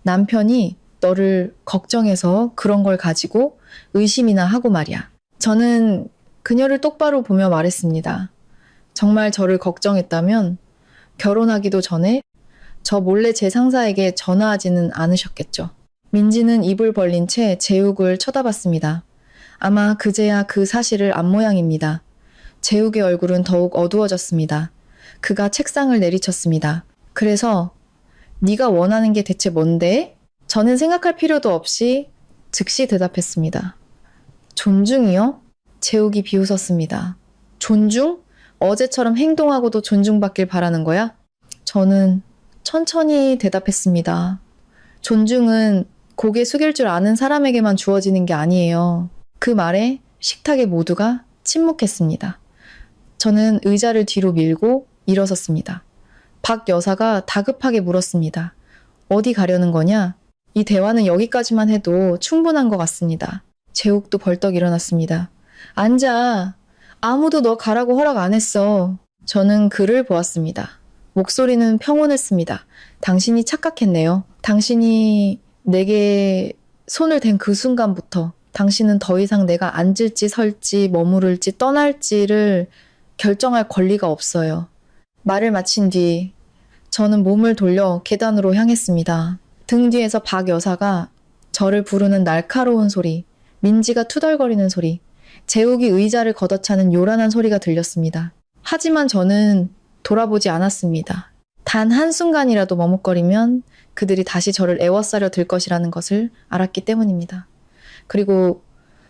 남편이 너를 걱정해서 그런 걸 가지고 의심이나 하고 말이야. 저는 그녀를 똑바로 보며 말했습니다. 정말 저를 걱정했다면 결혼하기도 전에 저 몰래 제 상사에게 전화하지는 않으셨겠죠. 민지는 입을 벌린 채 재욱을 쳐다봤습니다. 아마 그제야 그 사실을 안 모양입니다. 재욱의 얼굴은 더욱 어두워졌습니다. 그가 책상을 내리쳤습니다. 그래서 네가 원하는 게 대체 뭔데? 저는 생각할 필요도 없이 즉시 대답했습니다. 존중이요? 재욱이 비웃었습니다. 존중? 어제처럼 행동하고도 존중받길 바라는 거야? 저는 천천히 대답했습니다. 존중은 고개 숙일 줄 아는 사람에게만 주어지는 게 아니에요. 그 말에 식탁의 모두가 침묵했습니다. 저는 의자를 뒤로 밀고 일어섰습니다. 박 여사가 다급하게 물었습니다. 어디 가려는 거냐? 이 대화는 여기까지만 해도 충분한 것 같습니다. 재욱도 벌떡 일어났습니다. 앉아. 아무도 너 가라고 허락 안 했어. 저는 그를 보았습니다. 목소리는 평온했습니다. 당신이 착각했네요. 당신이 내게 손을 댄 그 순간부터 당신은 더 이상 내가 앉을지 설지 머무를지 떠날지를 결정할 권리가 없어요. 말을 마친 뒤 저는 몸을 돌려 계단으로 향했습니다. 등 뒤에서 박 여사가 저를 부르는 날카로운 소리, 민지가 투덜거리는 소리, 재욱이 의자를 걷어차는 요란한 소리가 들렸습니다. 하지만 저는 돌아보지 않았습니다. 단 한순간이라도 머뭇거리면 그들이 다시 저를 에워싸려 들 것이라는 것을 알았기 때문입니다. 그리고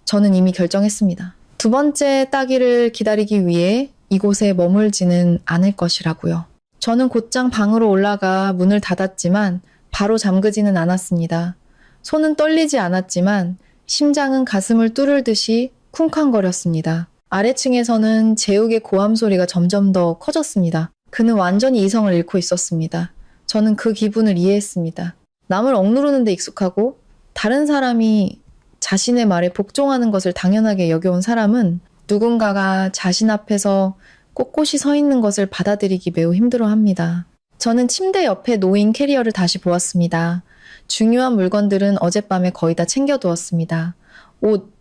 저는 이미 결정했습니다. 두 번째 따기를 기다리기 위해 이곳에 머물지는 않을 것이라고요. 저는 곧장 방으로 올라가 문을 닫았지만 바로 잠그지는 않았습니다. 손은 떨리지 않았지만 심장은 가슴을 뚫을 듯이 쿵쾅거렸습니다. 아래층에서는 재욱의 고함 소리가 점점 더 커졌습니다. 그는 완전히 이성을 잃고 있었습니다. 저는 그 기분을 이해했습니다. 남을 억누르는 데 익숙하고 다른 사람이 자신의 말에 복종하는 것을 당연하게 여겨온 사람은 누군가가 자신 앞에서 꼿꼿이 서 있는 것을 받아들이기 매우 힘들어합니다. 저는 침대 옆에 놓인 캐리어를 다시 보았습니다. 중요한 물건들은 어젯밤에 거의 다 챙겨두었습니다. 옷,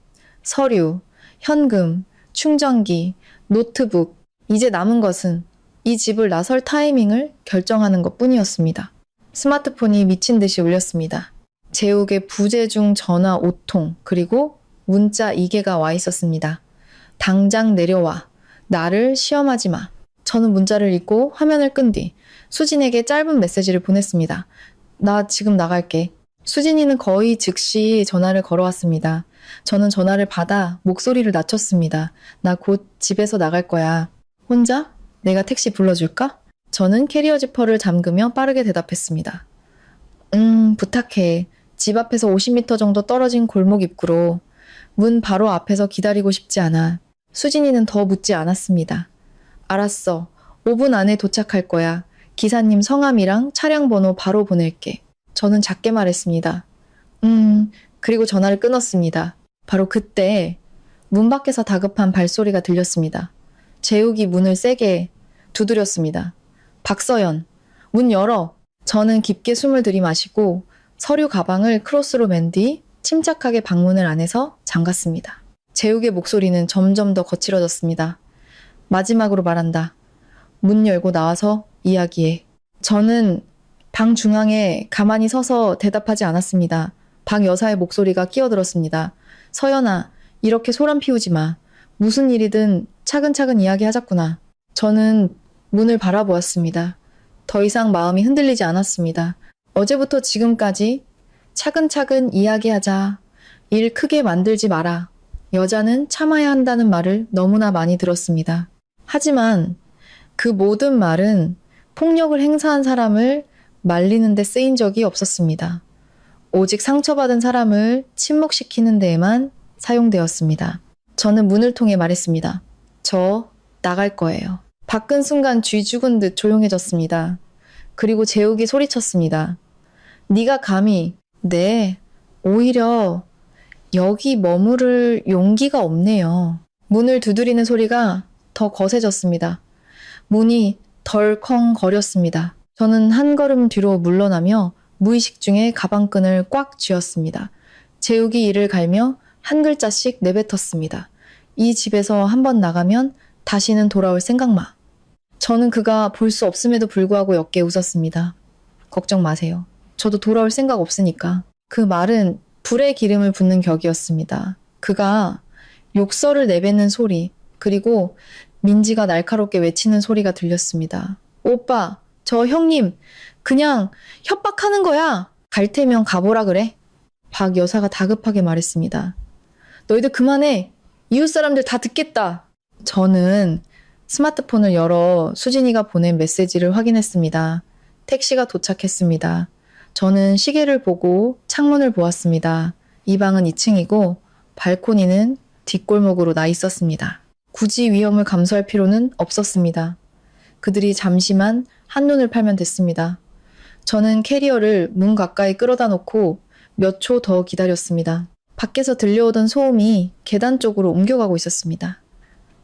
서류, 현금, 충전기, 노트북. 이제 남은 것은 이 집을 나설 타이밍을 결정하는 것뿐이었습니다. 스마트폰이 미친 듯이 울렸습니다. 재욱의 부재중 전화 5통 그리고 문자 2개가 와 있었습니다. 당장 내려와. 나를 시험하지 마. 저는 문자를 읽고 화면을 끈 뒤 수진에게 짧은 메시지를 보냈습니다. 나 지금 나갈게. 수진이는 거의 즉시 전화를 걸어왔습니다. 저는 전화를 받아 목소리를 낮췄습니다. 나 곧 집에서 나갈 거야. 혼자? 내가 택시 불러줄까? 저는 캐리어 지퍼를 잠그며 빠르게 대답했습니다. 부탁해. 집 앞에서 50m 정도 떨어진 골목 입구로. 문 바로 앞에서 기다리고 싶지 않아. 수진이는 더 묻지 않았습니다. 알았어. 5분 안에 도착할 거야. 기사님 성함이랑 차량 번호 바로 보낼게. 저는 작게 말했습니다. 그리고 전화를 끊었습니다. 바로 그때 문 밖에서 다급한 발소리가 들렸습니다. 재욱이 문을 세게 두드렸습니다. 박서연, 문 열어. 저는 깊게 숨을 들이마시고 서류 가방을 크로스로 맨 뒤 침착하게 방문을 안에서 잠갔습니다. 재욱의 목소리는 점점 더 거칠어졌습니다. 마지막으로 말한다. 문 열고 나와서 이야기해. 저는 방 중앙에 가만히 서서 대답하지 않았습니다. 박 여사의 목소리가 끼어들었습니다. 서연아, 이렇게 소란 피우지 마. 무슨 일이든 차근차근 이야기하자꾸나. 저는 문을 바라보았습니다. 더 이상 마음이 흔들리지 않았습니다. 어제부터 지금까지 차근차근 이야기하자. 일 크게 만들지 마라. 여자는 참아야 한다는 말을 너무나 많이 들었습니다. 하지만 그 모든 말은 폭력을 행사한 사람을 말리는 데 쓰인 적이 없었습니다. 오직 상처받은 사람을 침묵시키는 데에만 사용되었습니다. 저는 문을 통해 말했습니다. 저 나갈 거예요. 밖은 순간 쥐 죽은 듯 조용해졌습니다. 그리고 재욱이 소리쳤습니다. 네가 감히. 네, 오히려 여기 머무를 용기가 없네요. 문을 두드리는 소리가 더 거세졌습니다. 문이 덜컹거렸습니다. 저는 한 걸음 뒤로 물러나며 무의식 중에 가방끈을 꽉 쥐었습니다. 재욱이 이를 갈며 한 글자씩 내뱉었습니다. 이 집에서 한번 나가면 다시는 돌아올 생각 마. 저는 그가 볼 수 없음에도 불구하고 옅게 웃었습니다. 걱정 마세요. 저도 돌아올 생각 없으니까. 그 말은 불에 기름을 붓는 격이었습니다. 그가 욕설을 내뱉는 소리, 그리고 민지가 날카롭게 외치는 소리가 들렸습니다. 오빠, 저 형님, 그냥 협박하는 거야. 갈 테면 가보라 그래. 박 여사가 다급하게 말했습니다. 너희들 그만해. 이웃 사람들 다 듣겠다. 저는 스마트폰을 열어 수진이가 보낸 메시지를 확인했습니다. 택시가 도착했습니다. 저는 시계를 보고 창문을 보았습니다. 이 방은 2층이고 발코니는 뒷골목으로 나 있었습니다. 굳이 위험을 감수할 필요는 없었습니다. 그들이 잠시만 한눈을 팔면 됐습니다. 저는 캐리어를 문 가까이 끌어다 놓고 몇 초 더 기다렸습니다. 밖에서 들려오던 소음이 계단 쪽으로 옮겨가고 있었습니다.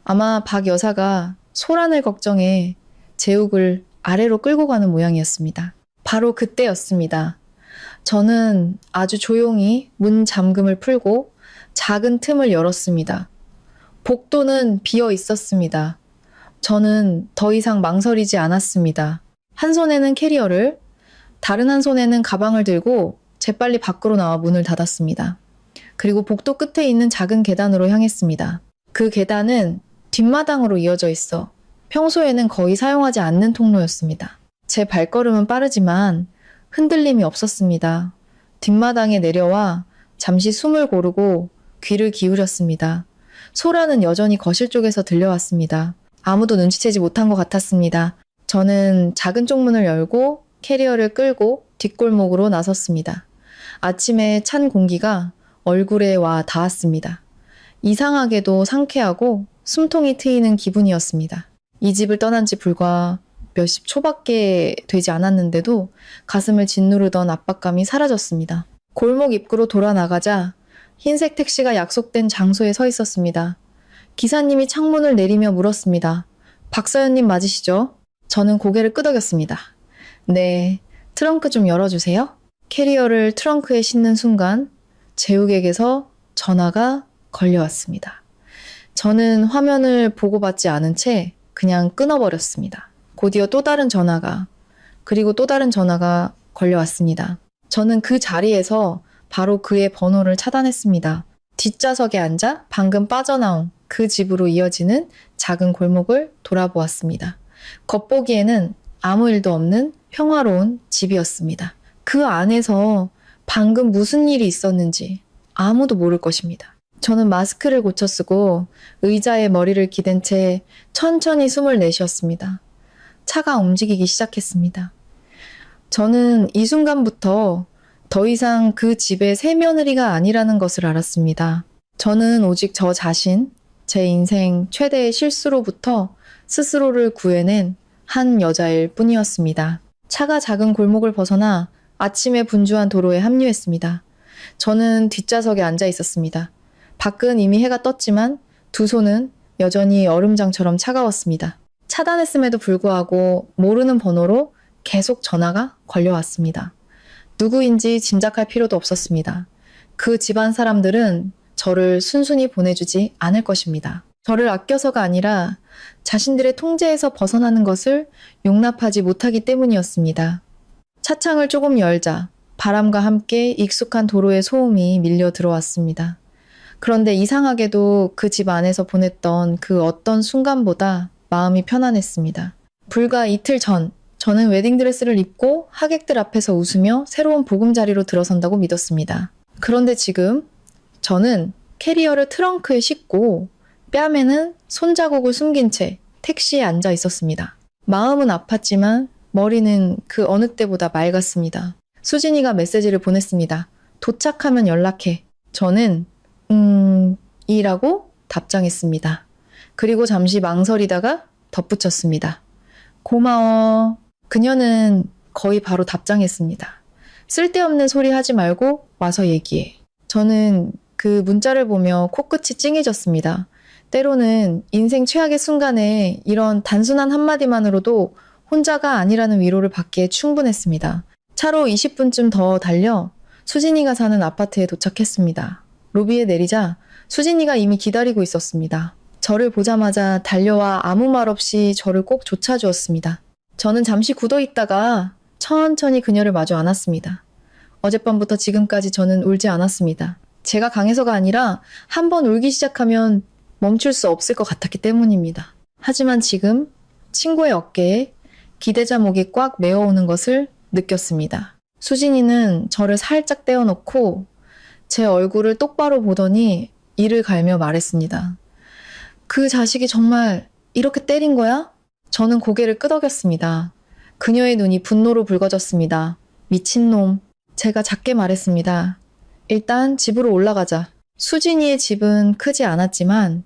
아마 박 여사가 소란을 걱정해 제욱을 아래로 끌고 가는 모양이었습니다. 바로 그때였습니다. 저는 아주 조용히 문 잠금을 풀고 작은 틈을 열었습니다. 복도는 비어 있었습니다. 저는 더 이상 망설이지 않았습니다. 한 손에는 캐리어를, 다른 한 손에는 가방을 들고 재빨리 밖으로 나와 문을 닫았습니다. 그리고 복도 끝에 있는 작은 계단으로 향했습니다. 그 계단은 뒷마당으로 이어져 있어 평소에는 거의 사용하지 않는 통로였습니다. 제 발걸음은 빠르지만 흔들림이 없었습니다. 뒷마당에 내려와 잠시 숨을 고르고 귀를 기울였습니다. 소라는 여전히 거실 쪽에서 들려왔습니다. 아무도 눈치채지 못한 것 같았습니다. 저는 작은 쪽문을 열고 캐리어를 끌고 뒷골목으로 나섰습니다. 아침에 찬 공기가 얼굴에 와 닿았습니다. 이상하게도 상쾌하고 숨통이 트이는 기분이었습니다. 이 집을 떠난 지 불과 몇십 초밖에 되지 않았는데도 가슴을 짓누르던 압박감이 사라졌습니다. 골목 입구로 돌아 나가자 흰색 택시가 약속된 장소에 서 있었습니다. 기사님이 창문을 내리며 물었습니다. 박서연님 맞으시죠? 저는 고개를 끄덕였습니다. 네, 트렁크 좀 열어주세요. 캐리어를 트렁크에 싣는 순간 재욱에게서 전화가 걸려왔습니다. 저는 화면을 보고받지 않은 채 그냥 끊어버렸습니다. 곧이어 또 다른 전화가, 그리고 또 다른 전화가 걸려왔습니다. 저는 그 자리에서 바로 그의 번호를 차단했습니다. 뒷좌석에 앉아 방금 빠져나온 그 집으로 이어지는 작은 골목을 돌아보았습니다. 겉보기에는 아무 일도 없는 평화로운 집이었습니다. 그 안에서 방금 무슨 일이 있었는지 아무도 모를 것입니다. 저는 마스크를 고쳐 쓰고 의자에 머리를 기댄 채 천천히 숨을 내쉬었습니다. 차가 움직이기 시작했습니다. 저는 이 순간부터 더 이상 그 집의 새며느리가 아니라는 것을 알았습니다. 저는 오직 저 자신, 제 인생 최대의 실수로부터 스스로를 구해낸 한 여자일 뿐이었습니다. 차가 작은 골목을 벗어나 아침에 분주한 도로에 합류했습니다. 저는 뒷좌석에 앉아 있었습니다. 밖은 이미 해가 떴지만 두 손은 여전히 얼음장처럼 차가웠습니다. 차단했음에도 불구하고 모르는 번호로 계속 전화가 걸려왔습니다. 누구인지 짐작할 필요도 없었습니다. 그 집안 사람들은 저를 순순히 보내주지 않을 것입니다. 저를 아껴서가 아니라 자신들의 통제에서 벗어나는 것을 용납하지 못하기 때문이었습니다. 차창을 조금 열자 바람과 함께 익숙한 도로의 소음이 밀려 들어왔습니다. 그런데 이상하게도 그 집 안에서 보냈던 그 어떤 순간보다 마음이 편안했습니다. 불과 이틀 전, 저는 웨딩드레스를 입고 하객들 앞에서 웃으며 새로운 보금자리로 들어선다고 믿었습니다. 그런데 지금 저는 캐리어를 트렁크에 싣고 뺨에는 손자국을 숨긴 채 택시에 앉아 있었습니다. 마음은 아팠지만 머리는 그 어느 때보다 맑았습니다. 수진이가 메시지를 보냈습니다. 도착하면 연락해. 저는 이라고 답장했습니다. 그리고 잠시 망설이다가 덧붙였습니다. 고마워. 그녀는 거의 바로 답장했습니다. 쓸데없는 소리 하지 말고 와서 얘기해. 저는 그 문자를 보며 코끝이 찡해졌습니다. 때로는 인생 최악의 순간에 이런 단순한 한마디만으로도 혼자가 아니라는 위로를 받기에 충분했습니다. 차로 20분쯤 더 달려 수진이가 사는 아파트에 도착했습니다. 로비에 내리자 수진이가 이미 기다리고 있었습니다. 저를 보자마자 달려와 아무 말 없이 저를 꼭 쫓아주었습니다. 저는 잠시 굳어 있다가 천천히 그녀를 마주 안았습니다. 어젯밤부터 지금까지 저는 울지 않았습니다. 제가 강해서가 아니라 한번 울기 시작하면 멈출 수 없을 것 같았기 때문입니다. 하지만 지금 친구의 어깨에 기대자목이 꽉 메어오는 것을 느꼈습니다. 수진이는 저를 살짝 떼어놓고 제 얼굴을 똑바로 보더니 이를 갈며 말했습니다. 그 자식이 정말 이렇게 때린 거야? 저는 고개를 끄덕였습니다. 그녀의 눈이 분노로 붉어졌습니다. 미친놈. 제가 작게 말했습니다. 일단 집으로 올라가자. 수진이의 집은 크지 않았지만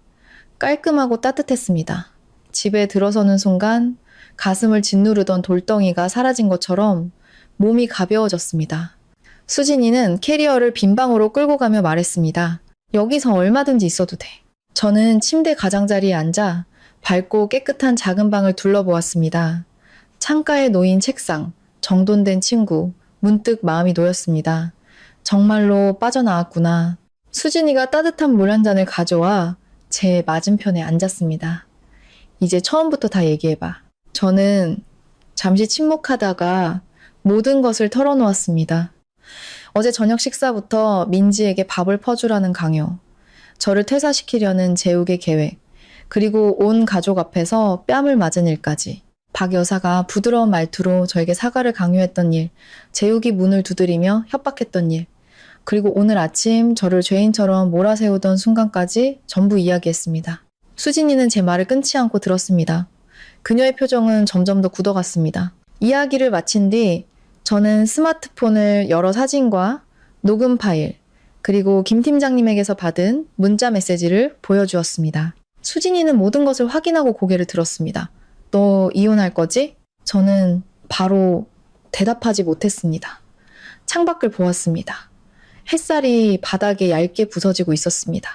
깔끔하고 따뜻했습니다. 집에 들어서는 순간 가슴을 짓누르던 돌덩이가 사라진 것처럼 몸이 가벼워졌습니다. 수진이는 캐리어를 빈방으로 끌고 가며 말했습니다. 여기서 얼마든지 있어도 돼. 저는 침대 가장자리에 앉아 밝고 깨끗한 작은 방을 둘러보았습니다. 창가에 놓인 책상, 정돈된 친구, 문득 마음이 놓였습니다. 정말로 빠져나왔구나. 수진이가 따뜻한 물 한 잔을 가져와 제 맞은편에 앉았습니다. 이제 처음부터 다 얘기해봐. 저는 잠시 침묵하다가 모든 것을 털어놓았습니다. 어제 저녁 식사부터 민지에게 밥을 퍼주라는 강요, 저를 퇴사시키려는 재욱의 계획, 그리고 온 가족 앞에서 뺨을 맞은 일까지. 박 여사가 부드러운 말투로 저에게 사과를 강요했던 일, 재욱이 문을 두드리며 협박했던 일, 그리고 오늘 아침 저를 죄인처럼 몰아세우던 순간까지 전부 이야기했습니다. 수진이는 제 말을 끊지 않고 들었습니다. 그녀의 표정은 점점 더 굳어갔습니다. 이야기를 마친 뒤 저는 스마트폰을 여러 사진과 녹음 파일, 그리고 김 팀장님에게서 받은 문자 메시지를 보여주었습니다. 수진이는 모든 것을 확인하고 고개를 들었습니다. 너 이혼할 거지? 저는 바로 대답하지 못했습니다. 창밖을 보았습니다. 햇살이 바닥에 얇게 부서지고 있었습니다.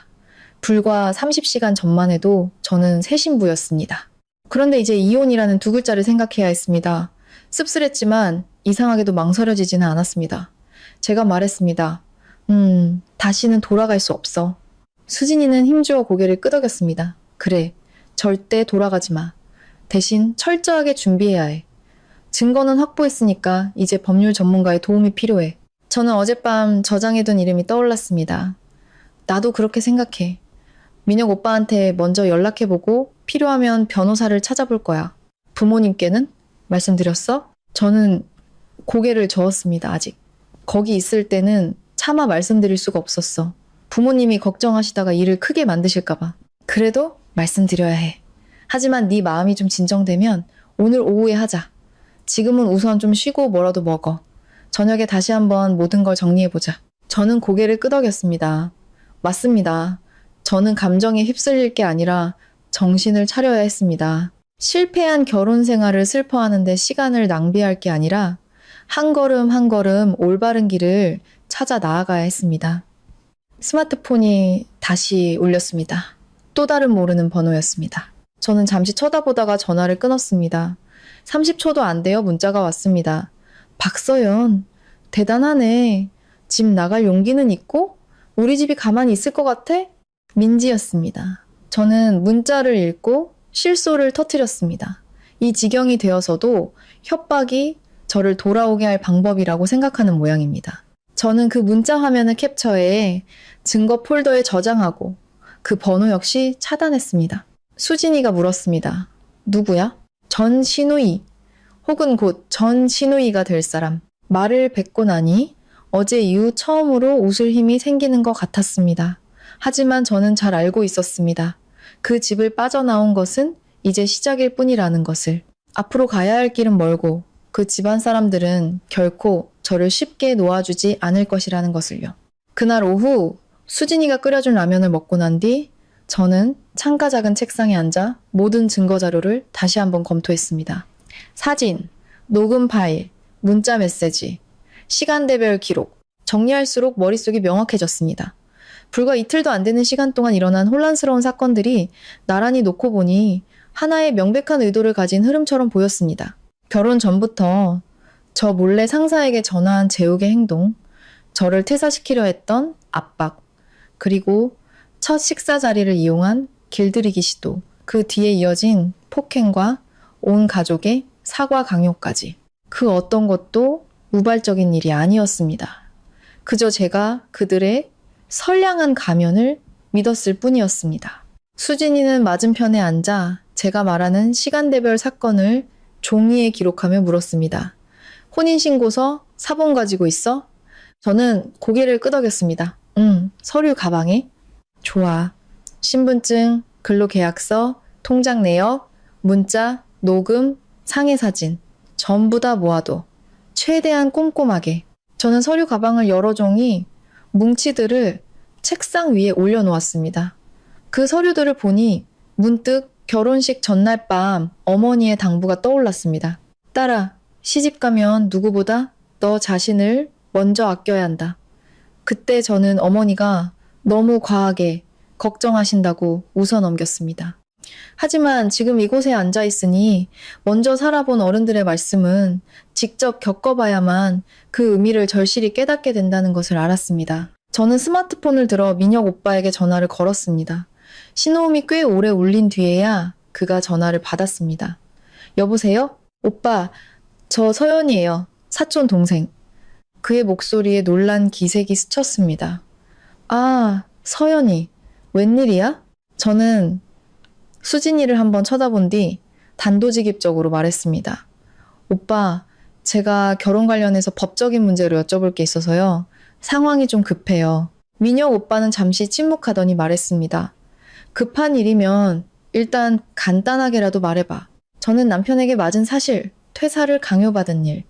불과 30시간 전만 해도 저는 새 신부였습니다. 그런데 이제 이혼이라는 두 글자를 생각해야 했습니다. 씁쓸했지만 이상하게도 망설여지지는 않았습니다. 제가 말했습니다. 다시는 돌아갈 수 없어. 수진이는 힘주어 고개를 끄덕였습니다. 그래, 절대 돌아가지 마. 대신 철저하게 준비해야 해. 증거는 확보했으니까 이제 법률 전문가의 도움이 필요해. 저는 어젯밤 저장해둔 이름이 떠올랐습니다. 나도 그렇게 생각해. 민혁 오빠한테 먼저 연락해보고 필요하면 변호사를 찾아볼 거야. 부모님께는? 말씀드렸어? 저는 고개를 저었습니다, 아직. 거기 있을 때는 차마 말씀드릴 수가 없었어. 부모님이 걱정하시다가 일을 크게 만드실까봐. 그래도 말씀드려야 해. 하지만 네 마음이 좀 진정되면 오늘 오후에 하자. 지금은 우선 좀 쉬고 뭐라도 먹어. 저녁에 다시 한번 모든 걸 정리해보자. 저는 고개를 끄덕였습니다. 맞습니다. 저는 감정에 휩쓸릴 게 아니라 정신을 차려야 했습니다. 실패한 결혼 생활을 슬퍼하는데 시간을 낭비할 게 아니라 한 걸음 한 걸음 올바른 길을 찾아 나아가야 했습니다. 스마트폰이 다시 울렸습니다. 또 다른 모르는 번호였습니다. 저는 잠시 쳐다보다가 전화를 끊었습니다. 30초도 안 돼요. 문자가 왔습니다. 박서연, 대단하네. 집 나갈 용기는 있고? 우리 집이 가만히 있을 것 같아? 민지였습니다. 저는 문자를 읽고 실소를 터뜨렸습니다. 이 지경이 되어서도 협박이 저를 돌아오게 할 방법이라고 생각하는 모양입니다. 저는 그 문자 화면을 캡처해 증거 폴더에 저장하고 그 번호 역시 차단했습니다. 수진이가 물었습니다. 누구야? 전 신우이 혹은 곧 전 신우이가 될 사람. 말을 뱉고 나니 어제 이후 처음으로 웃을 힘이 생기는 것 같았습니다. 하지만 저는 잘 알고 있었습니다. 그 집을 빠져나온 것은 이제 시작일 뿐이라는 것을. 앞으로 가야 할 길은 멀고 그 집안 사람들은 결코 저를 쉽게 놓아주지 않을 것이라는 것을요. 그날 오후 수진이가 끓여준 라면을 먹고 난 뒤 저는 창가 작은 책상에 앉아 모든 증거 자료를 다시 한번 검토했습니다. 사진, 녹음 파일, 문자 메시지, 시간대별 기록. 정리할수록 머릿속이 명확해졌습니다. 불과 이틀도 안 되는 시간 동안 일어난 혼란스러운 사건들이 나란히 놓고 보니 하나의 명백한 의도를 가진 흐름처럼 보였습니다. 결혼 전부터 저 몰래 상사에게 전화한 재욱의 행동, 저를 퇴사시키려 했던 압박, 그리고 첫 식사 자리를 이용한 길들이기 시도, 그 뒤에 이어진 폭행과 온 가족의 사과 강요까지. 그 어떤 것도 우발적인 일이 아니었습니다. 그저 제가 그들의 선량한 가면을 믿었을 뿐이었습니다. 수진이는 맞은편에 앉아 제가 말하는 시간대별 사건을 종이에 기록하며 물었습니다. 혼인신고서 사본 가지고 있어? 저는 고개를 끄덕였습니다. 서류 가방에? 좋아. 신분증, 근로계약서, 통장 내역, 문자, 녹음, 상해사진. 전부 다 모아둬. 최대한 꼼꼼하게. 저는 서류 가방을 여러 종이 뭉치들을 책상 위에 올려놓았습니다. 그 서류들을 보니 문득 결혼식 전날 밤 어머니의 당부가 떠올랐습니다. 딸아, 시집가면 누구보다 너 자신을 먼저 아껴야 한다. 그때 저는 어머니가 너무 과하게 걱정하신다고 웃어넘겼습니다. 하지만 지금 이곳에 앉아 있으니 먼저 살아본 어른들의 말씀은 직접 겪어봐야만 그 의미를 절실히 깨닫게 된다는 것을 알았습니다. 저는 스마트폰을 들어 민혁 오빠에게 전화를 걸었습니다. 신호음이 꽤 오래 울린 뒤에야 그가 전화를 받았습니다. 여보세요? 오빠, 저 서연이에요. 사촌 동생. 그의 목소리에 놀란 기색이 스쳤습니다. 아, 서연이. 웬일이야? 저는 수진이를 한번 쳐다본 뒤 단도직입적으로 말했습니다. 오빠, 제가 결혼 관련해서 법적인 문제로 여쭤볼 게 있어서요. 상황이 좀 급해요. 민혁 오빠는 잠시 침묵하더니 말했습니다. 급한 일이면 일단 간단하게라도 말해봐. 저는 남편에게 맞은 사실, 퇴사를 강요받은 일,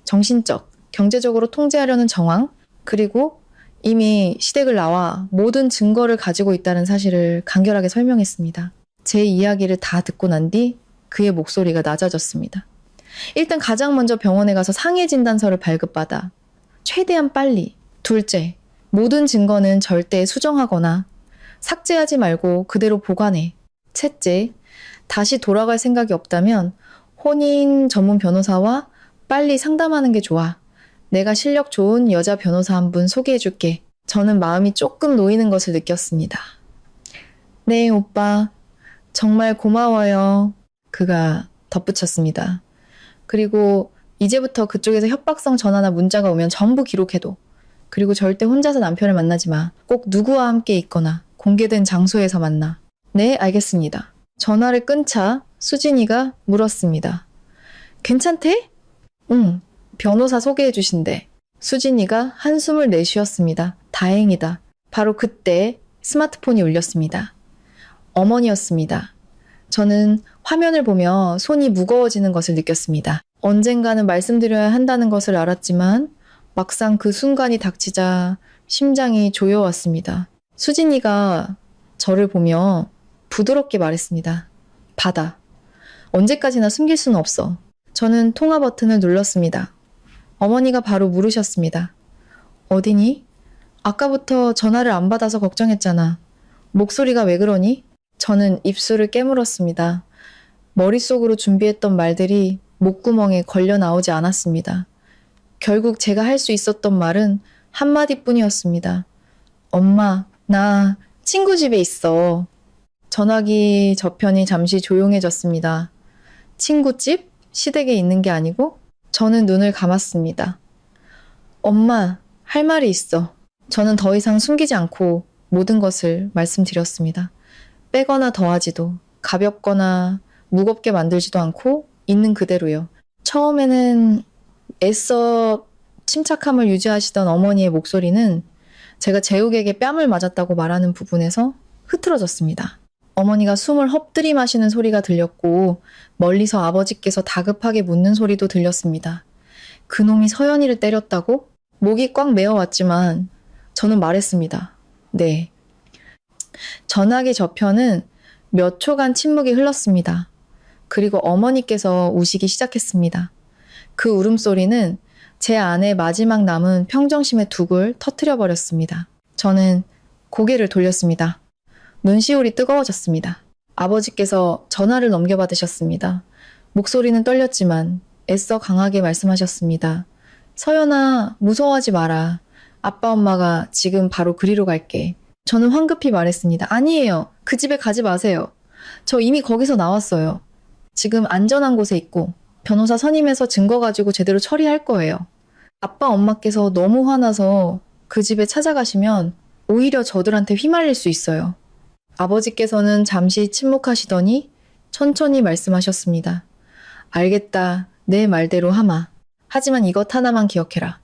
정신적, 경제적으로 통제하려는 정황, 그리고 이미 시댁을 나와 모든 증거를 가지고 있다는 사실을 간결하게 설명했습니다. 제 이야기를 다 듣고 난 뒤 그의 목소리가 낮아졌습니다. 일단 가장 먼저 병원에 가서 상해 진단서를 발급받아 최대한 빨리. 둘째, 모든 증거는 절대 수정하거나 삭제하지 말고 그대로 보관해. 셋째, 다시 돌아갈 생각이 없다면 혼인 전문 변호사와 빨리 상담하는 게 좋아. 내가 실력 좋은 여자 변호사 한 분 소개해줄게. 저는 마음이 조금 놓이는 것을 느꼈습니다. 네, 오빠. 정말 고마워요. 그가 덧붙였습니다. 그리고 이제부터 그쪽에서 협박성 전화나 문자가 오면 전부 기록해둬. 그리고 절대 혼자서 남편을 만나지 마. 꼭 누구와 함께 있거나 공개된 장소에서 만나. 네, 알겠습니다. 전화를 끊자 수진이가 물었습니다. 괜찮대? 응, 변호사 소개해 주신대. 수진이가 한숨을 내쉬었습니다. 다행이다. 바로 그때 스마트폰이 울렸습니다. 어머니였습니다. 저는 화면을 보며 손이 무거워지는 것을 느꼈습니다. 언젠가는 말씀드려야 한다는 것을 알았지만 막상 그 순간이 닥치자 심장이 조여왔습니다. 수진이가 저를 보며 부드럽게 말했습니다. 받아. 언제까지나 숨길 수는 없어. 저는 통화 버튼을 눌렀습니다. 어머니가 바로 물으셨습니다. 어디니? 아까부터 전화를 안 받아서 걱정했잖아. 목소리가 왜 그러니? 저는 입술을 깨물었습니다. 머릿속으로 준비했던 말들이 목구멍에 걸려 나오지 않았습니다. 결국 제가 할 수 있었던 말은 한마디뿐이었습니다. 엄마, 나 친구 집에 있어. 전화기 저편이 잠시 조용해졌습니다. 친구 집? 시댁에 있는 게 아니고? 저는 눈을 감았습니다. 엄마, 할 말이 있어. 저는 더 이상 숨기지 않고 모든 것을 말씀드렸습니다. 빼거나 더하지도, 가볍거나 무겁게 만들지도 않고 있는 그대로요. 처음에는 애써 침착함을 유지하시던 어머니의 목소리는 제가 재욱에게 뺨을 맞았다고 말하는 부분에서 흐트러졌습니다. 어머니가 숨을 헛들이마시는 소리가 들렸고 멀리서 아버지께서 다급하게 묻는 소리도 들렸습니다. 그놈이 서연이를 때렸다고? 목이 꽉 메어왔지만 저는 말했습니다. 네. 전화기 저편은 몇 초간 침묵이 흘렀습니다. 그리고 어머니께서 우시기 시작했습니다. 그 울음소리는 제 안에 마지막 남은 평정심의 둑을 터뜨려 버렸습니다. 저는 고개를 돌렸습니다. 눈시울이 뜨거워졌습니다. 아버지께서 전화를 넘겨받으셨습니다. 목소리는 떨렸지만 애써 강하게 말씀하셨습니다. 서연아, 무서워하지 마라. 아빠 엄마가 지금 바로 그리로 갈게. 저는 황급히 말했습니다. 아니에요. 그 집에 가지 마세요. 저 이미 거기서 나왔어요. 지금 안전한 곳에 있고 변호사 선임해서 증거 가지고 제대로 처리할 거예요. 아빠 엄마께서 너무 화나서 그 집에 찾아가시면 오히려 저들한테 휘말릴 수 있어요. 아버지께서는 잠시 침묵하시더니 천천히 말씀하셨습니다. 알겠다. 내 말대로 하마. 하지만 이것 하나만 기억해라.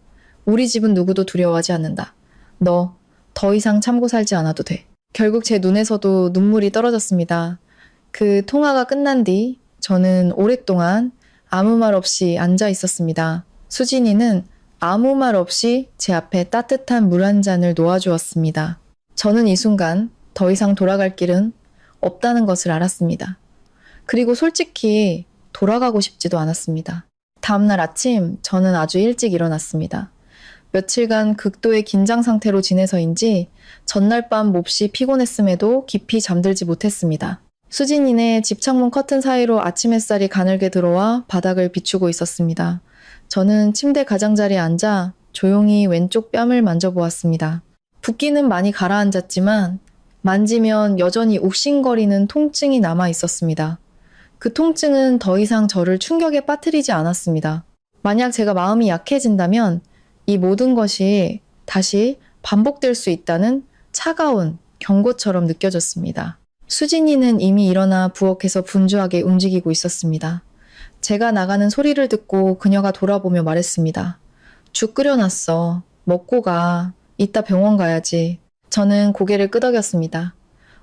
우리 집은 누구도 두려워하지 않는다. 너 더 이상 참고 살지 않아도 돼. 결국 제 눈에서도 눈물이 떨어졌습니다. 그 통화가 끝난 뒤 저는 오랫동안 아무 말 없이 앉아 있었습니다. 수진이는 아무 말 없이 제 앞에 따뜻한 물 한 잔을 놓아주었습니다. 저는 이 순간 더 이상 돌아갈 길은 없다는 것을 알았습니다. 그리고 솔직히 돌아가고 싶지도 않았습니다. 다음날 아침 저는 아주 일찍 일어났습니다. 며칠간 극도의 긴장 상태로 지내서인지 전날 밤 몹시 피곤했음에도 깊이 잠들지 못했습니다. 수진이네 집 창문 커튼 사이로 아침 햇살이 가늘게 들어와 바닥을 비추고 있었습니다. 저는 침대 가장자리에 앉아 조용히 왼쪽 뺨을 만져보았습니다. 붓기는 많이 가라앉았지만 만지면 여전히 욱신거리는 통증이 남아 있었습니다. 그 통증은 더 이상 저를 충격에 빠뜨리지 않았습니다. 만약 제가 마음이 약해진다면 이 모든 것이 다시 반복될 수 있다는 차가운 경고처럼 느껴졌습니다. 수진이는 이미 일어나 부엌에서 분주하게 움직이고 있었습니다. 제가 나가는 소리를 듣고 그녀가 돌아보며 말했습니다. 죽 끓여놨어. 먹고 가. 이따 병원 가야지. 저는 고개를 끄덕였습니다.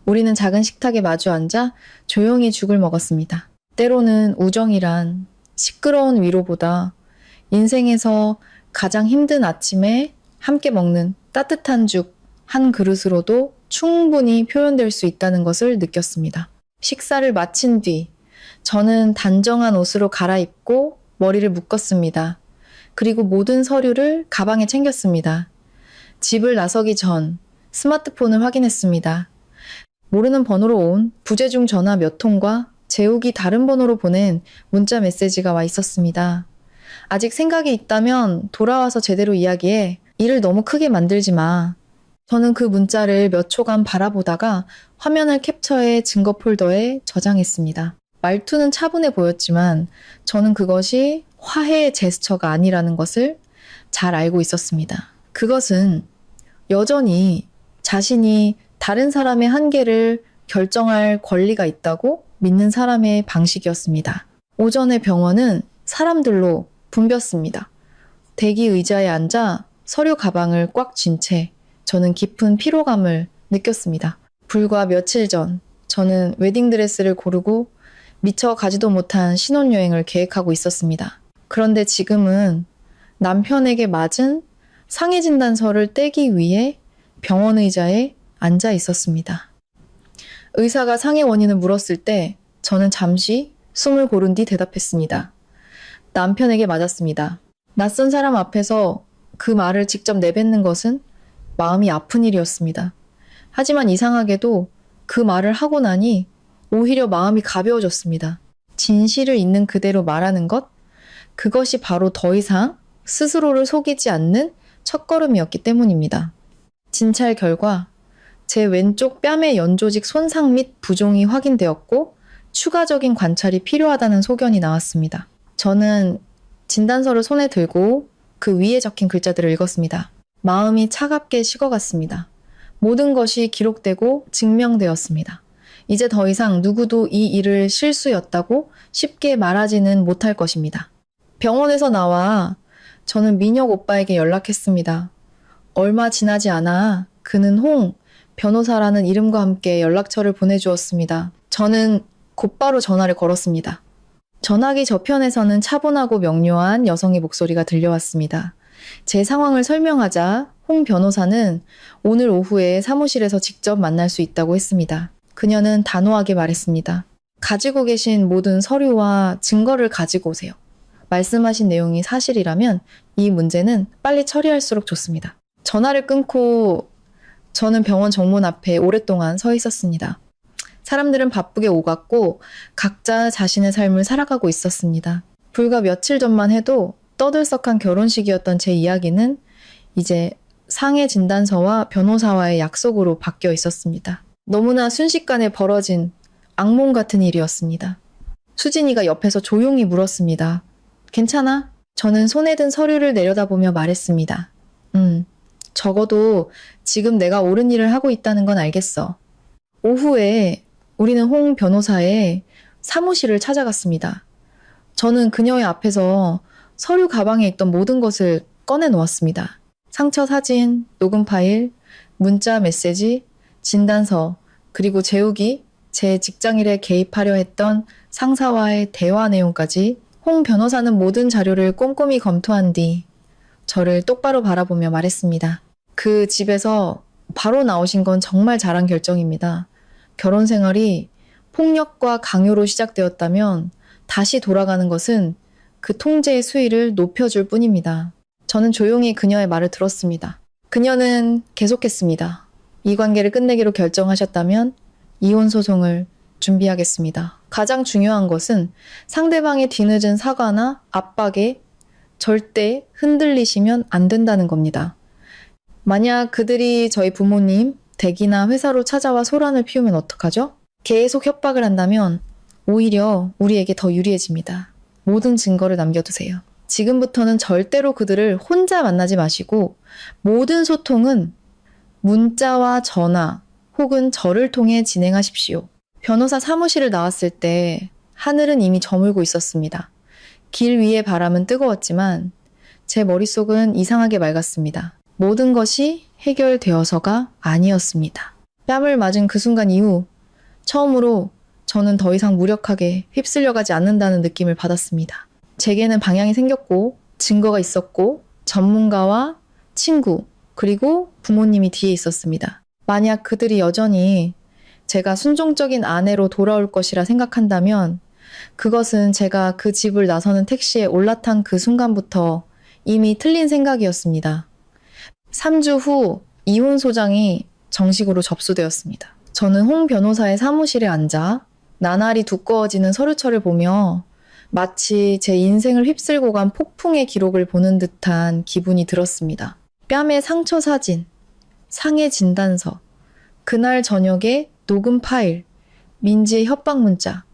우리는 작은 식탁에 마주 앉아 조용히 죽을 먹었습니다. 때로는 우정이란 시끄러운 위로보다 인생에서 가장 힘든 아침에 함께 먹는 따뜻한 죽 한 그릇으로도 충분히 표현될 수 있다는 것을 느꼈습니다. 식사를 마친 뒤 저는 단정한 옷으로 갈아입고 머리를 묶었습니다. 그리고 모든 서류를 가방에 챙겼습니다. 집을 나서기 전 스마트폰을 확인했습니다. 모르는 번호로 온 부재중 전화 몇 통과 재욱이 다른 번호로 보낸 문자 메시지가 와 있었습니다. 아직 생각이 있다면 돌아와서 제대로 이야기해. 일을 너무 크게 만들지 마. 저는 그 문자를 몇 초간 바라보다가 화면을 캡처해 증거 폴더에 저장했습니다. 말투는 차분해 보였지만 저는 그것이 화해의 제스처가 아니라는 것을 잘 알고 있었습니다. 그것은 여전히 자신이 다른 사람의 한계를 결정할 권리가 있다고 믿는 사람의 방식이었습니다. 오전에 병원은 사람들로 붐볐습니다. 대기 의자에 앉아 서류 가방을 꽉 쥔 채 저는 깊은 피로감을 느꼈습니다. 불과 며칠 전 저는 웨딩드레스를 고르고 미처 가지도 못한 신혼여행을 계획하고 있었습니다. 그런데 지금은 남편에게 맞은 상해 진단서를 떼기 위해 병원 의자에 앉아 있었습니다. 의사가 상해 원인을 물었을 때 저는 잠시 숨을 고른 뒤 대답했습니다. 남편에게 맞았습니다. 낯선 사람 앞에서 그 말을 직접 내뱉는 것은 마음이 아픈 일이었습니다. 하지만 이상하게도 그 말을 하고 나니 오히려 마음이 가벼워졌습니다. 진실을 있는 그대로 말하는 것, 그것이 바로 더 이상 스스로를 속이지 않는 첫걸음이었기 때문입니다. 진찰 결과 제 왼쪽 뺨의 연조직 손상 및 부종이 확인되었고 추가적인 관찰이 필요하다는 소견이 나왔습니다. 저는 진단서를 손에 들고 그 위에 적힌 글자들을 읽었습니다. 마음이 차갑게 식어갔습니다. 모든 것이 기록되고 증명되었습니다. 이제 더 이상 누구도 이 일을 실수였다고 쉽게 말하지는 못할 것입니다. 병원에서 나와 저는 민혁 오빠에게 연락했습니다. 얼마 지나지 않아 그는 홍 변호사라는 이름과 함께 연락처를 보내주었습니다. 저는 곧바로 전화를 걸었습니다. 전화기 저편에서는 차분하고 명료한 여성의 목소리가 들려왔습니다. 제 상황을 설명하자 홍 변호사는 오늘 오후에 사무실에서 직접 만날 수 있다고 했습니다. 그녀는 단호하게 말했습니다. 가지고 계신 모든 서류와 증거를 가지고 오세요. 말씀하신 내용이 사실이라면 이 문제는 빨리 처리할수록 좋습니다. 전화를 끊고 저는 병원 정문 앞에 오랫동안 서 있었습니다. 사람들은 바쁘게 오갔고 각자 자신의 삶을 살아가고 있었습니다. 불과 며칠 전만 해도 떠들썩한 결혼식이었던 제 이야기는 이제 상해 진단서와 변호사와의 약속으로 바뀌어 있었습니다. 너무나 순식간에 벌어진 악몽 같은 일이었습니다. 수진이가 옆에서 조용히 물었습니다. 괜찮아? 저는 손에 든 서류를 내려다보며 말했습니다. 적어도 지금 내가 옳은 일을 하고 있다는 건 알겠어. 오후에 우리는 홍 변호사의 사무실을 찾아갔습니다. 저는 그녀의 앞에서 서류 가방에 있던 모든 것을 꺼내 놓았습니다. 상처 사진, 녹음 파일, 문자 메시지, 진단서, 그리고 재욱이 제 직장일에 개입하려 했던 상사와의 대화 내용까지. 홍 변호사는 모든 자료를 꼼꼼히 검토한 뒤 저를 똑바로 바라보며 말했습니다. 그 집에서 바로 나오신 건 정말 잘한 결정입니다. 결혼 생활이 폭력과 강요로 시작되었다면 다시 돌아가는 것은 그 통제의 수위를 높여줄 뿐입니다. 저는 조용히 그녀의 말을 들었습니다. 그녀는 계속했습니다. 이 관계를 끝내기로 결정하셨다면 이혼 소송을 준비하겠습니다. 가장 중요한 것은 상대방의 뒤늦은 사과나 압박에 절대 흔들리시면 안 된다는 겁니다. 만약 그들이 저희 부모님, 댁이나 회사로 찾아와 소란을 피우면 어떡하죠? 계속 협박을 한다면 오히려 우리에게 더 유리해집니다. 모든 증거를 남겨두세요. 지금부터는 절대로 그들을 혼자 만나지 마시고 모든 소통은 문자와 전화 혹은 저를 통해 진행하십시오. 변호사 사무실을 나왔을 때 하늘은 이미 저물고 있었습니다. 길 위의 바람은 뜨거웠지만 제 머릿속은 이상하게 맑았습니다. 모든 것이 해결되어서가 아니었습니다. 뺨을 맞은 그 순간 이후 처음으로 저는 더 이상 무력하게 휩쓸려가지 않는다는 느낌을 받았습니다. 제게는 방향이 생겼고 증거가 있었고 전문가와 친구 그리고 부모님이 뒤에 있었습니다. 만약 그들이 여전히 제가 순종적인 아내로 돌아올 것이라 생각한다면 그것은 제가 그 집을 나서는 택시에 올라탄 그 순간부터 이미 틀린 생각이었습니다. 3주 후 이혼 소장이 정식으로 접수되었습니다. 저는 홍 변호사의 사무실에 앉아 나날이 두꺼워지는 서류철을 보며 마치 제 인생을 휩쓸고 간 폭풍의 기록을 보는 듯한 기분이 들었습니다. 뺨의 상처 사진, 상해 진단서, 그날 저녁에 녹음 파일, 민지의 협박 문자,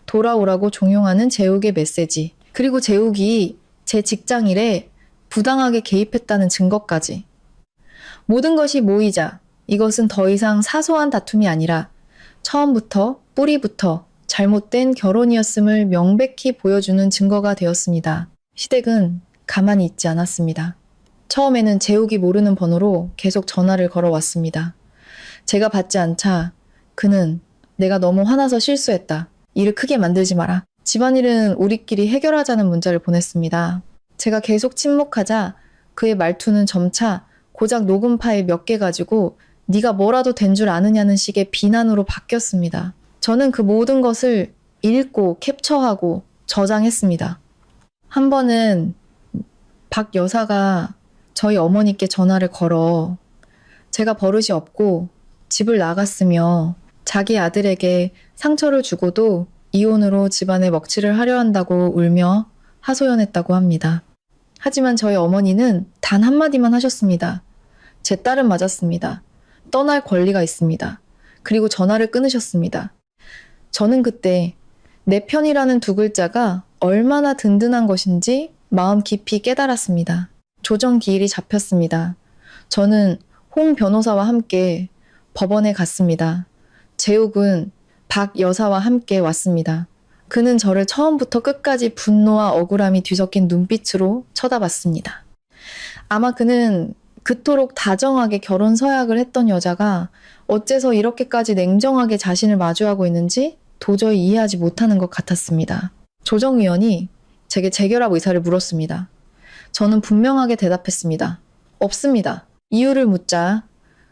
돌아오라고 종용하는 재욱의 메시지, 그리고 재욱이 제 직장일에 부당하게 개입했다는 증거까지. 모든 것이 모이자 이것은 더 이상 사소한 다툼이 아니라 처음부터 뿌리부터 잘못된 결혼이었음을 명백히 보여주는 증거가 되었습니다. 시댁은 가만히 있지 않았습니다. 처음에는 재욱이 모르는 번호로 계속 전화를 걸어왔습니다. 제가 받지 않자 그는 내가 너무 화나서 실수했다. 일을 크게 만들지 마라. 집안일은 우리끼리 해결하자는 문자를 보냈습니다. 제가 계속 침묵하자 그의 말투는 점차 고작 녹음 파일 몇 개 가지고 네가 뭐라도 된 줄 아느냐는 식의 비난으로 바뀌었습니다. 저는 그 모든 것을 읽고 캡처하고 저장했습니다. 한 번은 박 여사가 저희 어머니께 전화를 걸어 제가 버릇이 없고 집을 나갔으며 자기 아들에게 상처를 주고도 이혼으로 집안에 먹칠을 하려 한다고 울며 하소연했다고 합니다. 하지만 저희 어머니는 단 한마디만 하셨습니다. 제 딸은 맞았습니다. 떠날 권리가 있습니다. 그리고 전화를 끊으셨습니다. 저는 그때 내 편이라는 두 글자가 얼마나 든든한 것인지 마음 깊이 깨달았습니다. 조정 기일이 잡혔습니다. 저는 홍 변호사와 함께 법원에 갔습니다. 재욱은 박 여사와 함께 왔습니다. 그는 저를 처음부터 끝까지 분노와 억울함이 뒤섞인 눈빛으로 쳐다봤습니다. 아마 그는 그토록 다정하게 결혼 서약을 했던 여자가 어째서 이렇게까지 냉정하게 자신을 마주하고 있는지 도저히 이해하지 못하는 것 같았습니다. 조정위원이 제게 재결합 의사를 물었습니다. 저는 분명하게 대답했습니다. 없습니다. 이유를 묻자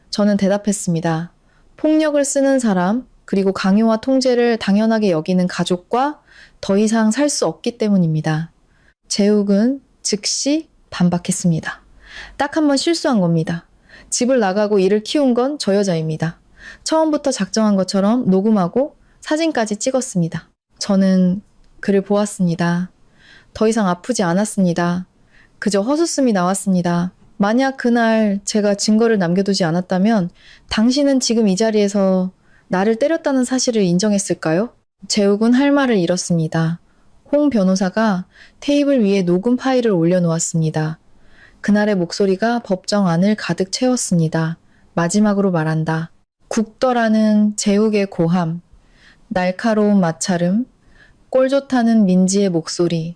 저는 대답했습니다. 폭력을 쓰는 사람 그리고 강요와 통제를 당연하게 여기는 가족과 더 이상 살 수 없기 때문입니다. 재욱은 즉시 반박했습니다. 딱 한 번 실수한 겁니다. 집을 나가고 일을 키운 건 저 여자입니다. 처음부터 작정한 것처럼 녹음하고 사진까지 찍었습니다. 저는 그를 보았습니다. 더 이상 아프지 않았습니다. 그저 헛웃음이 나왔습니다. 만약 그날 제가 증거를 남겨두지 않았다면 당신은 지금 이 자리에서 나를 때렸다는 사실을 인정했을까요? 재욱은 할 말을 잃었습니다. 홍 변호사가 테이블 위에 녹음 파일을 올려놓았습니다. 그날의 목소리가 법정 안을 가득 채웠습니다. 마지막으로 말한다. 국더라는 재욱의 고함, 날카로운 마찰음, 꼴 좋다는 민지의 목소리,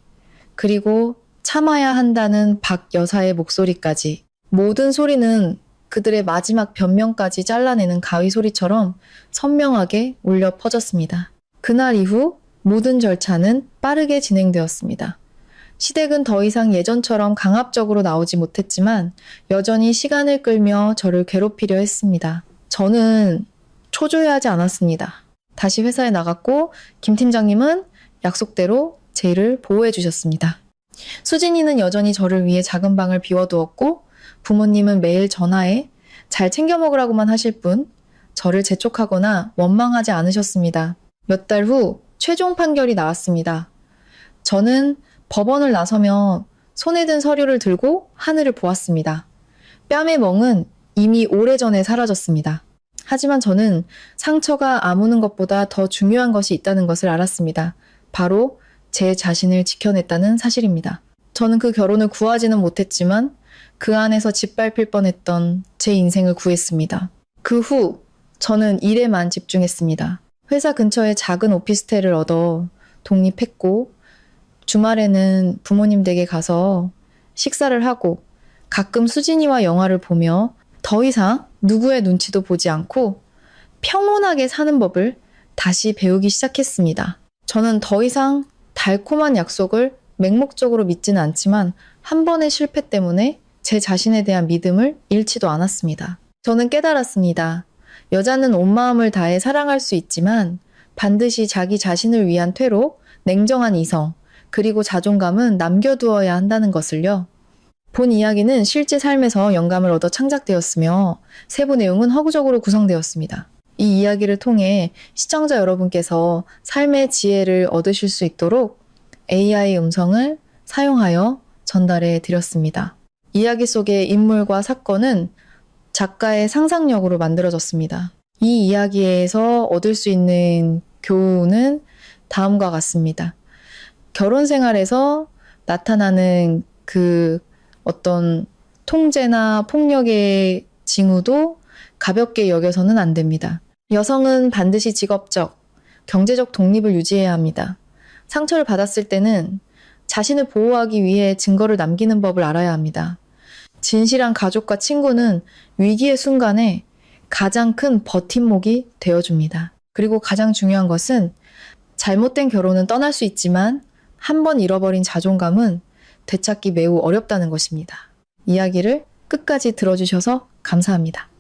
그리고 참아야 한다는 박 여사의 목소리까지. 모든 소리는 그들의 마지막 변명까지 잘라내는 가위 소리처럼 선명하게 울려 퍼졌습니다. 그날 이후 모든 절차는 빠르게 진행되었습니다. 시댁은 더 이상 예전처럼 강압적으로 나오지 못했지만 여전히 시간을 끌며 저를 괴롭히려 했습니다. 저는 초조해하지 않았습니다. 다시 회사에 나갔고 김 팀장님은 약속대로 제 일을 보호해 주셨습니다. 수진이는 여전히 저를 위해 작은 방을 비워두었고 부모님은 매일 전화해 잘 챙겨 먹으라고만 하실 뿐 저를 재촉하거나 원망하지 않으셨습니다. 몇 달 후 최종 판결이 나왔습니다. 저는 법원을 나서며 손에 든 서류를 들고 하늘을 보았습니다. 뺨의 멍은 이미 오래전에 사라졌습니다. 하지만 저는 상처가 아무는 것보다 더 중요한 것이 있다는 것을 알았습니다. 바로 제 자신을 지켜냈다는 사실입니다. 저는 그 결혼을 구하지는 못했지만 그 안에서 짓밟힐 뻔했던 제 인생을 구했습니다. 그 후 저는 일에만 집중했습니다. 회사 근처에 작은 오피스텔을 얻어 독립했고 주말에는 부모님 댁에 가서 식사를 하고 가끔 수진이와 영화를 보며 더 이상 누구의 눈치도 보지 않고 평온하게 사는 법을 다시 배우기 시작했습니다. 저는 더 이상 달콤한 약속을 맹목적으로 믿지는 않지만 한 번의 실패 때문에 제 자신에 대한 믿음을 잃지도 않았습니다. 저는 깨달았습니다. 여자는 온 마음을 다해 사랑할 수 있지만 반드시 자기 자신을 위한 퇴로, 냉정한 이성, 그리고 자존감은 남겨두어야 한다는 것을요. 본 이야기는 실제 삶에서 영감을 얻어 창작되었으며 세부 내용은 허구적으로 구성되었습니다. 이 이야기를 통해 시청자 여러분께서 삶의 지혜를 얻으실 수 있도록 AI 음성을 사용하여 전달해 드렸습니다. 이야기 속의 인물과 사건은 작가의 상상력으로 만들어졌습니다. 이 이야기에서 얻을 수 있는 교훈은 다음과 같습니다. 결혼 생활에서 나타나는 그 어떤 통제나 폭력의 징후도 가볍게 여겨서는 안 됩니다. 여성은 반드시 직업적, 경제적 독립을 유지해야 합니다. 상처를 받았을 때는 자신을 보호하기 위해 증거를 남기는 법을 알아야 합니다. 진실한 가족과 친구는 위기의 순간에 가장 큰 버팀목이 되어줍니다. 그리고 가장 중요한 것은 잘못된 결혼은 떠날 수 있지만 한 번 잃어버린 자존감은 되찾기 매우 어렵다는 것입니다. 이야기를 끝까지 들어주셔서 감사합니다.